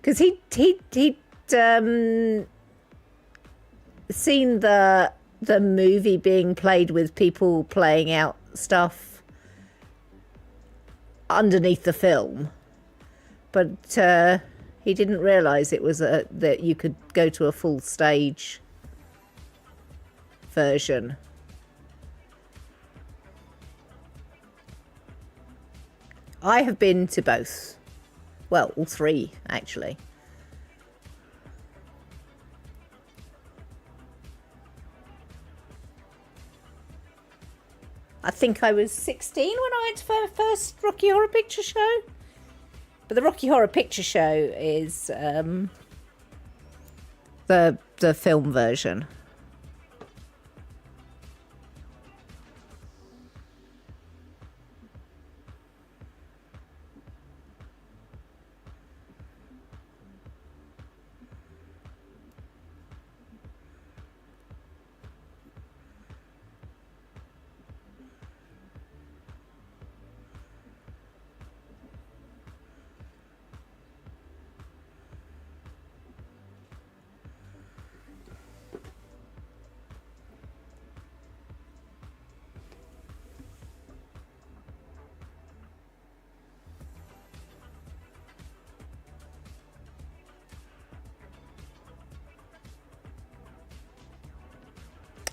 Speaker 1: Because he'd seen the movie being played with people playing out stuff underneath the film, but he didn't realise it was that you could go to a full stage version. I have been to both. Well, all three, actually. I think I was 16 when I went to the first Rocky Horror Picture Show. But the Rocky Horror Picture Show is the film version.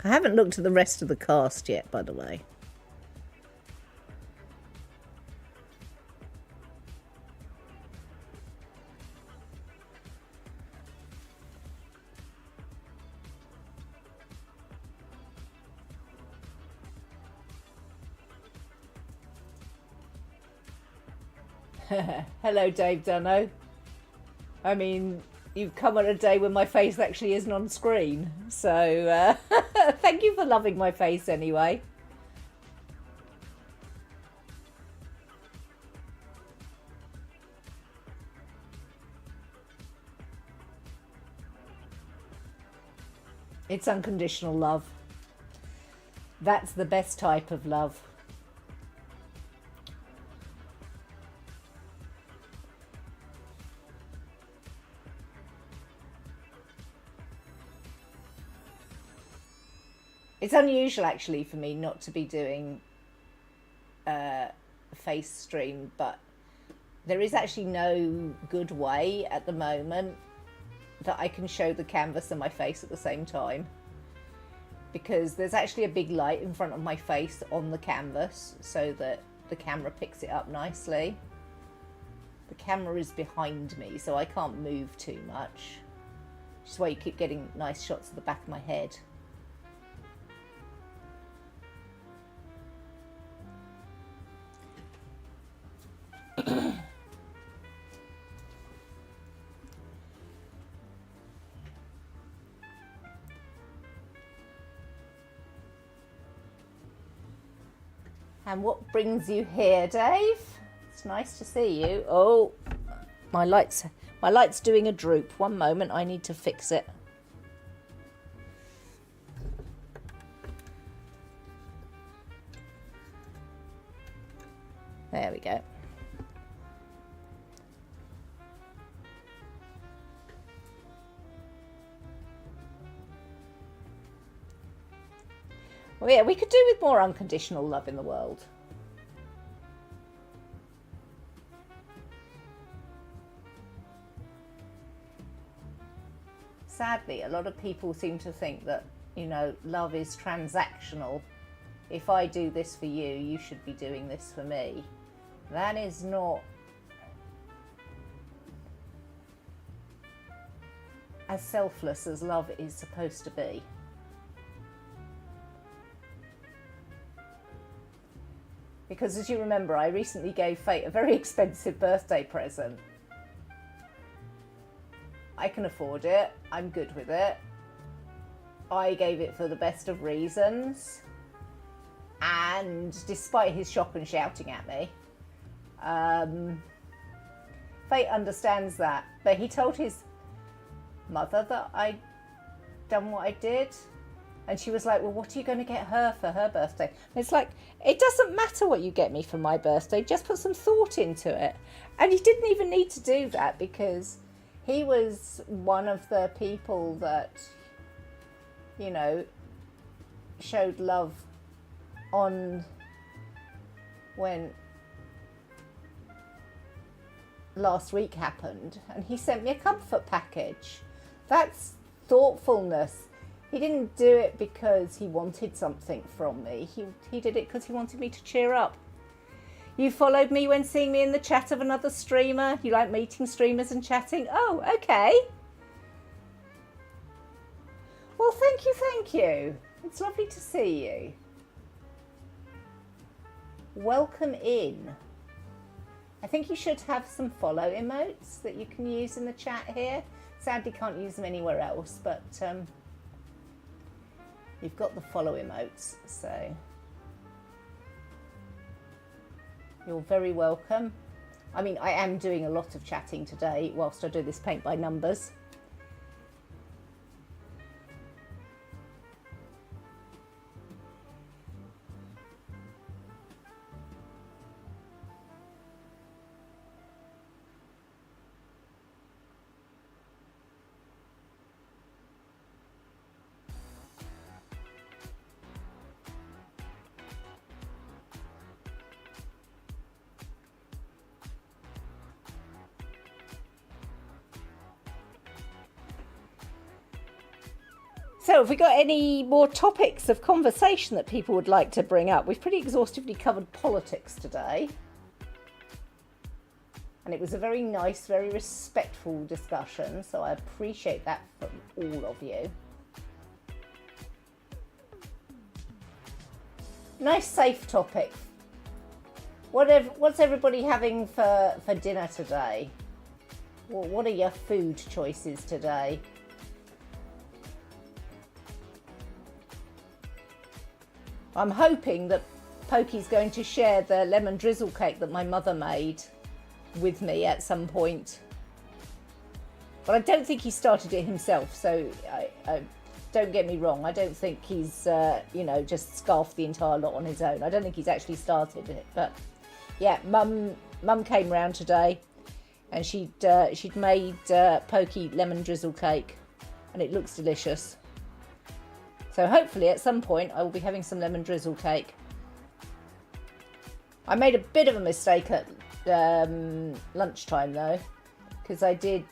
Speaker 1: I haven't looked at the rest of the cast yet, by the way. Hello, Dave Dunno. I mean, you've come on a day when my face actually isn't on screen. So, thank you for loving my face anyway. It's unconditional love. That's the best type of love. It's unusual actually for me not to be doing a face stream, but there is actually no good way at the moment that I can show the canvas and my face at the same time, because there's actually a big light in front of my face on the canvas so that the camera picks it up nicely. The camera is behind me, so I can't move too much, which is why you keep getting nice shots of the back of my head. And what brings you here, Dave? It's nice to see you. Oh, my light's doing a droop. One moment, I need to fix it. There we go. Well, yeah, we could do with more unconditional love in the world. Sadly, a lot of people seem to think that, you know, love is transactional. If I do this for you, you should be doing this for me. That is not as selfless as love is supposed to be. Because as you remember, I recently gave Fate a very expensive birthday present. I can afford it. I'm good with it. I gave it for the best of reasons. And despite his shock and shouting at me, Fate understands that. But he told his mother that I'd done what I did. And she was like, well, what are you going to get her for her birthday? And it's like, it doesn't matter what you get me for my birthday. Just put some thought into it. And he didn't even need to do that, because he was one of the people that, you know, showed love on when last week happened. And he sent me a comfort package. That's thoughtfulness. He didn't do it because he wanted something from me. He did it because he wanted me to cheer up. You followed me when seeing me in the chat of another streamer. You like meeting streamers and chatting. Oh, okay. Well, thank you, thank you. It's lovely to see you. Welcome in. I think you should have some follow emotes that you can use in the chat here. Sadly, can't use them anywhere else, but you've got the follow emotes, so you're very welcome. I mean, I am doing a lot of chatting today whilst I do this paint by numbers. So have we got any more topics of conversation that people would like to bring up? We've pretty exhaustively covered politics today. And it was a very nice, very respectful discussion. So I appreciate that from all of you. Nice, safe topic. What's everybody having for dinner today? What are your food choices today? I'm hoping that Pokey's going to share the lemon drizzle cake that my mother made with me at some point. But I don't think he started it himself, so I don't get me wrong. I don't think he's, just scarfed the entire lot on his own. I don't think he's actually started it. But yeah, Mum came round today and she'd made Pokey lemon drizzle cake, and it looks delicious. So hopefully at some point I will be having some lemon drizzle cake. I made a bit of a mistake at lunchtime though, because I did.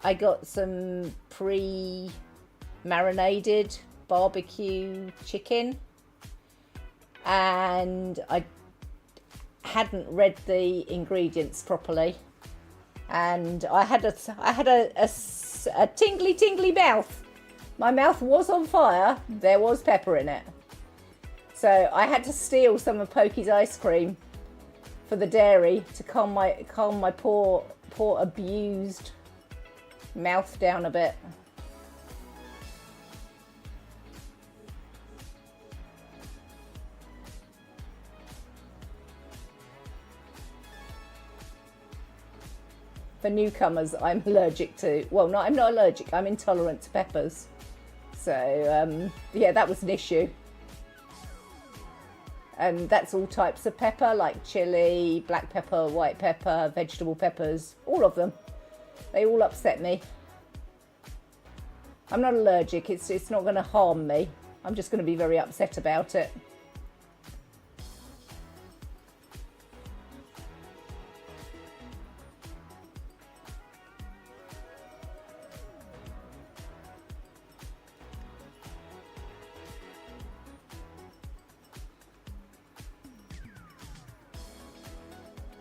Speaker 1: I got some pre-marinated barbecue chicken, and I hadn't read the ingredients properly, and I had a tingly mouth. My mouth was on fire. There was pepper in it, so I had to steal some of Pokey's ice cream for the dairy to calm my poor abused mouth down a bit. For newcomers, I'm allergic to, well, no, I'm not allergic, I'm intolerant to peppers. So, yeah, that was an issue. And that's all types of pepper, like chili, black pepper, white pepper, vegetable peppers, all of them. They all upset me. I'm not allergic, it's not going to harm me. I'm just going to be very upset about it.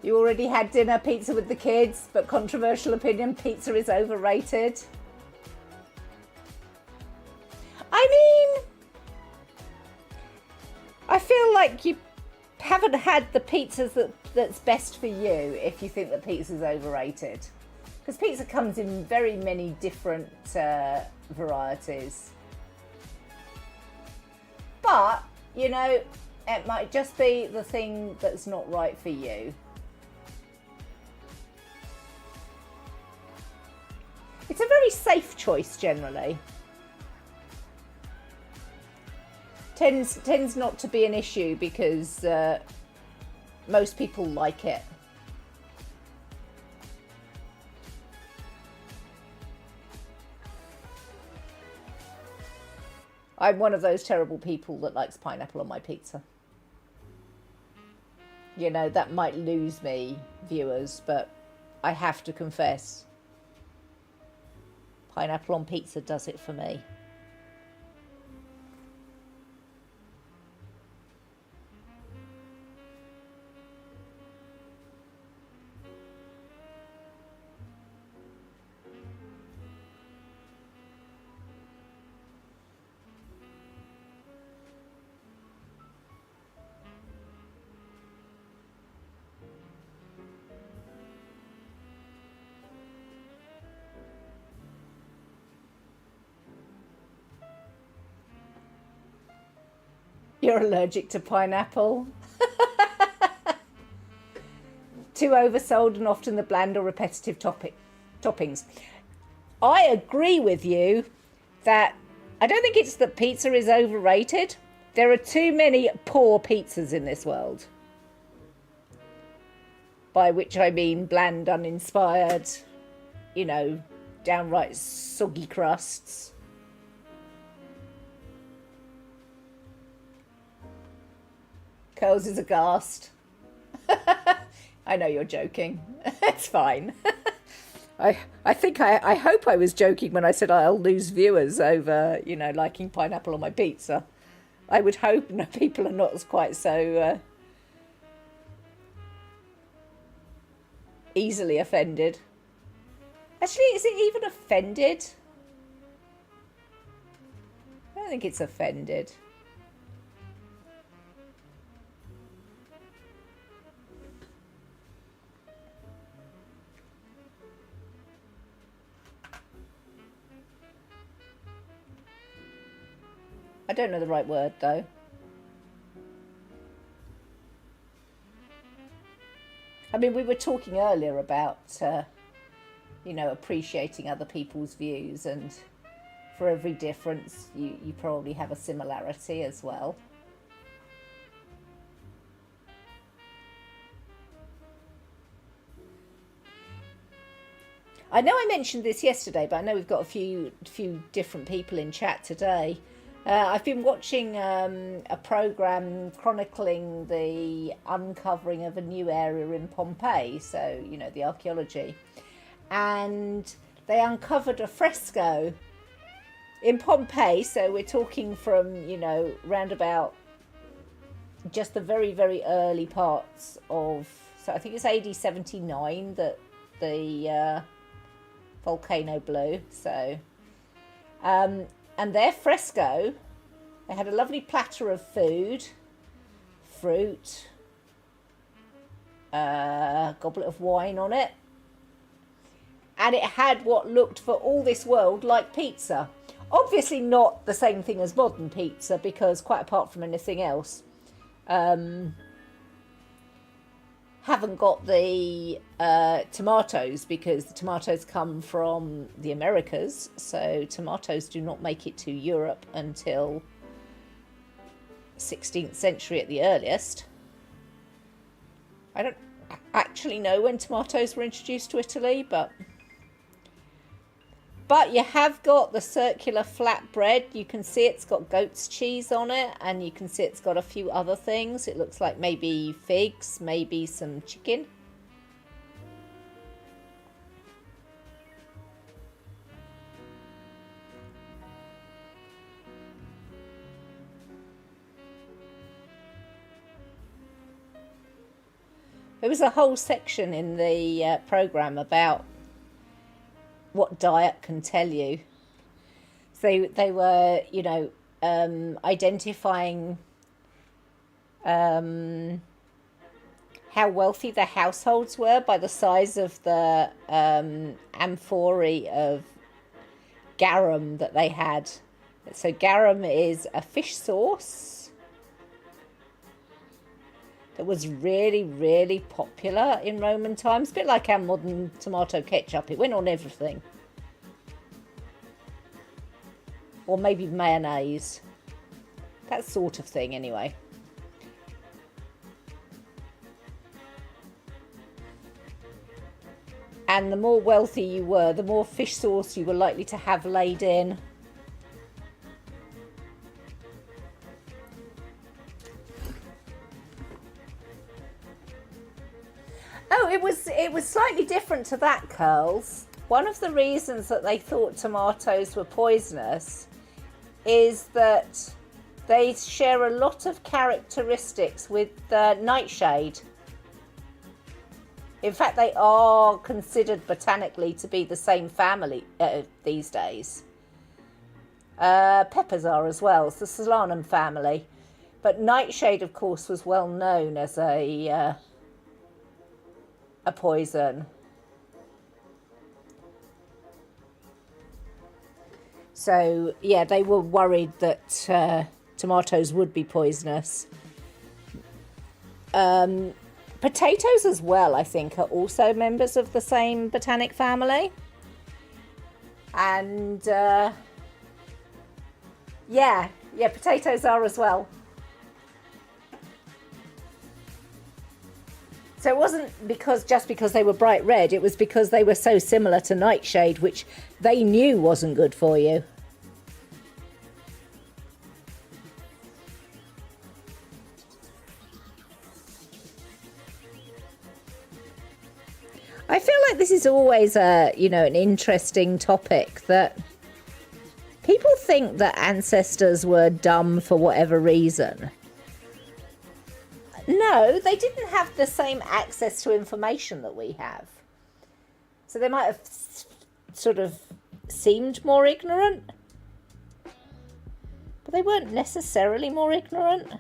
Speaker 1: You already had dinner, pizza with the kids, but controversial opinion, pizza is overrated. I mean, I feel like you haven't had the pizzas that's best for you if you think that pizza's overrated. Because pizza comes in very many different varieties. But, you know, it might just be the thing that's not right for you. It's a very safe choice generally. Tends not to be an issue because most people like it. I'm one of those terrible people that likes pineapple on my pizza. You know, that might lose me viewers, but I have to confess, pineapple on pizza does it for me. You're allergic to pineapple. Too oversold and often the bland or repetitive toppings. I agree with you that I don't think it's that pizza is overrated. There are too many poor pizzas in this world. By which I mean bland, uninspired, you know, downright soggy crusts. Curls is aghast. I know you're joking. It's fine. I hope I was joking when I said I'll lose viewers over, you know, liking pineapple on my pizza. I would hope people are not quite so easily offended. Actually, is it even offended? I don't think it's offended. I don't know the right word though. I mean, we were talking earlier about, you know, appreciating other people's views, and for every difference, you probably have a similarity as well. I know I mentioned this yesterday, but I know we've got a few different people in chat today. I've been watching a program chronicling the uncovering of a new area in Pompeii, so, you know, the archaeology. And they uncovered a fresco in Pompeii, so we're talking from, you know, round about just the very, very early parts of, so I think it's AD 79 that the volcano blew, so... and their fresco, they had a lovely platter of food, fruit, a goblet of wine on it. And it had what looked for all this world like pizza. Obviously not the same thing as modern pizza, because quite apart from anything else, haven't got the tomatoes, because the tomatoes come from the Americas, so tomatoes do not make it to Europe until 16th century at the earliest. I don't actually know when tomatoes were introduced to Italy, but you have got the circular flatbread. You can see it's got goat's cheese on it, and you can see it's got a few other things. It looks like maybe figs, maybe some chicken. There was a whole section in the program about what diet can tell you. So they were, you know, identifying how wealthy the households were by the size of the amphorae of garum that they had. So garum is a fish sauce that was really, really popular in Roman times. A bit like our modern tomato ketchup. It went on everything. Or maybe mayonnaise. That sort of thing, anyway. And the more wealthy you were, the more fish sauce you were likely to have laid in. Oh, it was slightly different to that, Curls. One of the reasons that they thought tomatoes were poisonous is that they share a lot of characteristics with nightshade. In fact, they are considered botanically to be the same family these days. Peppers are as well. It's the Solanum family. But nightshade, of course, was well known as a poison. So, yeah, they were worried that tomatoes would be poisonous. Potatoes as well, I think, are also members of the same botanic family. And, yeah, potatoes are as well. So it wasn't just because they were bright red, it was because they were so similar to nightshade, which they knew wasn't good for you. I feel like this is always an interesting topic, that people think that ancestors were dumb for whatever reason. No, they didn't have the same access to information that we have. So they might have sort of seemed more ignorant, but they weren't necessarily more ignorant.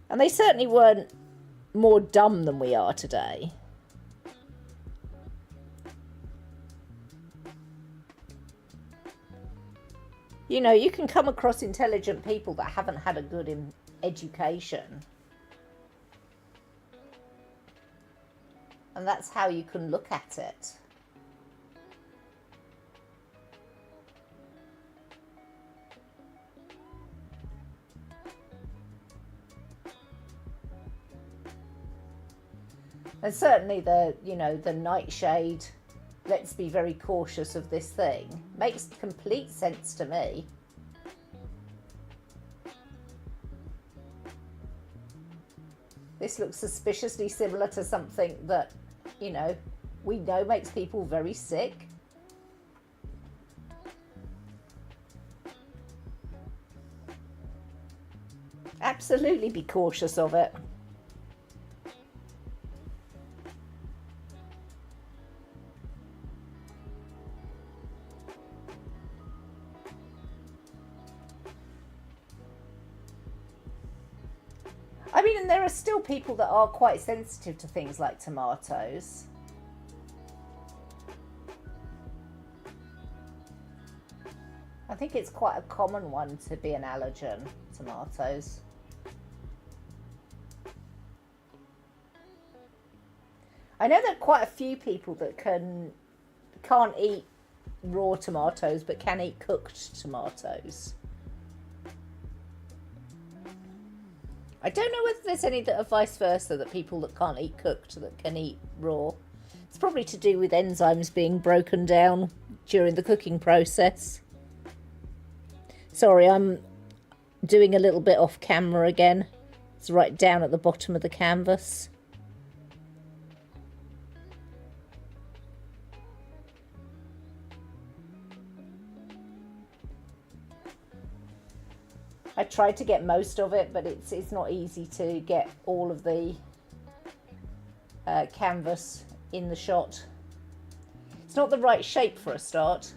Speaker 1: And they certainly weren't more dumb than we are today. You know, you can come across intelligent people that haven't had a good education. And that's how you can look at it. And certainly the nightshade let's be very cautious of this thing. Makes complete sense to me. This looks suspiciously similar to something that, you know, we know makes people very sick. Absolutely be cautious of it. I mean, and there are still people that are quite sensitive to things like tomatoes. I think it's quite a common one to be an allergen, tomatoes. I know there are quite a few people that can't eat raw tomatoes but can eat cooked tomatoes. I don't know whether there's any that are vice versa, that people that can't eat cooked that can eat raw. It's probably to do with enzymes being broken down during the cooking process. Sorry, I'm doing a little bit off camera again. It's right down at the bottom of the canvas. I tried to get most of it, but it's not easy to get all of the canvas in the shot. It's not the right shape for a start.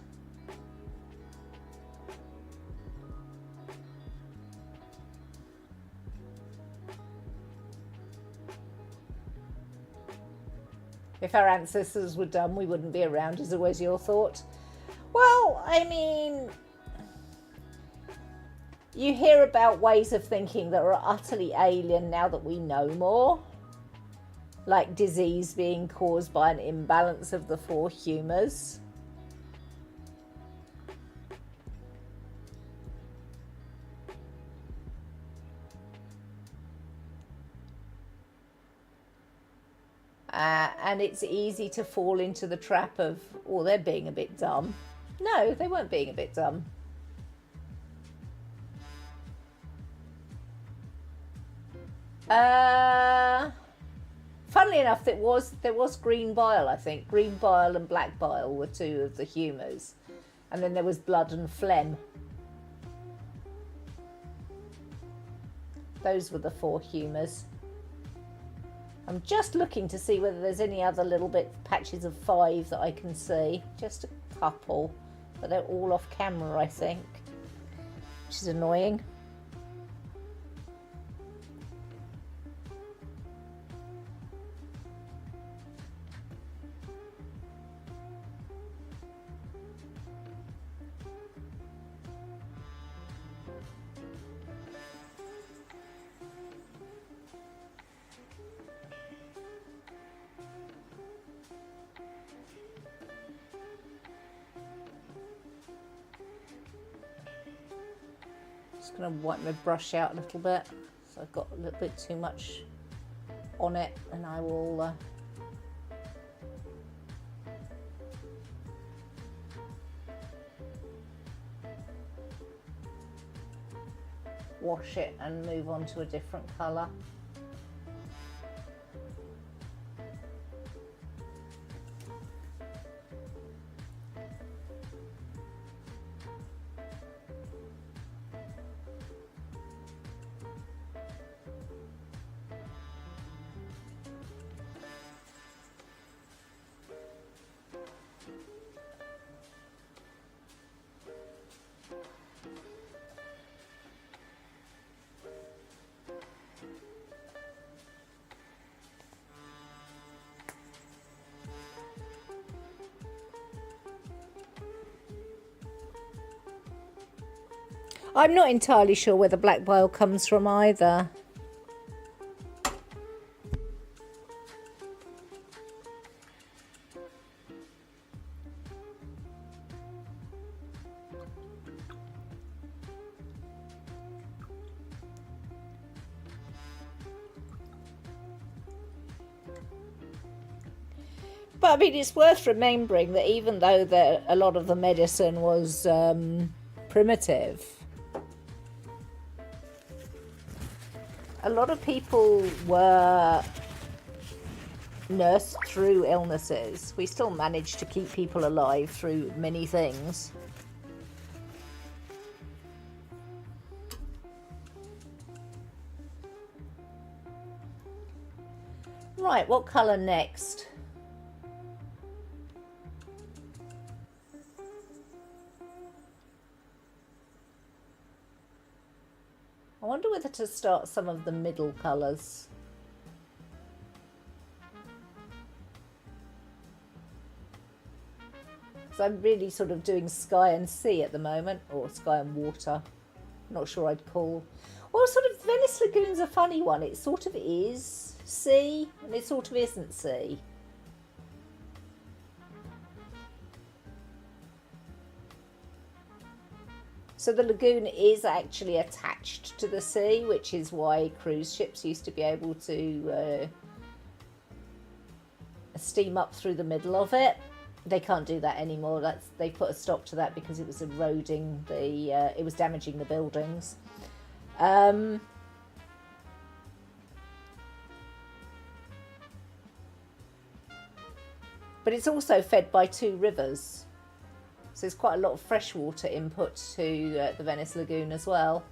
Speaker 1: If our ancestors were dumb, we wouldn't be around, is always your thought. Well, I mean, you hear about ways of thinking that are utterly alien now that we know more. Like disease being caused by an imbalance of the four humours. And it's easy to fall into the trap of, oh, they're being a bit dumb. No, they weren't being a bit dumb. Funnily enough, there was green bile, I think. Green bile and black bile were two of the humours. And then there was blood and phlegm. Those were the four humours. I'm just looking to see whether there's any other little patches of 5 that I can see. Just a couple, but they're all off camera, I think, which is annoying. Just going to wipe my brush out a little bit, so I've got a little bit too much on it, and I will wash it and move on to a different colour. I'm not entirely sure where the black bile comes from either. But I mean, it's worth remembering that even though a lot of the medicine was primitive, a lot of people were nursed through illnesses. We still managed to keep people alive through many things. Right, what colour next? I wonder whether to start some of the middle colours. So I'm really sort of doing sky and sea at the moment, or sky and water. Not sure I'd call. Well, sort of Venice Lagoon's a funny one. It sort of is sea, and it sort of isn't sea. So the lagoon is actually attached to the sea, which is why cruise ships used to be able to steam up through the middle of it. They can't do that anymore. They put a stop to that because it was eroding it was damaging the buildings. But it's also fed by 2 rivers. So there's quite a lot of freshwater input to the Venice Lagoon as well.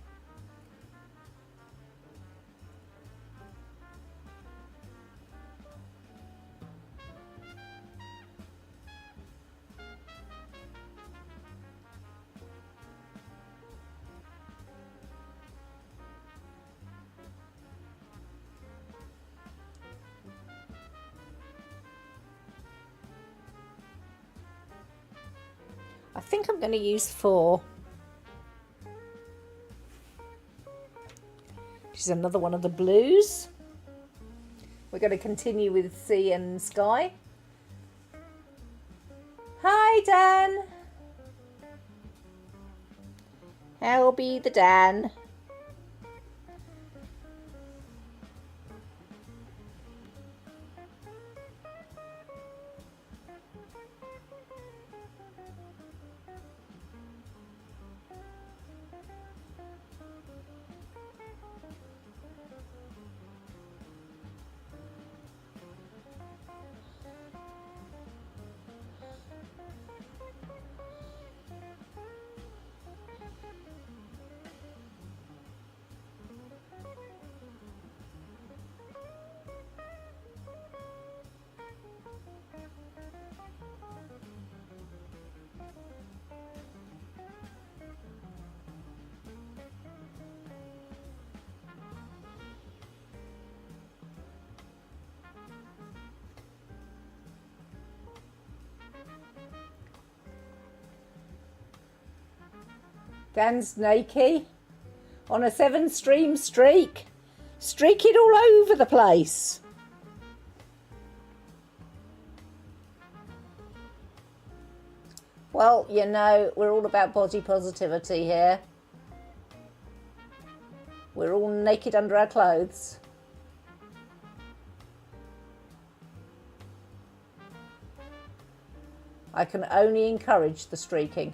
Speaker 1: I think I'm going to use 4. Which is another one of the blues. We're going to continue with sea and sky. Hi, Dan. How be the Dan? Dan's naked on a 7-stream streak. Streaking all over the place. Well, you know, we're all about body positivity here. We're all naked under our clothes. I can only encourage the streaking.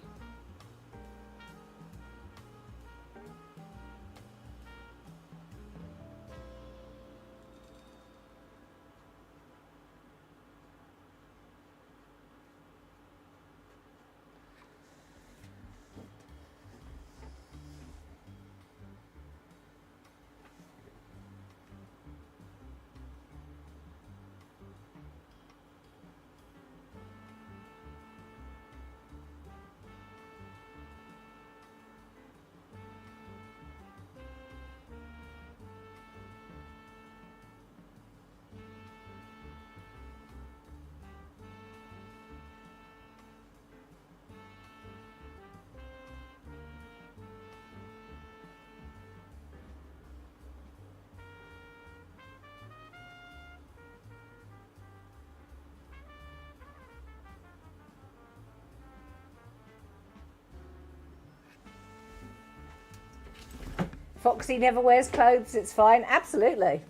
Speaker 1: Foxy never wears clothes, it's fine. Absolutely.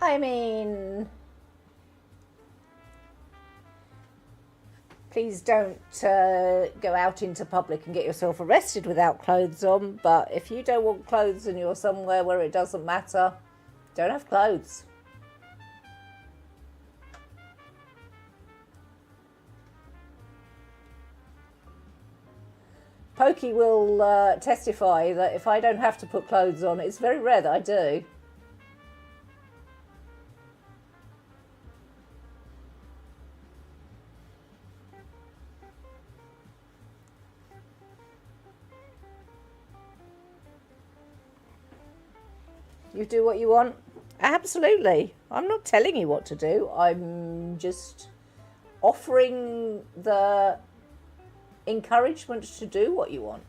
Speaker 1: I mean, please don't go out into public and get yourself arrested without clothes on. But if you don't want clothes and you're somewhere where it doesn't matter, don't have clothes. Pokey will testify that if I don't have to put clothes on, it's very rare that I do. You do what you want? Absolutely. I'm not telling you what to do. I'm just offering the encouragement to do what you want.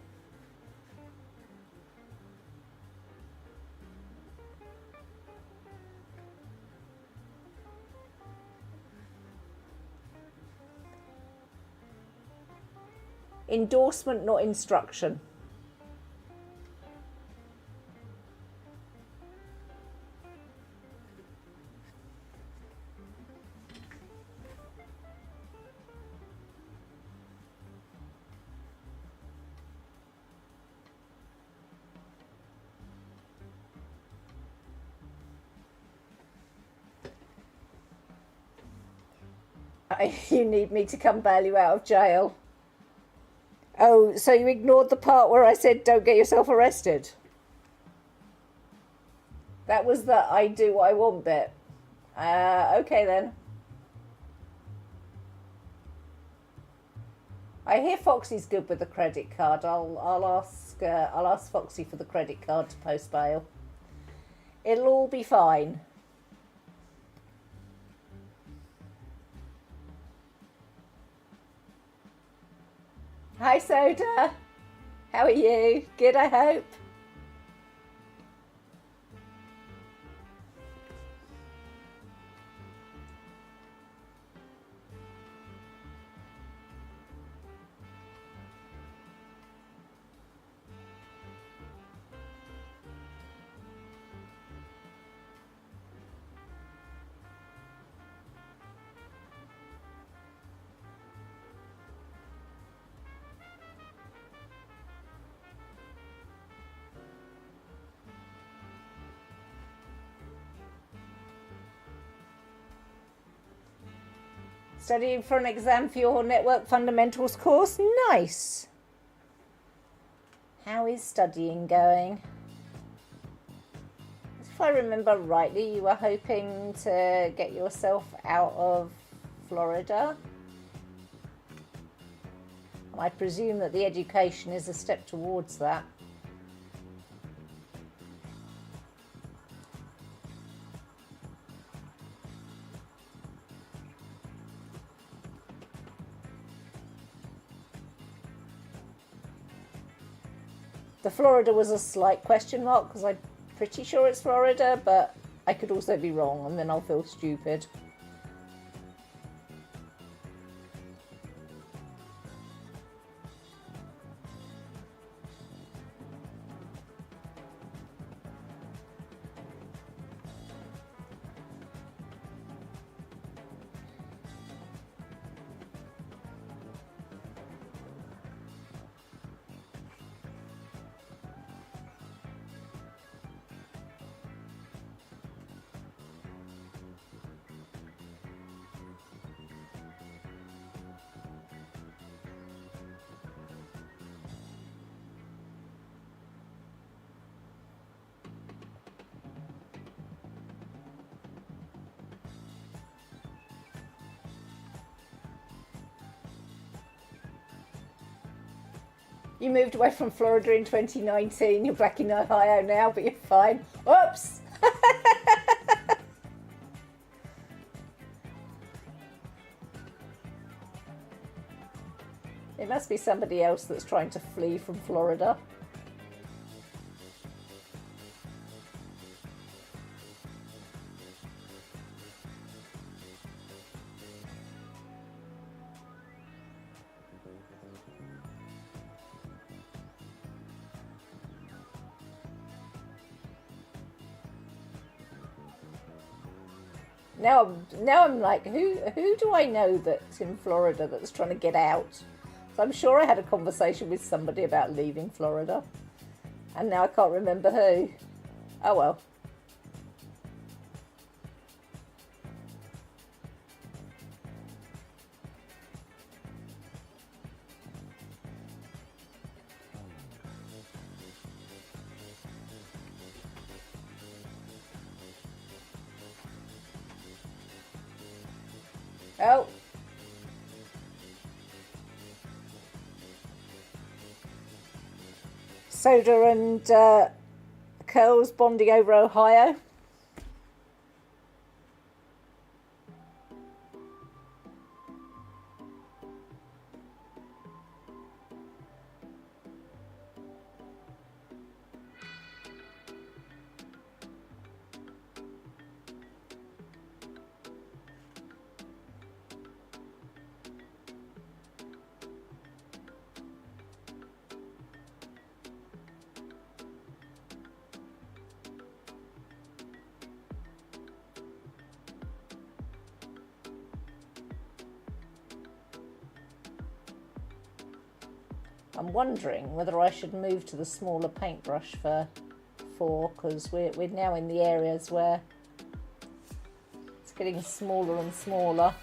Speaker 1: Endorsement, not instruction. You need me to come bail you out of jail. Oh, so you ignored the part where I said don't get yourself arrested? That was the I do what I want bit. Okay then. I hear Foxy's good with the credit card. I'll ask Foxy for the credit card to post bail. It'll all be fine. Hi Soda, how are you? Good, I hope. Studying for an exam for your Network Fundamentals course? Nice. How is studying going? If I remember rightly, you were hoping to get yourself out of Florida. I presume that the education is a step towards that. The Florida was a slight question mark because I'm pretty sure it's Florida, but I could also be wrong and then I'll feel stupid. You moved away from Florida in 2019. You're back in Ohio now, but you're fine. Oops! It must be somebody else that's trying to flee from Florida. Now I'm like, who do I know that's in Florida that's trying to get out? So I'm sure I had a conversation with somebody about leaving Florida, and now I can't remember who. Oh well. Oh. Soda and Curls bonding over Ohio. I'm wondering whether I should move to the smaller paintbrush for 4, because we're now in the areas where it's getting smaller and smaller.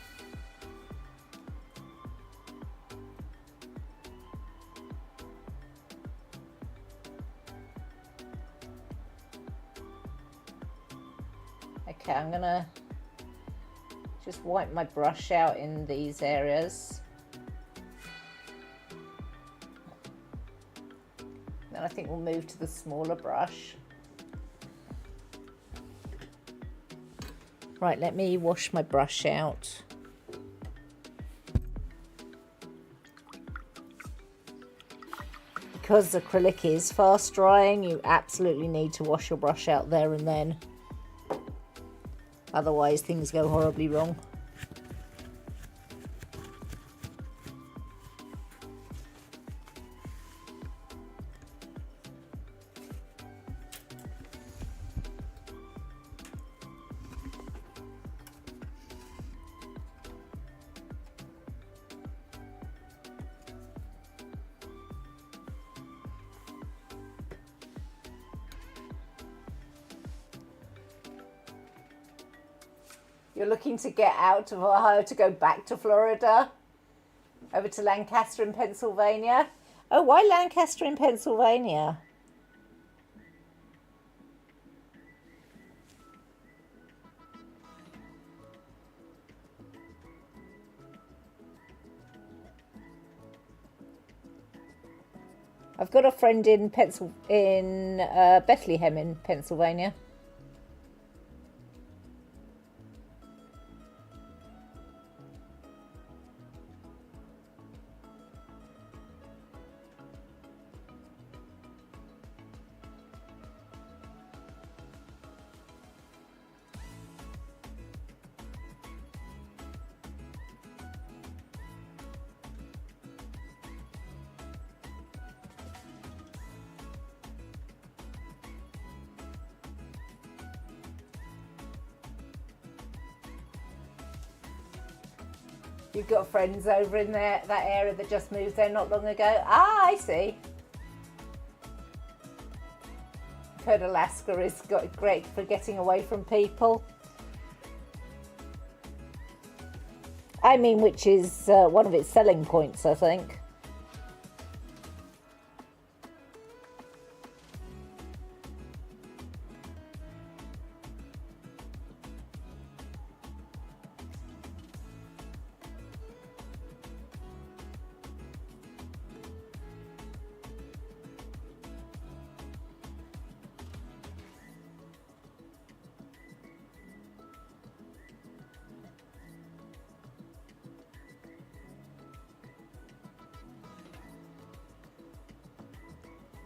Speaker 1: Okay, I'm gonna just wipe my brush out in these areas. Then I think we'll move to the smaller brush. Right, let me wash my brush out. Because acrylic is fast drying, you absolutely need to wash your brush out there and then. Otherwise things go horribly wrong. You're looking to get out of Ohio to go back to Florida? Over to Lancaster in Pennsylvania? Oh, why Lancaster in Pennsylvania? I've got a friend in Bethlehem in Pennsylvania. You've got friends over in that area that just moved there not long ago. Ah, I see. I've heard Alaska is great for getting away from people. I mean, which is one of its selling points, I think.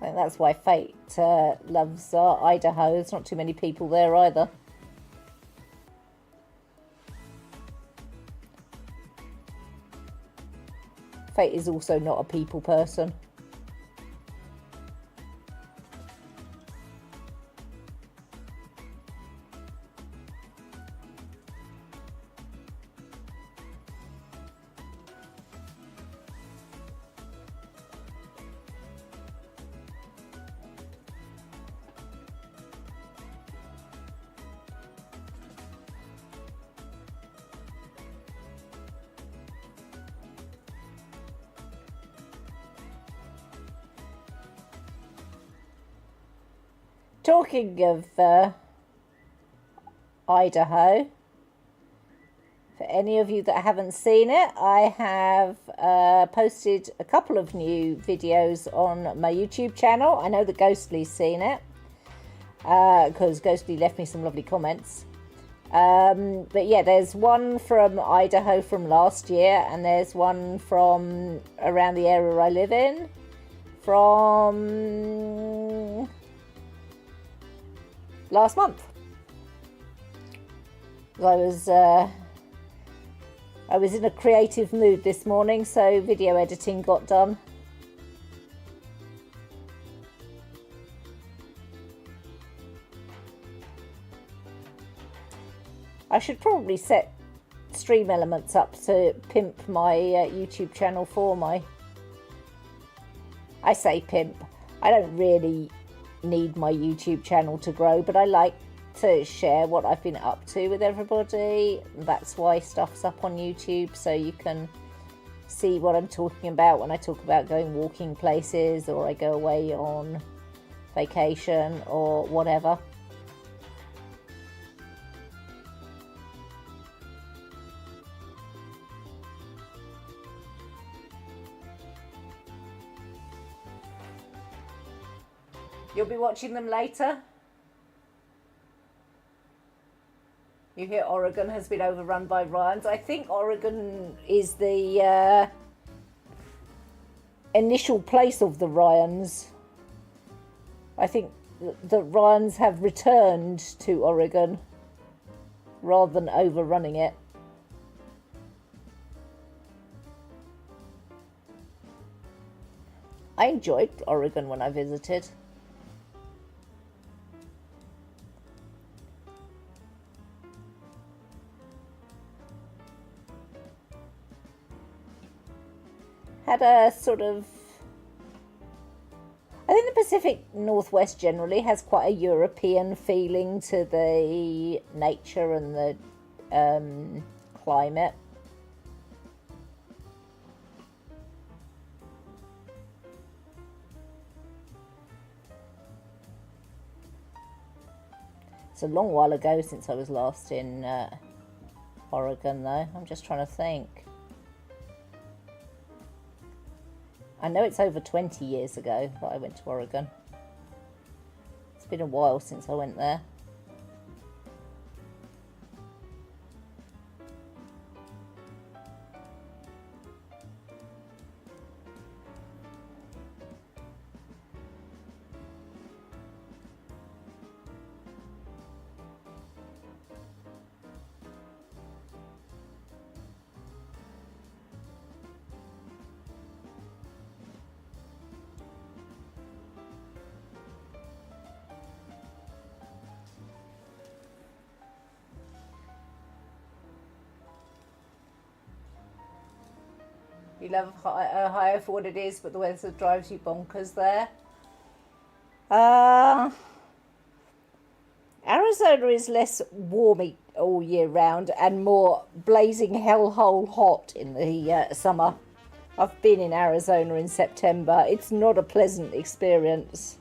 Speaker 1: I think that's why Fate loves Idaho. There's not too many people there either. Fate is also not a people person. Talking of Idaho, for any of you that haven't seen it, I have posted a couple of new videos on my YouTube channel. I know that Ghostly's seen it because Ghostly left me some lovely comments. But yeah, there's one from Idaho from last year, and there's one from around the area I live in from last month. I was in a creative mood this morning, so video editing got done. I should probably set stream elements up to pimp my YouTube channel for my... I say pimp. I don't really need my YouTube channel to grow, but I like to share what I've been up to with everybody. That's why stuff's up on YouTube, so you can see what I'm talking about when I talk about going walking places, or I go away on vacation or whatever. You'll be watching them later. You hear Oregon has been overrun by Ryans. I think Oregon is the initial place of the Ryans. I think the Ryans have returned to Oregon rather than overrunning it. I enjoyed Oregon when I visited. Had a sort of... I think the Pacific Northwest generally has quite a European feeling to the nature and the climate. It's a long while ago since I was last in Oregon, though. I'm just trying to think. I know it's over 20 years ago that I went to Oregon. It's been a while since I went there. You love Ohio for what it is, but the weather drives you bonkers there. Arizona is less warm all year round and more blazing hellhole hot in the summer. I've been in Arizona in September. It's not a pleasant experience.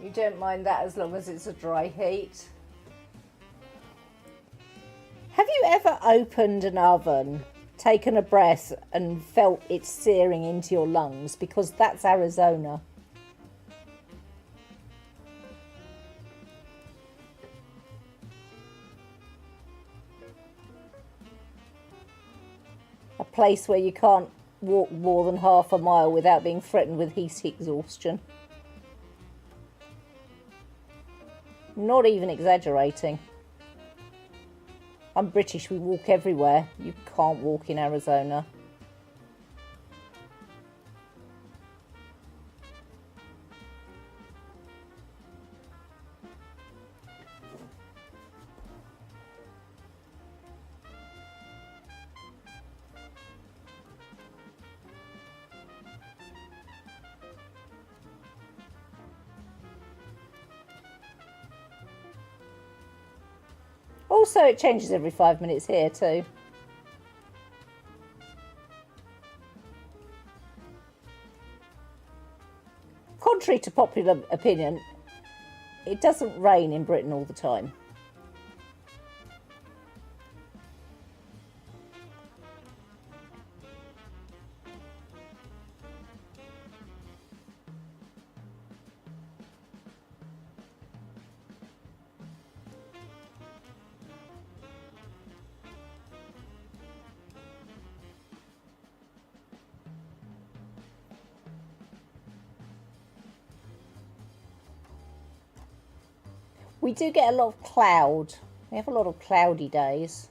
Speaker 1: You don't mind that as long as it's a dry heat. Have you ever opened an oven, taken a breath and felt it searing into your lungs? Because that's Arizona. A place where you can't walk more than half a mile without being threatened with heat exhaustion. Not even exaggerating. I'm British, we walk everywhere. You can't walk in Arizona. Also, it changes every 5 minutes here too. Contrary to popular opinion, it doesn't rain in Britain all the time. We do get a lot of cloud. We have a lot of cloudy days.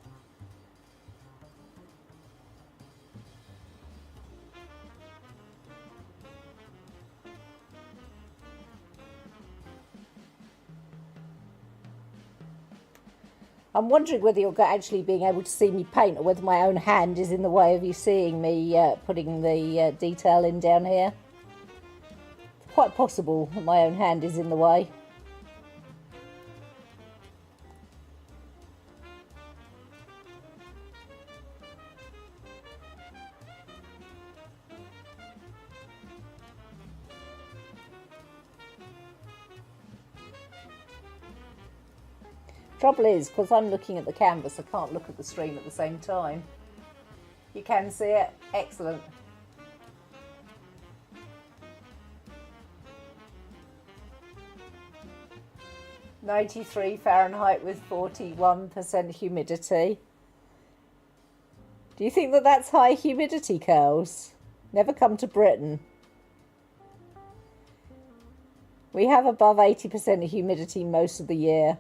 Speaker 1: I'm wondering whether you're actually being able to see me paint or whether my own hand is in the way of you seeing me putting the detail in down here. It's quite possible that my own hand is in the way. Trouble is, because I'm looking at the canvas, I can't look at the stream at the same time. You can see it? Excellent. (93 Fahrenheit) with 41% humidity. Do you think that that's high humidity, Curls? Never come to Britain. We have above 80% humidity most of the year.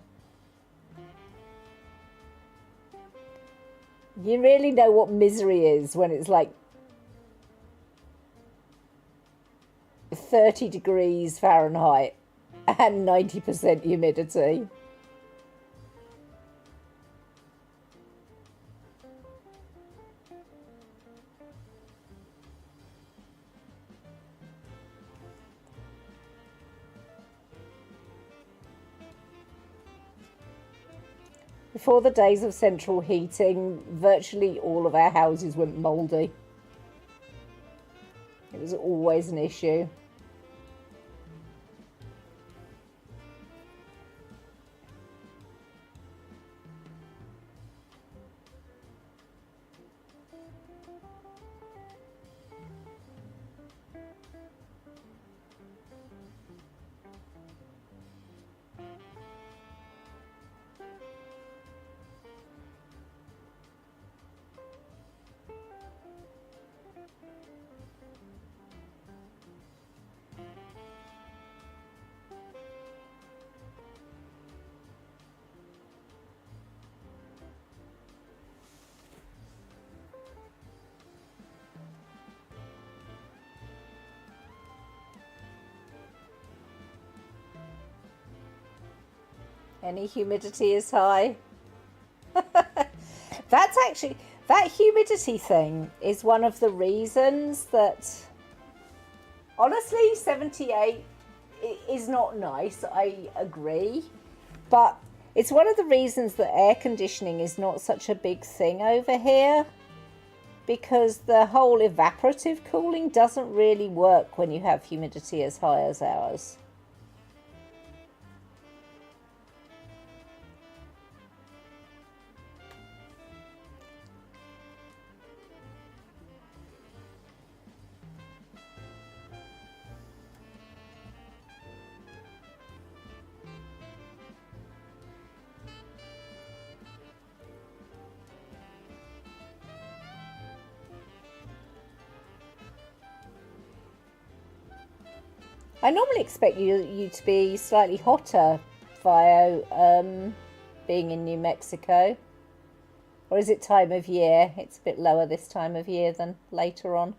Speaker 1: You really know what misery is when it's like 30 degrees Fahrenheit and 90% humidity. Before the days of central heating, virtually all of our houses went mouldy. It was always an issue. Any humidity is high. That's actually, that humidity thing is one of the reasons that, honestly, 78 is not nice, I agree. But it's one of the reasons that air conditioning is not such a big thing over here. Because the whole evaporative cooling doesn't really work when you have humidity as high as ours. I normally expect you to be slightly hotter via being in New Mexico. Or is it time of year? It's a bit lower this time of year than later on.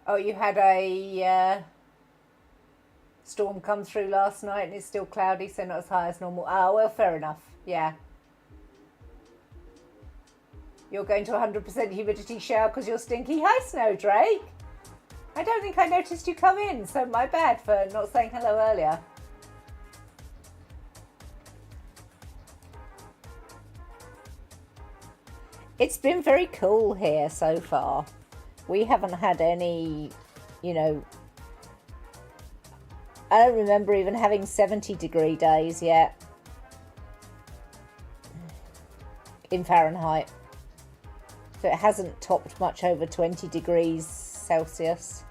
Speaker 1: Oh, you had a storm come through last night and it's still cloudy, so not as high as normal. Oh, well, fair enough. Yeah. You're going to 100% humidity shower because you're stinky. Hi, Snowdrake. I don't think I noticed you come in, so my bad for not saying hello earlier. It's been very cool here so far. We haven't had any, you know, I don't remember even having 70-degree days yet in Fahrenheit. So it hasn't topped much over 20 degrees Celsius.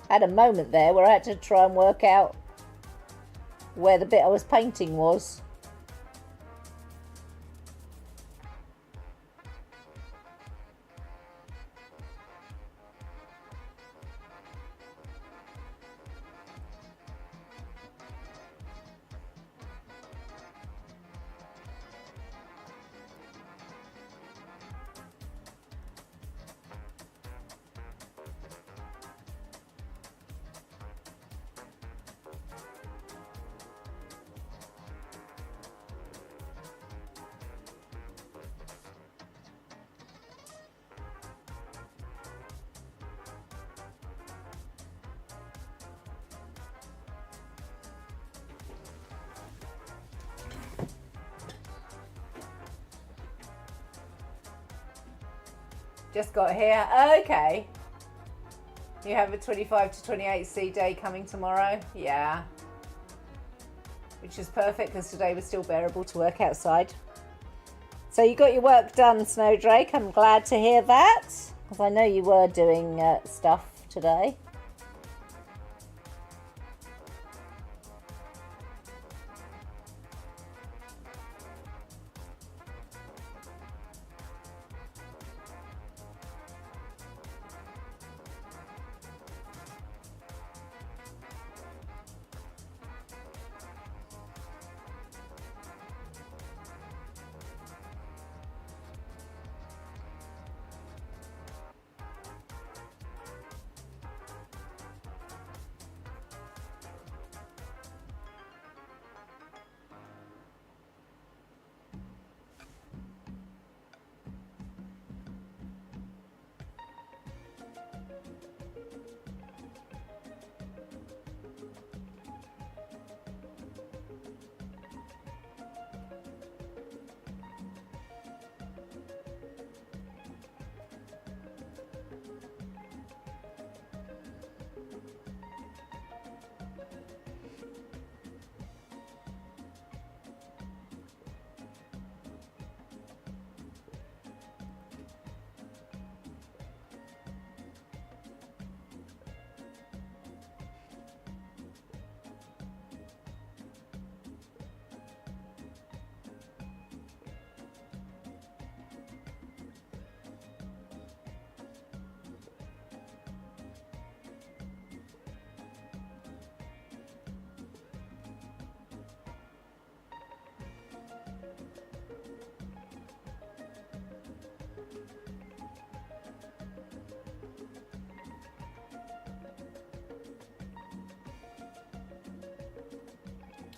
Speaker 1: I had a moment there where I had to try and work out where the bit I was painting was. Just got here. Okay. You have a 25 to 28C day coming tomorrow? Yeah. Which is perfect because today was still bearable to work outside. So you got your work done, Snowdrake. I'm glad to hear that because I know you were doing stuff today.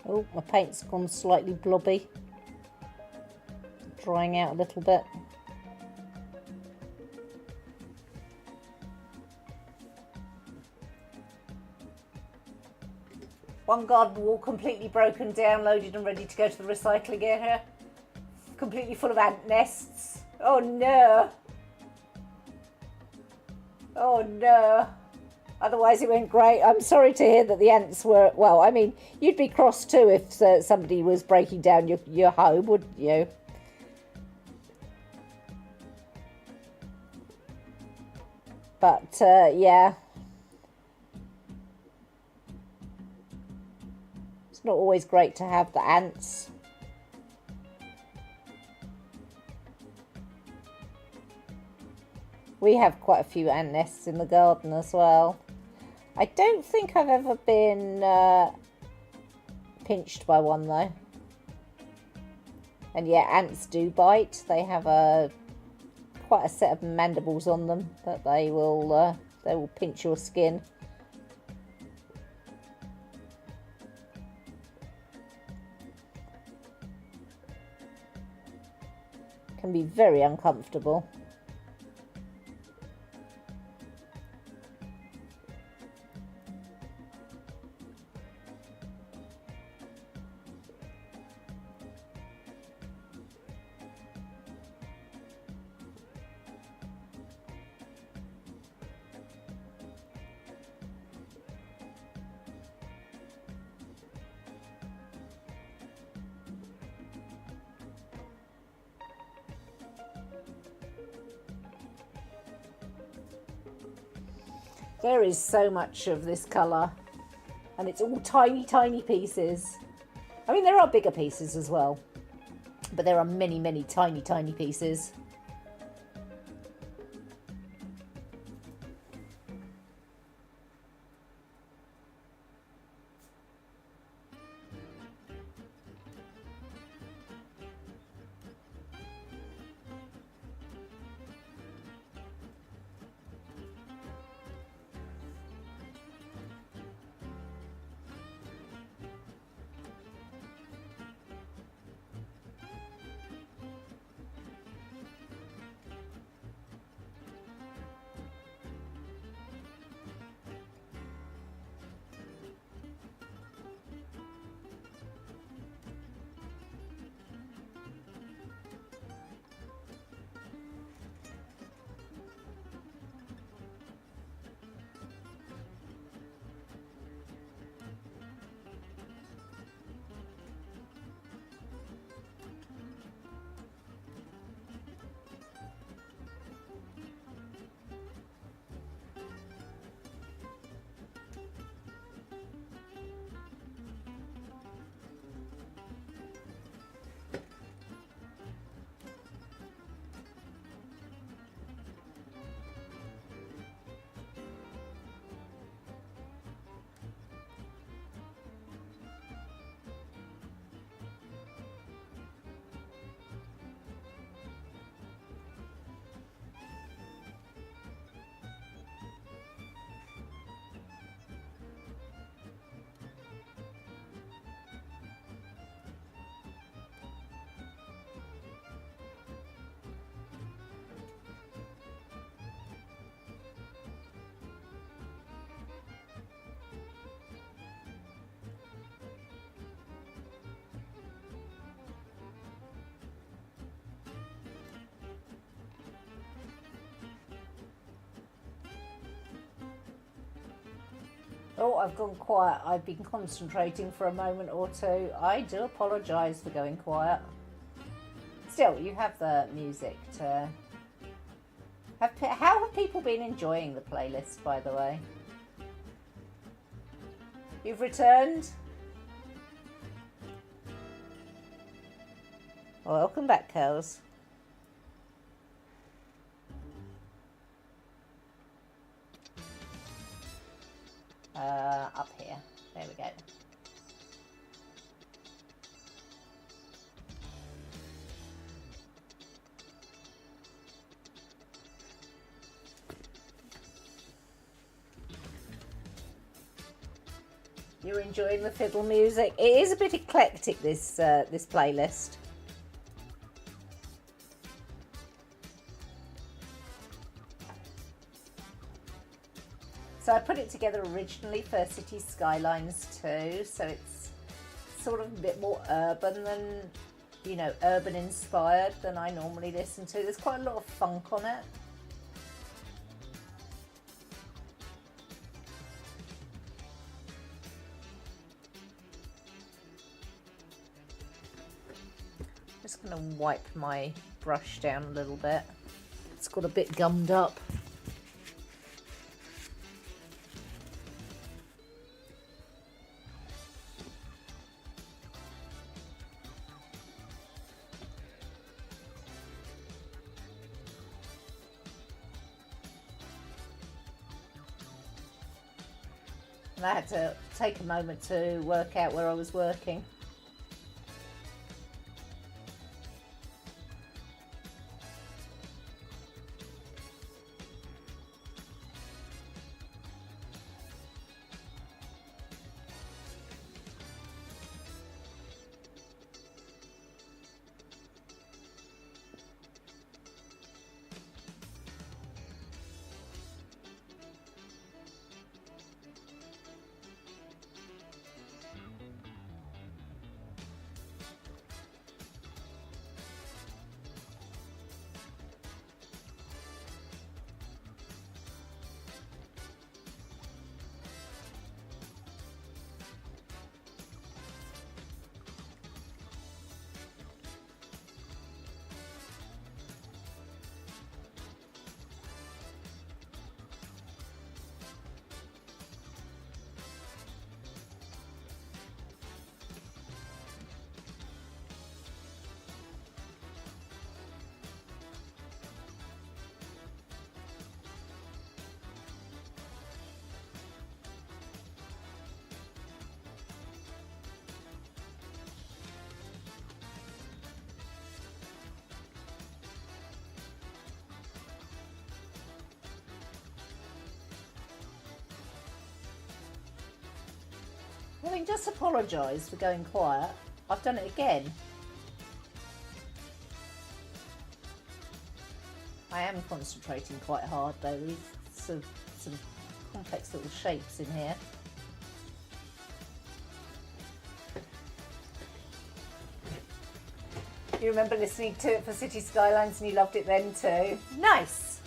Speaker 1: Oh, my paint's gone slightly blobby. Drying out a little bit. One garden wall completely broken down, loaded and ready to go to the recycling area. Completely full of ant nests. Oh no. Oh no. Otherwise it went great. I'm sorry to hear that the ants were, well, I mean, you'd be cross too if somebody was breaking down your home, wouldn't you? But, yeah. It's not always great to have the ants. We have quite a few ant nests in the garden as well. I don't think I've ever been pinched by one though. And yeah, ants do bite. They have quite a set of mandibles on them that they will pinch your skin. Can be very uncomfortable. There is so much of this colour, and it's all tiny, tiny pieces. I mean, there are bigger pieces as well, but there are many, many tiny, tiny pieces. Oh, I've gone quiet. I've been concentrating for a moment or two. I do apologise for going quiet. Still, you have the music to... How have people been enjoying the playlist, by the way? You've returned? Welcome back, Kels. Up here. There we go. You're enjoying the fiddle music. It is a bit eclectic, this this playlist. So I put it together originally for City Skylines 2, so it's sort of a bit more urban than, you know, urban inspired than I normally listen to. There's quite a lot of funk on it. Just going to wipe my brush down a little bit. It's got a bit gummed up. And I had to take a moment to work out where I was working. I mean, just apologise for going quiet. I've done it again. I am concentrating quite hard though. There's some complex little shapes in here. You remember listening to it for City Skylines and you loved it then too? Nice!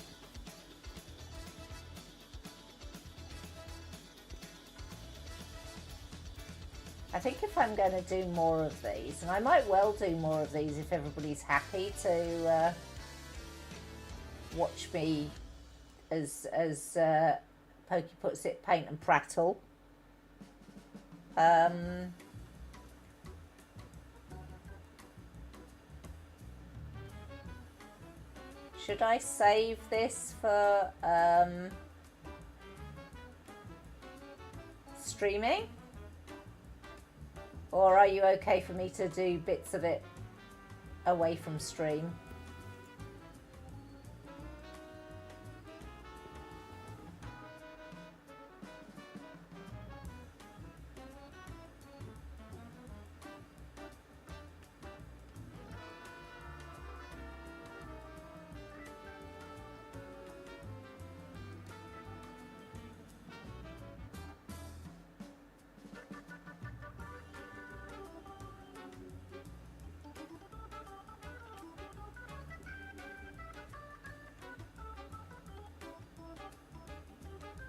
Speaker 1: I think if I'm going to do more of these, and I might well do more of these if everybody's happy to watch me, as Pokey puts it, paint and prattle. Should I save this for streaming? Or are you okay for me to do bits of it away from stream?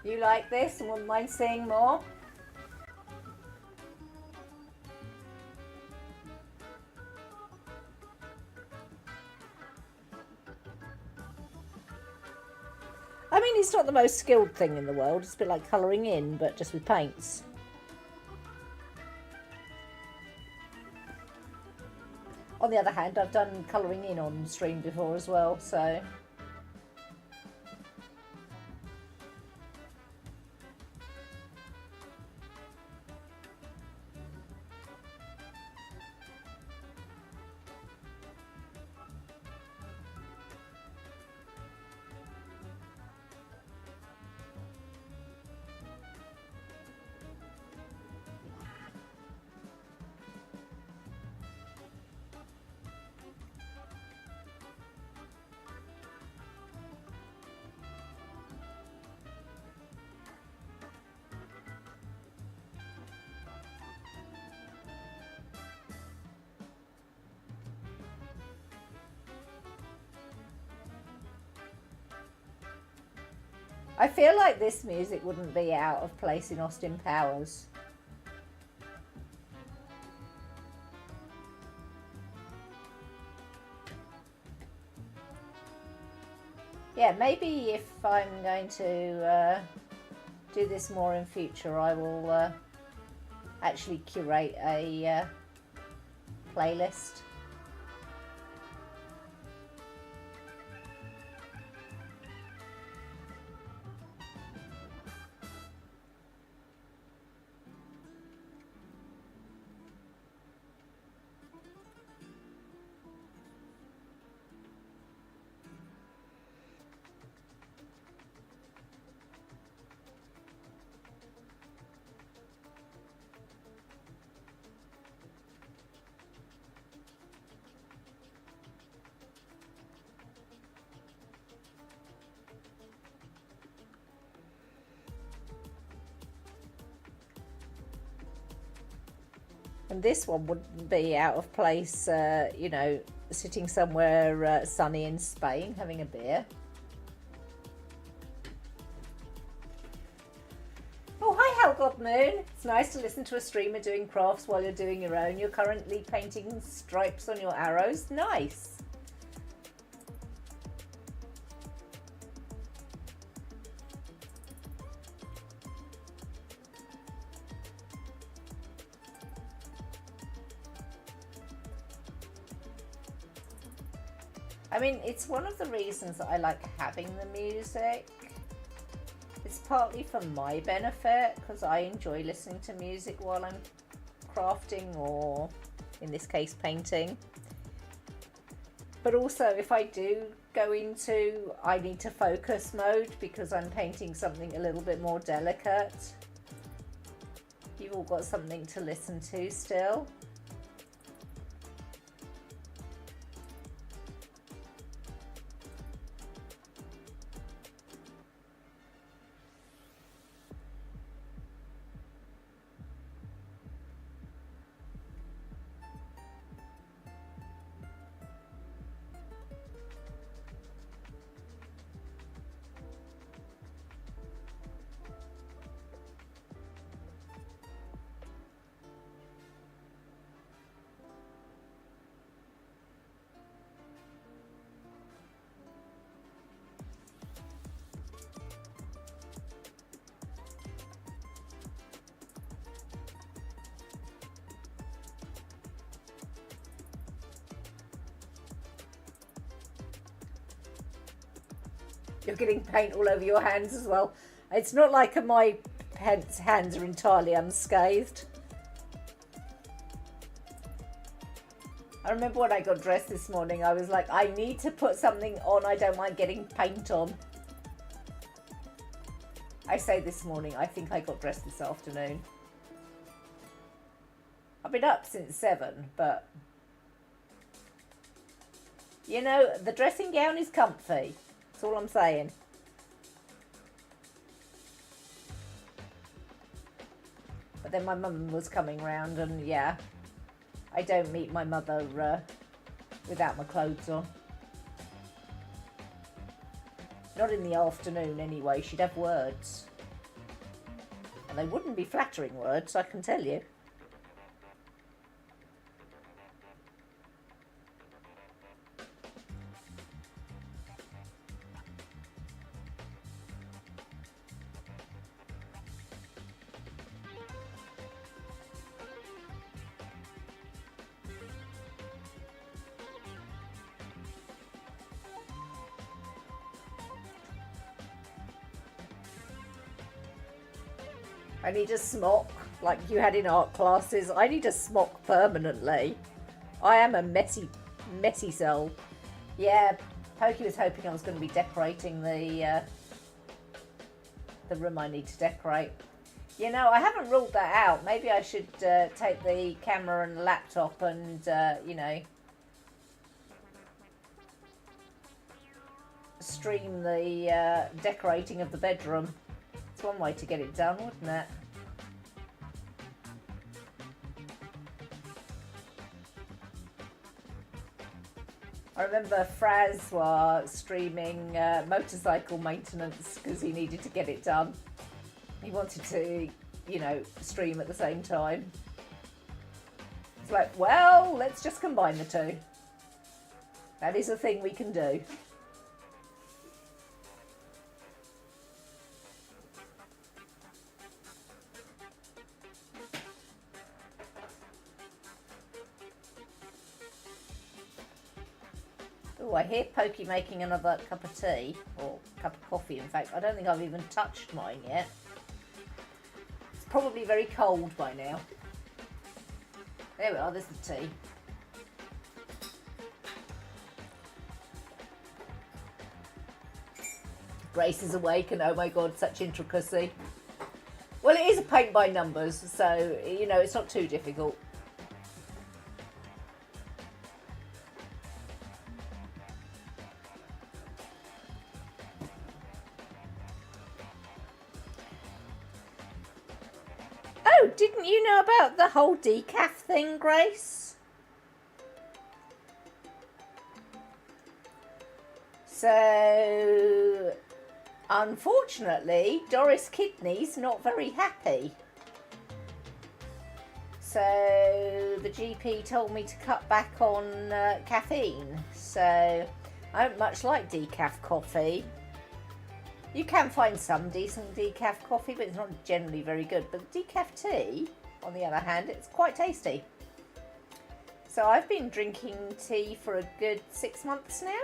Speaker 1: You like this and wouldn't mind seeing more? I mean, it's not the most skilled thing in the world. It's a bit like colouring in, but just with paints. On the other hand, I've done colouring in on stream before as well, so... I feel like this music wouldn't be out of place in Austin Powers. Yeah, maybe if I'm going to do this more in future, I will actually curate a playlist. And this one wouldn't be out of place, you know, sitting somewhere sunny in Spain having a beer. Oh, hi Hellgod Moon. It's nice to listen to a streamer doing crafts while you're doing your own. You're currently painting stripes on your arrows. Nice. I mean, it's one of the reasons that I like having the music. It's partly for my benefit because I enjoy listening to music while I'm crafting or, in this case, painting. But also, if I do go into I need to focus mode because I'm painting something a little bit more delicate, you've all got something to listen to still. You're getting paint all over your hands as well. It's not like my hands are entirely unscathed. I remember when I got dressed this morning, I was like, I need to put something on I don't mind getting paint on. I say this morning, I think I got dressed this afternoon. I've been up since 7, but you know, the dressing gown is comfy. That's all I'm saying. But then my mum was coming round and yeah, I don't meet my mother without my clothes on. Not in the afternoon anyway, she'd have words. And they wouldn't be flattering words, I can tell you. I need a smock like you had in art classes. I need a smock permanently. I am a messy soul. Yeah, Pokey was hoping I was going to be decorating the room I need to decorate. You know, I haven't ruled that out. Maybe I should take the camera and the laptop and, you know, stream the decorating of the bedroom. It's one way to get it done, wouldn't it? I remember Francois streaming motorcycle maintenance because he needed to get it done. He wanted to, you know, stream at the same time. It's like, well, let's just combine the two. That is a thing we can do. Oh, I hear Pokey making another cup of tea, or cup of coffee in fact. I don't think I've even touched mine yet. It's probably very cold by now. There we are, there's the tea. Grace is awake and oh my god, such intricacy. Well, it is a paint by numbers, so, you know, it's not too difficult. Oh, didn't you know about the whole decaf thing, Grace? So, unfortunately, Doris Kidney's not very happy. So, the GP told me to cut back on caffeine. So, I don't much like decaf coffee. You can find some decent decaf coffee, but it's not generally very good. But decaf tea, on the other hand, it's quite tasty. So I've been drinking tea for a good 6 months now.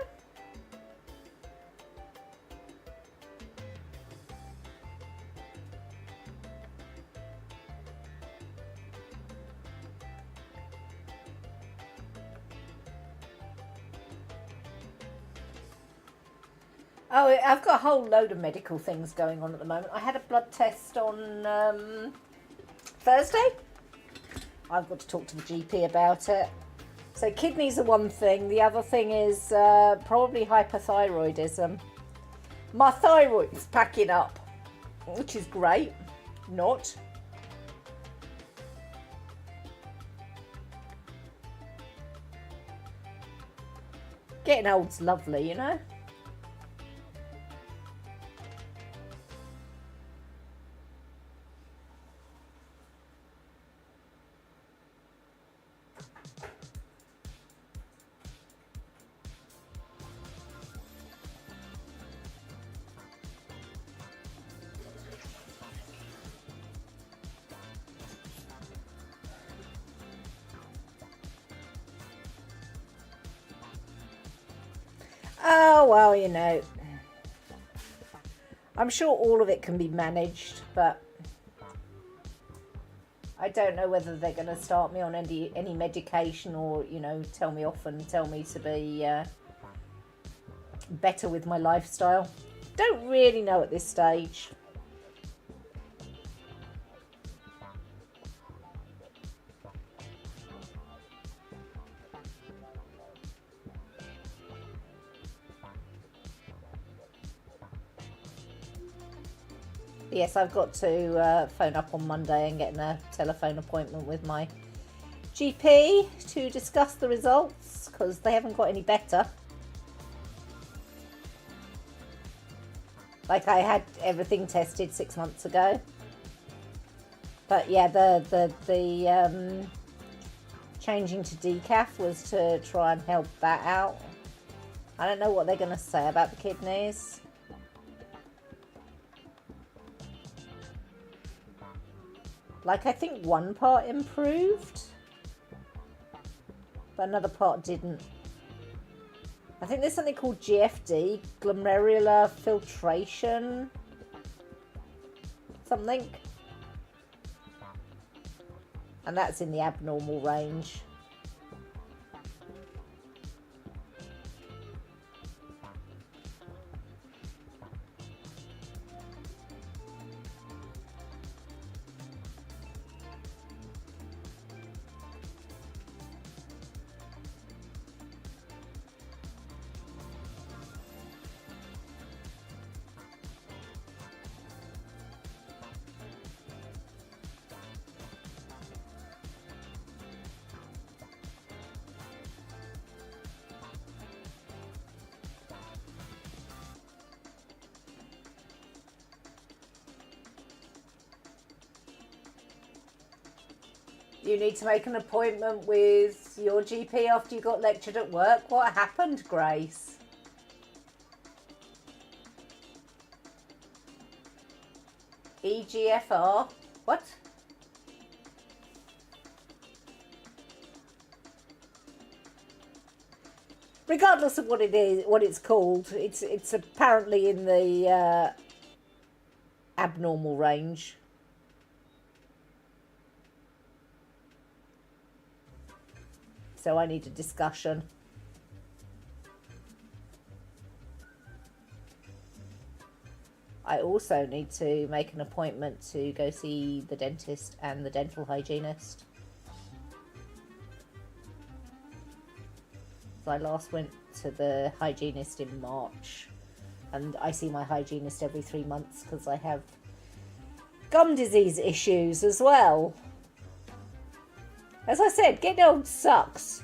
Speaker 1: Oh, I've got a whole load of medical things going on at the moment. I had a blood test on Thursday. I've got to talk to the GP about it. So kidneys are one thing. The other thing is probably hypothyroidism. My thyroid's packing up, which is great. Not. Getting old's lovely, you know. Oh, well, you know, I'm sure all of it can be managed, but I don't know whether they're going to start me on any medication or, you know, tell me off and tell me to be better with my lifestyle. Don't really know at this stage. Yes, I've got to phone up on Monday and get a telephone appointment with my GP to discuss the results because they haven't got any better. Like I had everything tested 6 months ago. But yeah, the changing to decaf was to try and help that out. I don't know what they're going to say about the kidneys. Like, I think one part improved, but another part didn't. I think there's something called GFD, glomerular filtration, something. And that's in the abnormal range. You need to make an appointment with your GP after you got lectured at work. What happened, Grace? EGFR? What? Regardless of what it is, what it's called, it's apparently in the abnormal range. So I need a discussion. I also need to make an appointment to go see the dentist and the dental hygienist. So I last went to the hygienist in March, and I see my hygienist every 3 months because I have gum disease issues as well. As I said, getting old sucks.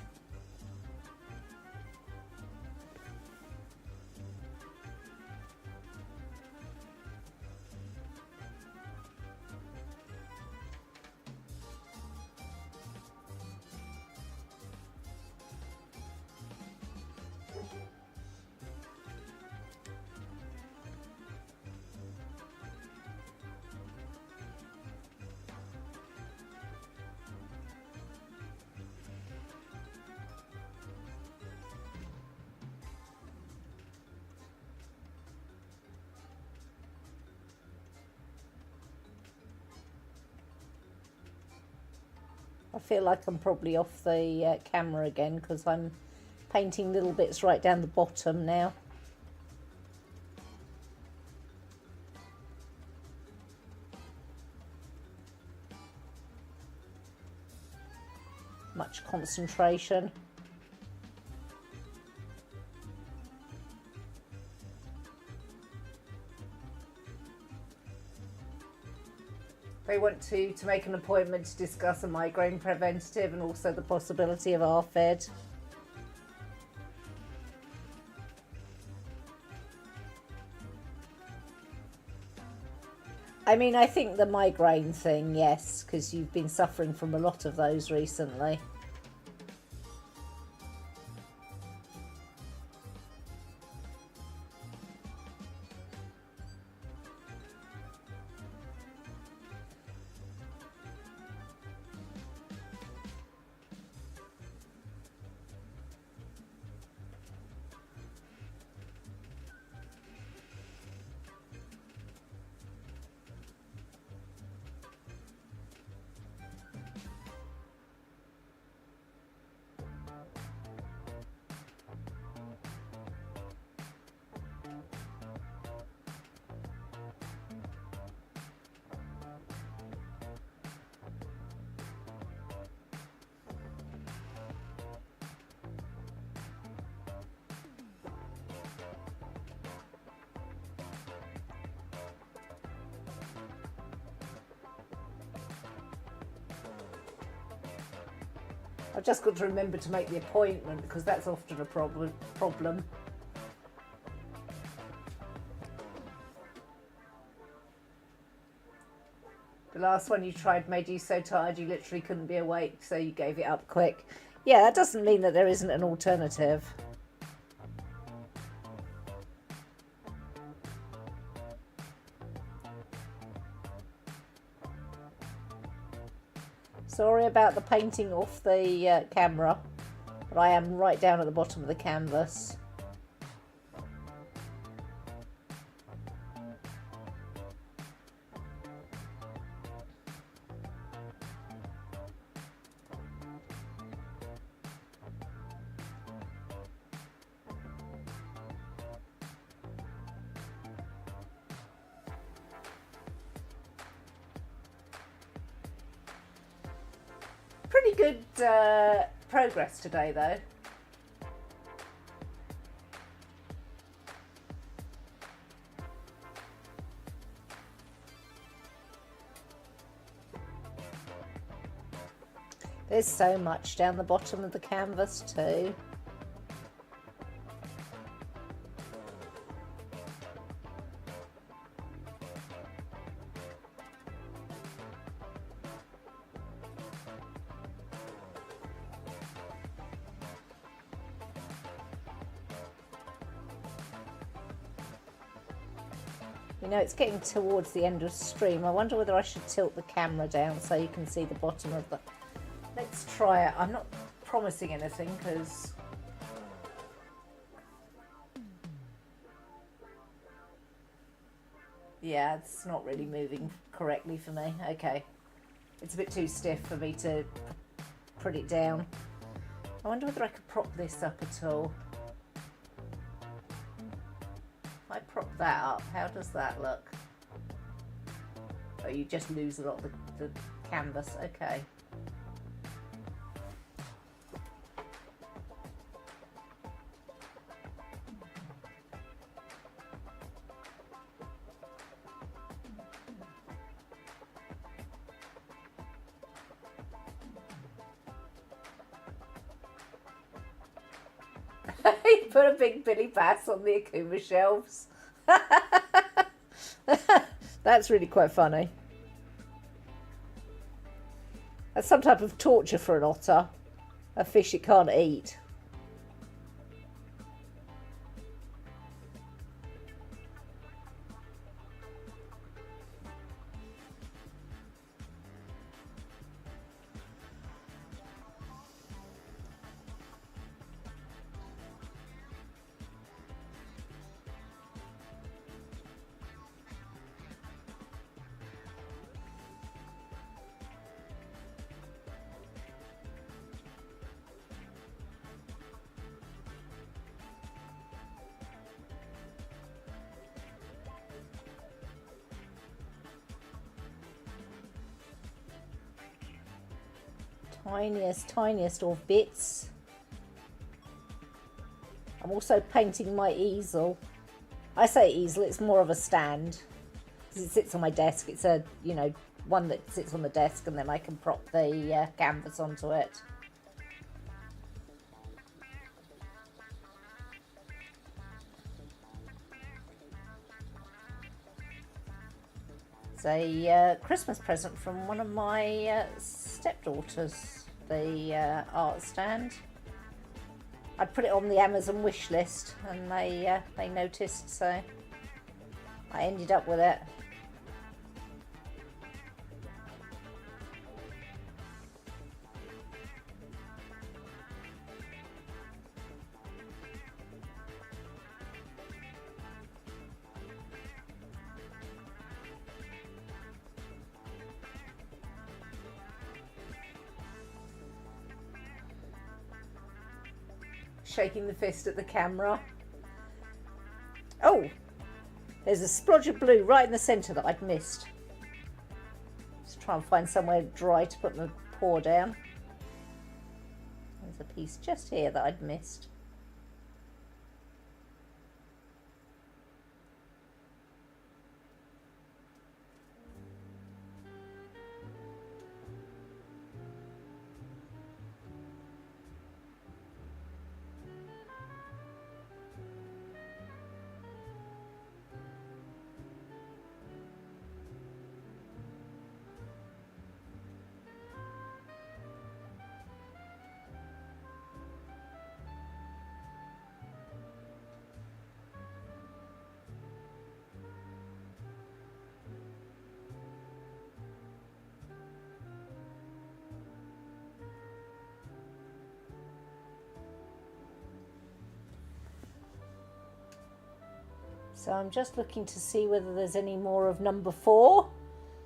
Speaker 1: I feel like I'm probably off the camera again because I'm painting little bits right down the bottom now. Much concentration. They want to make an appointment to discuss a migraine preventative and also the possibility of RFED. I mean, I think the migraine thing, yes, because you've been suffering from a lot of those recently. I've just got to remember to make the appointment because that's often a problem. The last one you tried made you so tired you literally couldn't be awake, so you gave it up quick. Yeah, that doesn't mean that there isn't an alternative. Sorry about the painting off the camera, but I am right down at the bottom of the canvas. Pretty good progress today, though. There's so much down the bottom of the canvas too. You know, it's getting towards the end of stream. I wonder whether I should tilt the camera down so you can see the bottom of the... Let's try it. I'm not promising anything because... Yeah, it's not really moving correctly for me. Okay. It's a bit too stiff for me to put it down. I wonder whether I could prop this up at all. If I prop that up, how does that look? Oh, you just lose a lot of the canvas. Okay. He put a big Billy Bass on the Akuma shelves. That's really quite funny. That's some type of torture for an otter. A fish it can't eat. Tiniest of bits. I'm also painting my easel. I say easel, it's more of a stand because it sits on my desk. It's a, you know, one that sits on the desk and then I can prop the canvas onto it. It's a Christmas present from one of my stepdaughters, the art stand. I put it on the Amazon wish list and they noticed, so I ended up with it. Shaking the fist at the camera. Oh, there's a splodge of blue right in the centre that I'd missed. Just try and find somewhere dry to put my paw down. There's a piece just here that I'd missed. So I'm just looking to see whether there's any more of number 4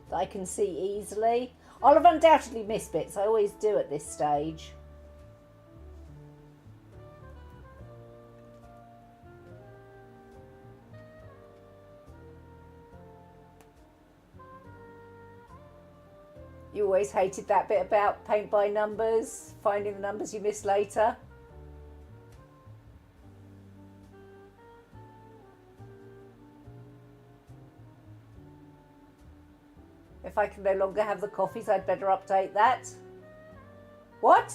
Speaker 1: that I can see easily. I'll have undoubtedly missed bits. I always do at this stage. You always hated that bit about paint by numbers, finding the numbers you miss later. If I can no longer have the coffees, I'd better update that. What?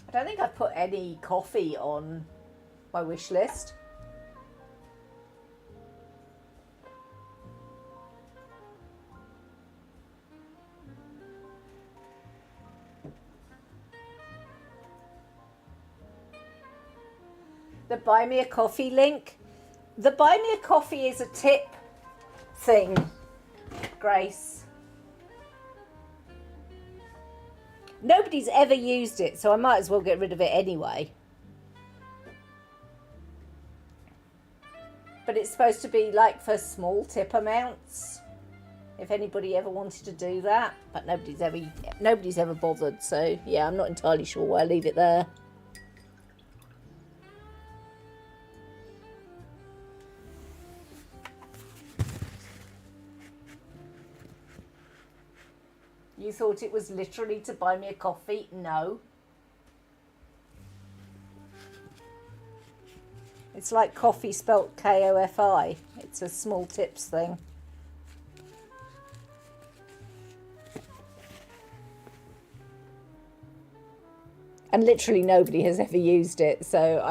Speaker 1: I don't think I've put any coffee on my wish list. The Buy Me a Coffee link. The Buy Me a Coffee is a tip thing, Grace. Nobody's ever used it, so I might as well get rid of it anyway. But it's supposed to be like for small tip amounts, if anybody ever wanted to do that. But nobody's ever bothered, so yeah, I'm not entirely sure why I leave it there. You thought it was literally to buy me a coffee? No. It's like coffee spelt K-O-F-I. It's a small tips thing. And literally nobody has ever used it. So,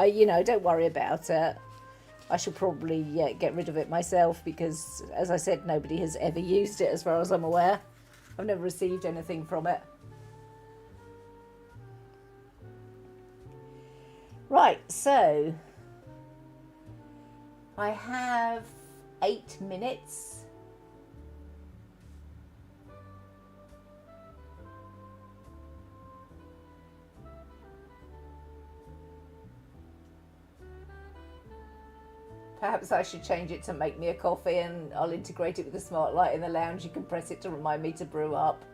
Speaker 1: don't worry about it. I should probably get rid of it myself because, as I said, nobody has ever used it as far as I'm aware. I've never received anything from it. Right, so I have 8 minutes. Perhaps I should change it to make me a coffee, and I'll integrate it with the smart light in the lounge. You can press it to remind me to brew up.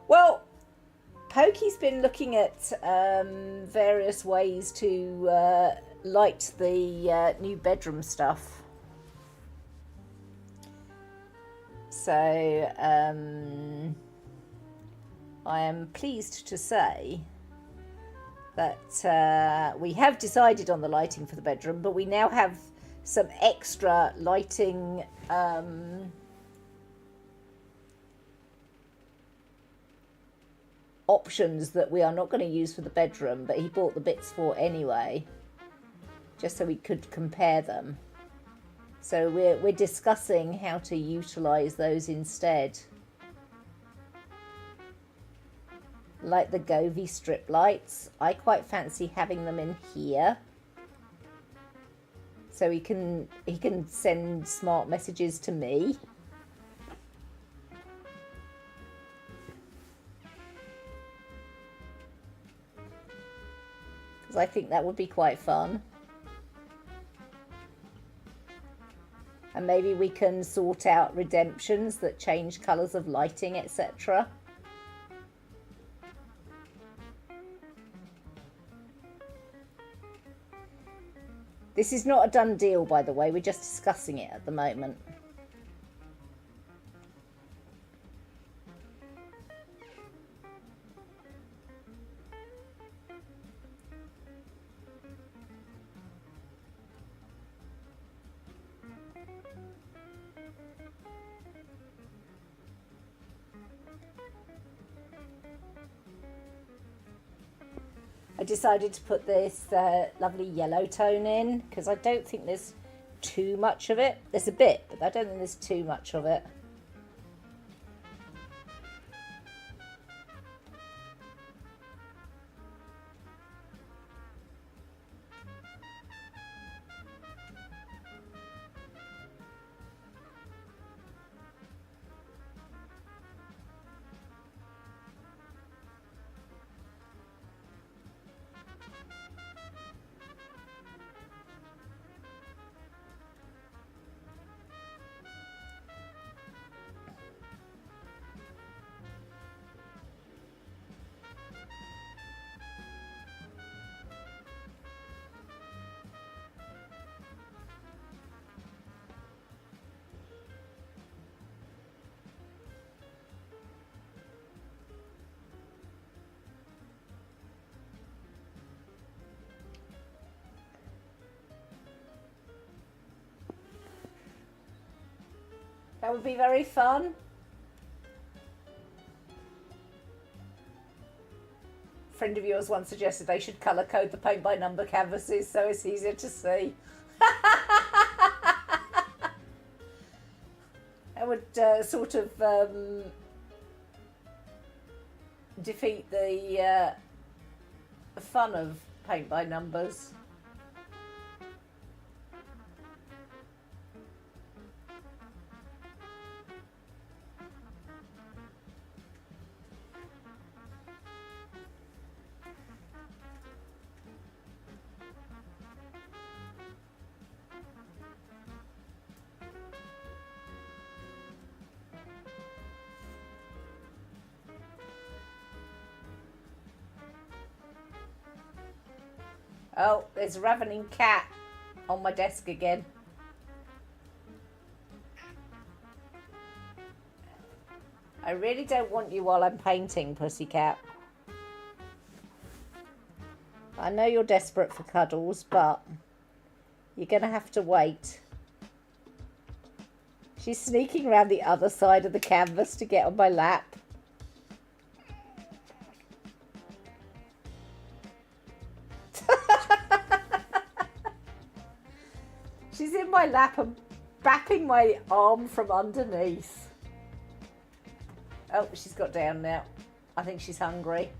Speaker 1: Well, Pokey's been looking at various ways to light the new bedroom stuff. So I am pleased to say that we have decided on the lighting for the bedroom, but we now have some extra lighting options that we are not going to use for the bedroom, but he bought the bits for anyway, just so we could compare them. So we're discussing how to utilize those instead. Like the Govee strip lights. I quite fancy having them in here, so he can send smart messages to me. Because I think that would be quite fun. And maybe we can sort out redemptions that change colours of lighting, etc. This is not a done deal, by the way. We're just discussing it at the moment. I decided to put this lovely yellow tone in because I don't think there's too much of it. There's a bit, but I don't think there's too much of it. That would be very fun. A friend of yours once suggested they should colour code the paint by number canvases so it's easier to see. That would sort of defeat the the fun of paint by numbers. Oh, there's a ravening cat on my desk again. I really don't want you while I'm painting, pussycat. I know you're desperate for cuddles, but you're going to have to wait. She's sneaking around the other side of the canvas to get on my lap. She's in my lap and bapping my arm from underneath. Oh, she's got down now. I think she's hungry.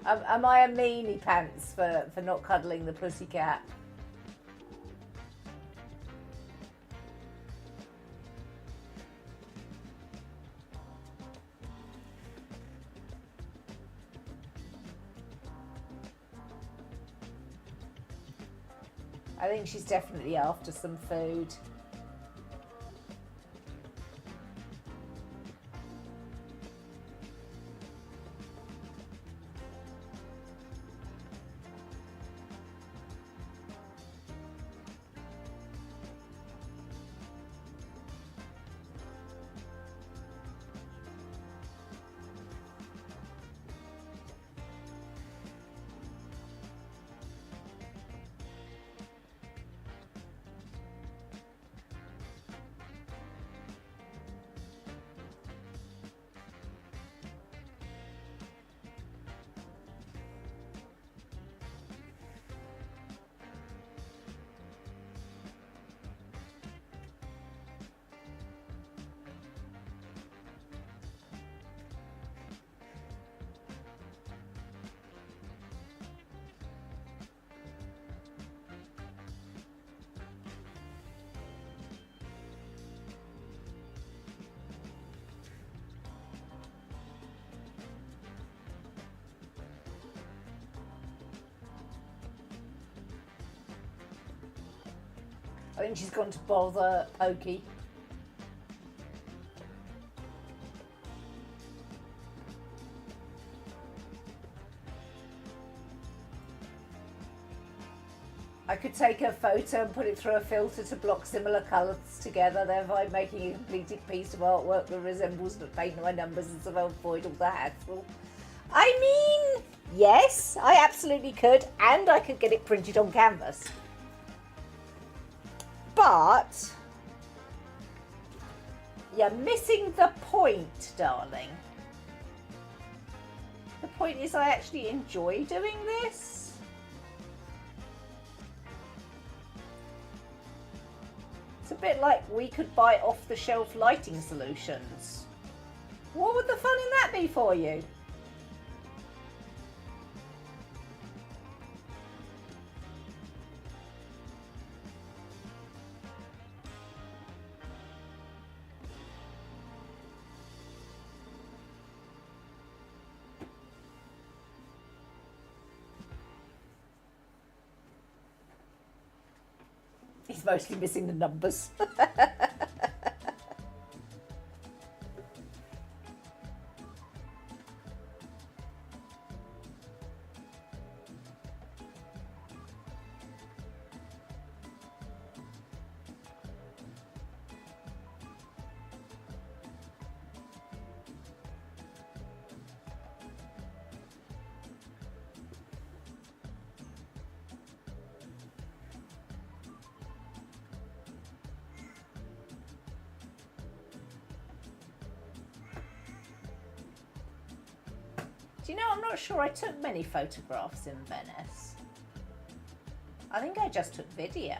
Speaker 1: Am I a meanie pants for not cuddling the pussycat? I think she's definitely after some food. I think she's gone to bother Pokey. I could take a photo and put it through a filter to block similar colours together, thereby making a completed piece of artwork that resembles the paint by numbers and so avoid all the hassle. I mean, yes, I absolutely could, and I could get it printed on canvas. But you're missing the point, darling. The point is I actually enjoy doing this. It's a bit like we could buy off-the-shelf lighting solutions. What would the fun in that be for you? He's mostly missing the numbers. Do you know, I'm not sure I took many photographs in Venice. I think I just took video.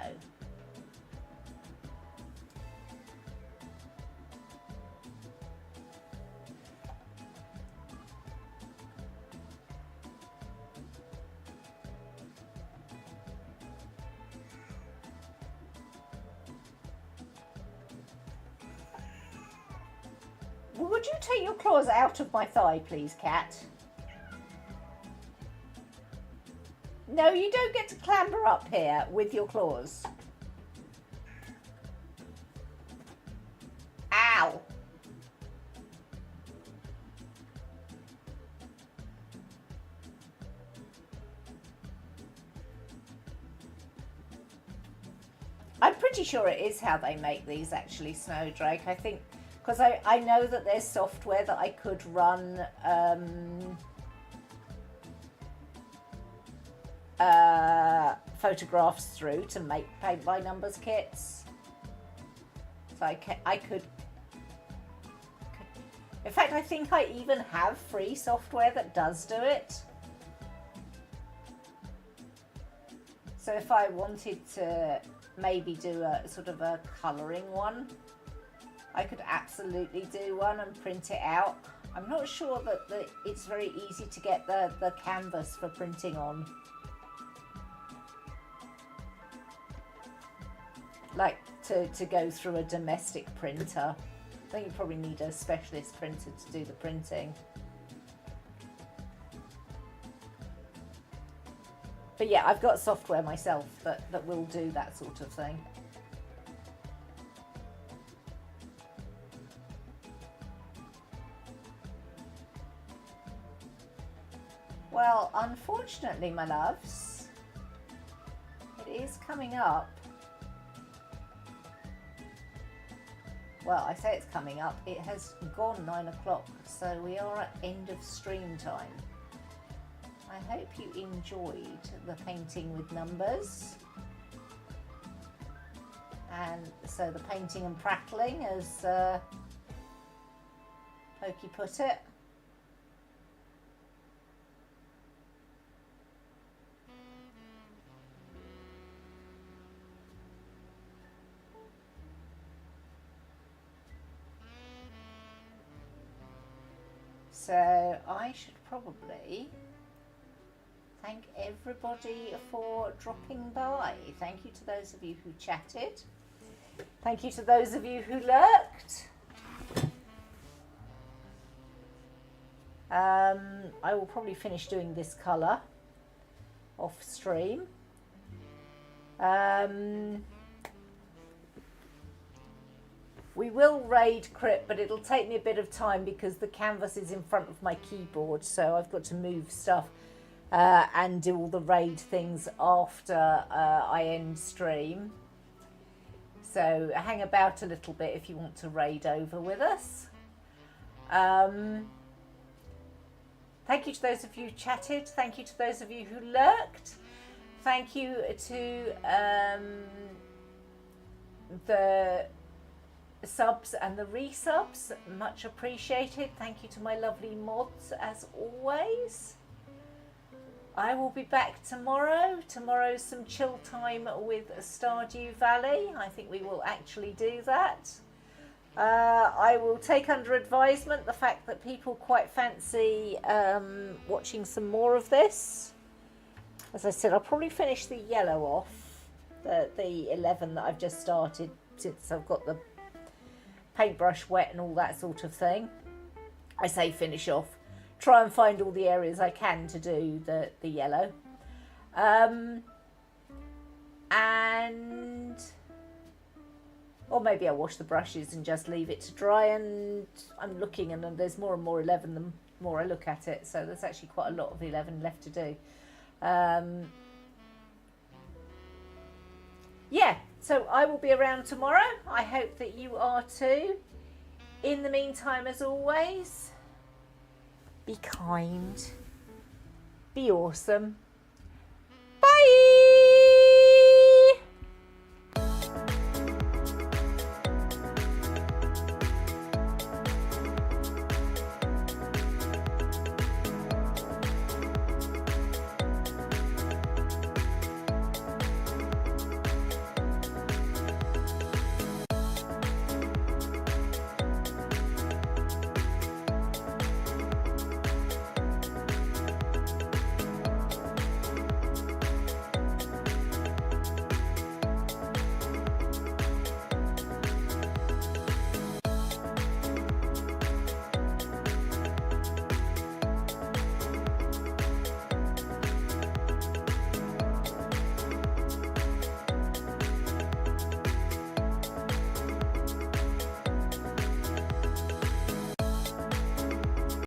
Speaker 1: Would you take your claws out of my thigh, please, cat? No, you don't get to clamber up here with your claws. Ow! I'm pretty sure it is how they make these, actually, Snowdrake. I think, because I know that there's software that I could run photographs through to make paint by numbers kits. So I could. In fact, I think I even have free software that does do it. So if I wanted to maybe do a sort of a colouring one, I could absolutely do one and print it out. I'm not sure that it's very easy to get the canvas for printing on. Like to go through a domestic printer. I think you probably need a specialist printer to do the printing. But yeah, I've got software myself that will do that sort of thing. Well, unfortunately, my loves, it is coming up. Well, I say it's coming up. It has gone 9 o'clock, so we are at end of stream time. I hope you enjoyed the painting with numbers. And so the painting and prattling, as Pokey put it. So I should probably thank everybody for dropping by. Thank you to those of you who chatted. Thank you to those of you who lurked. I will probably finish doing this colour off stream. We will raid Crypt, but it'll take me a bit of time because the canvas is in front of my keyboard, so I've got to move stuff and do all the raid things after I end stream. So hang about a little bit if you want to raid over with us. Thank you to those of you who chatted. Thank you to those of you who lurked. Thank you to the subs and the resubs, much appreciated. Thank you to my lovely mods as always. I will be back tomorrow. Tomorrow's some chill time with Stardew Valley. I think we will actually do that. I will take under advisement the fact that people quite fancy watching some more of this. As I said, I'll probably finish the yellow off, the 11 that I've just started, since I've got the paintbrush wet and all that sort of thing. I say finish off. Try and find all the areas I can to do the yellow. Or maybe I'll wash the brushes and just leave it to dry, and I'm looking and there's more and more 11 the more I look at it, so there's actually quite a lot of 11 left to do. Yeah, so I will be around tomorrow. I hope that you are too. In the meantime, as always, be kind, be awesome. Bye!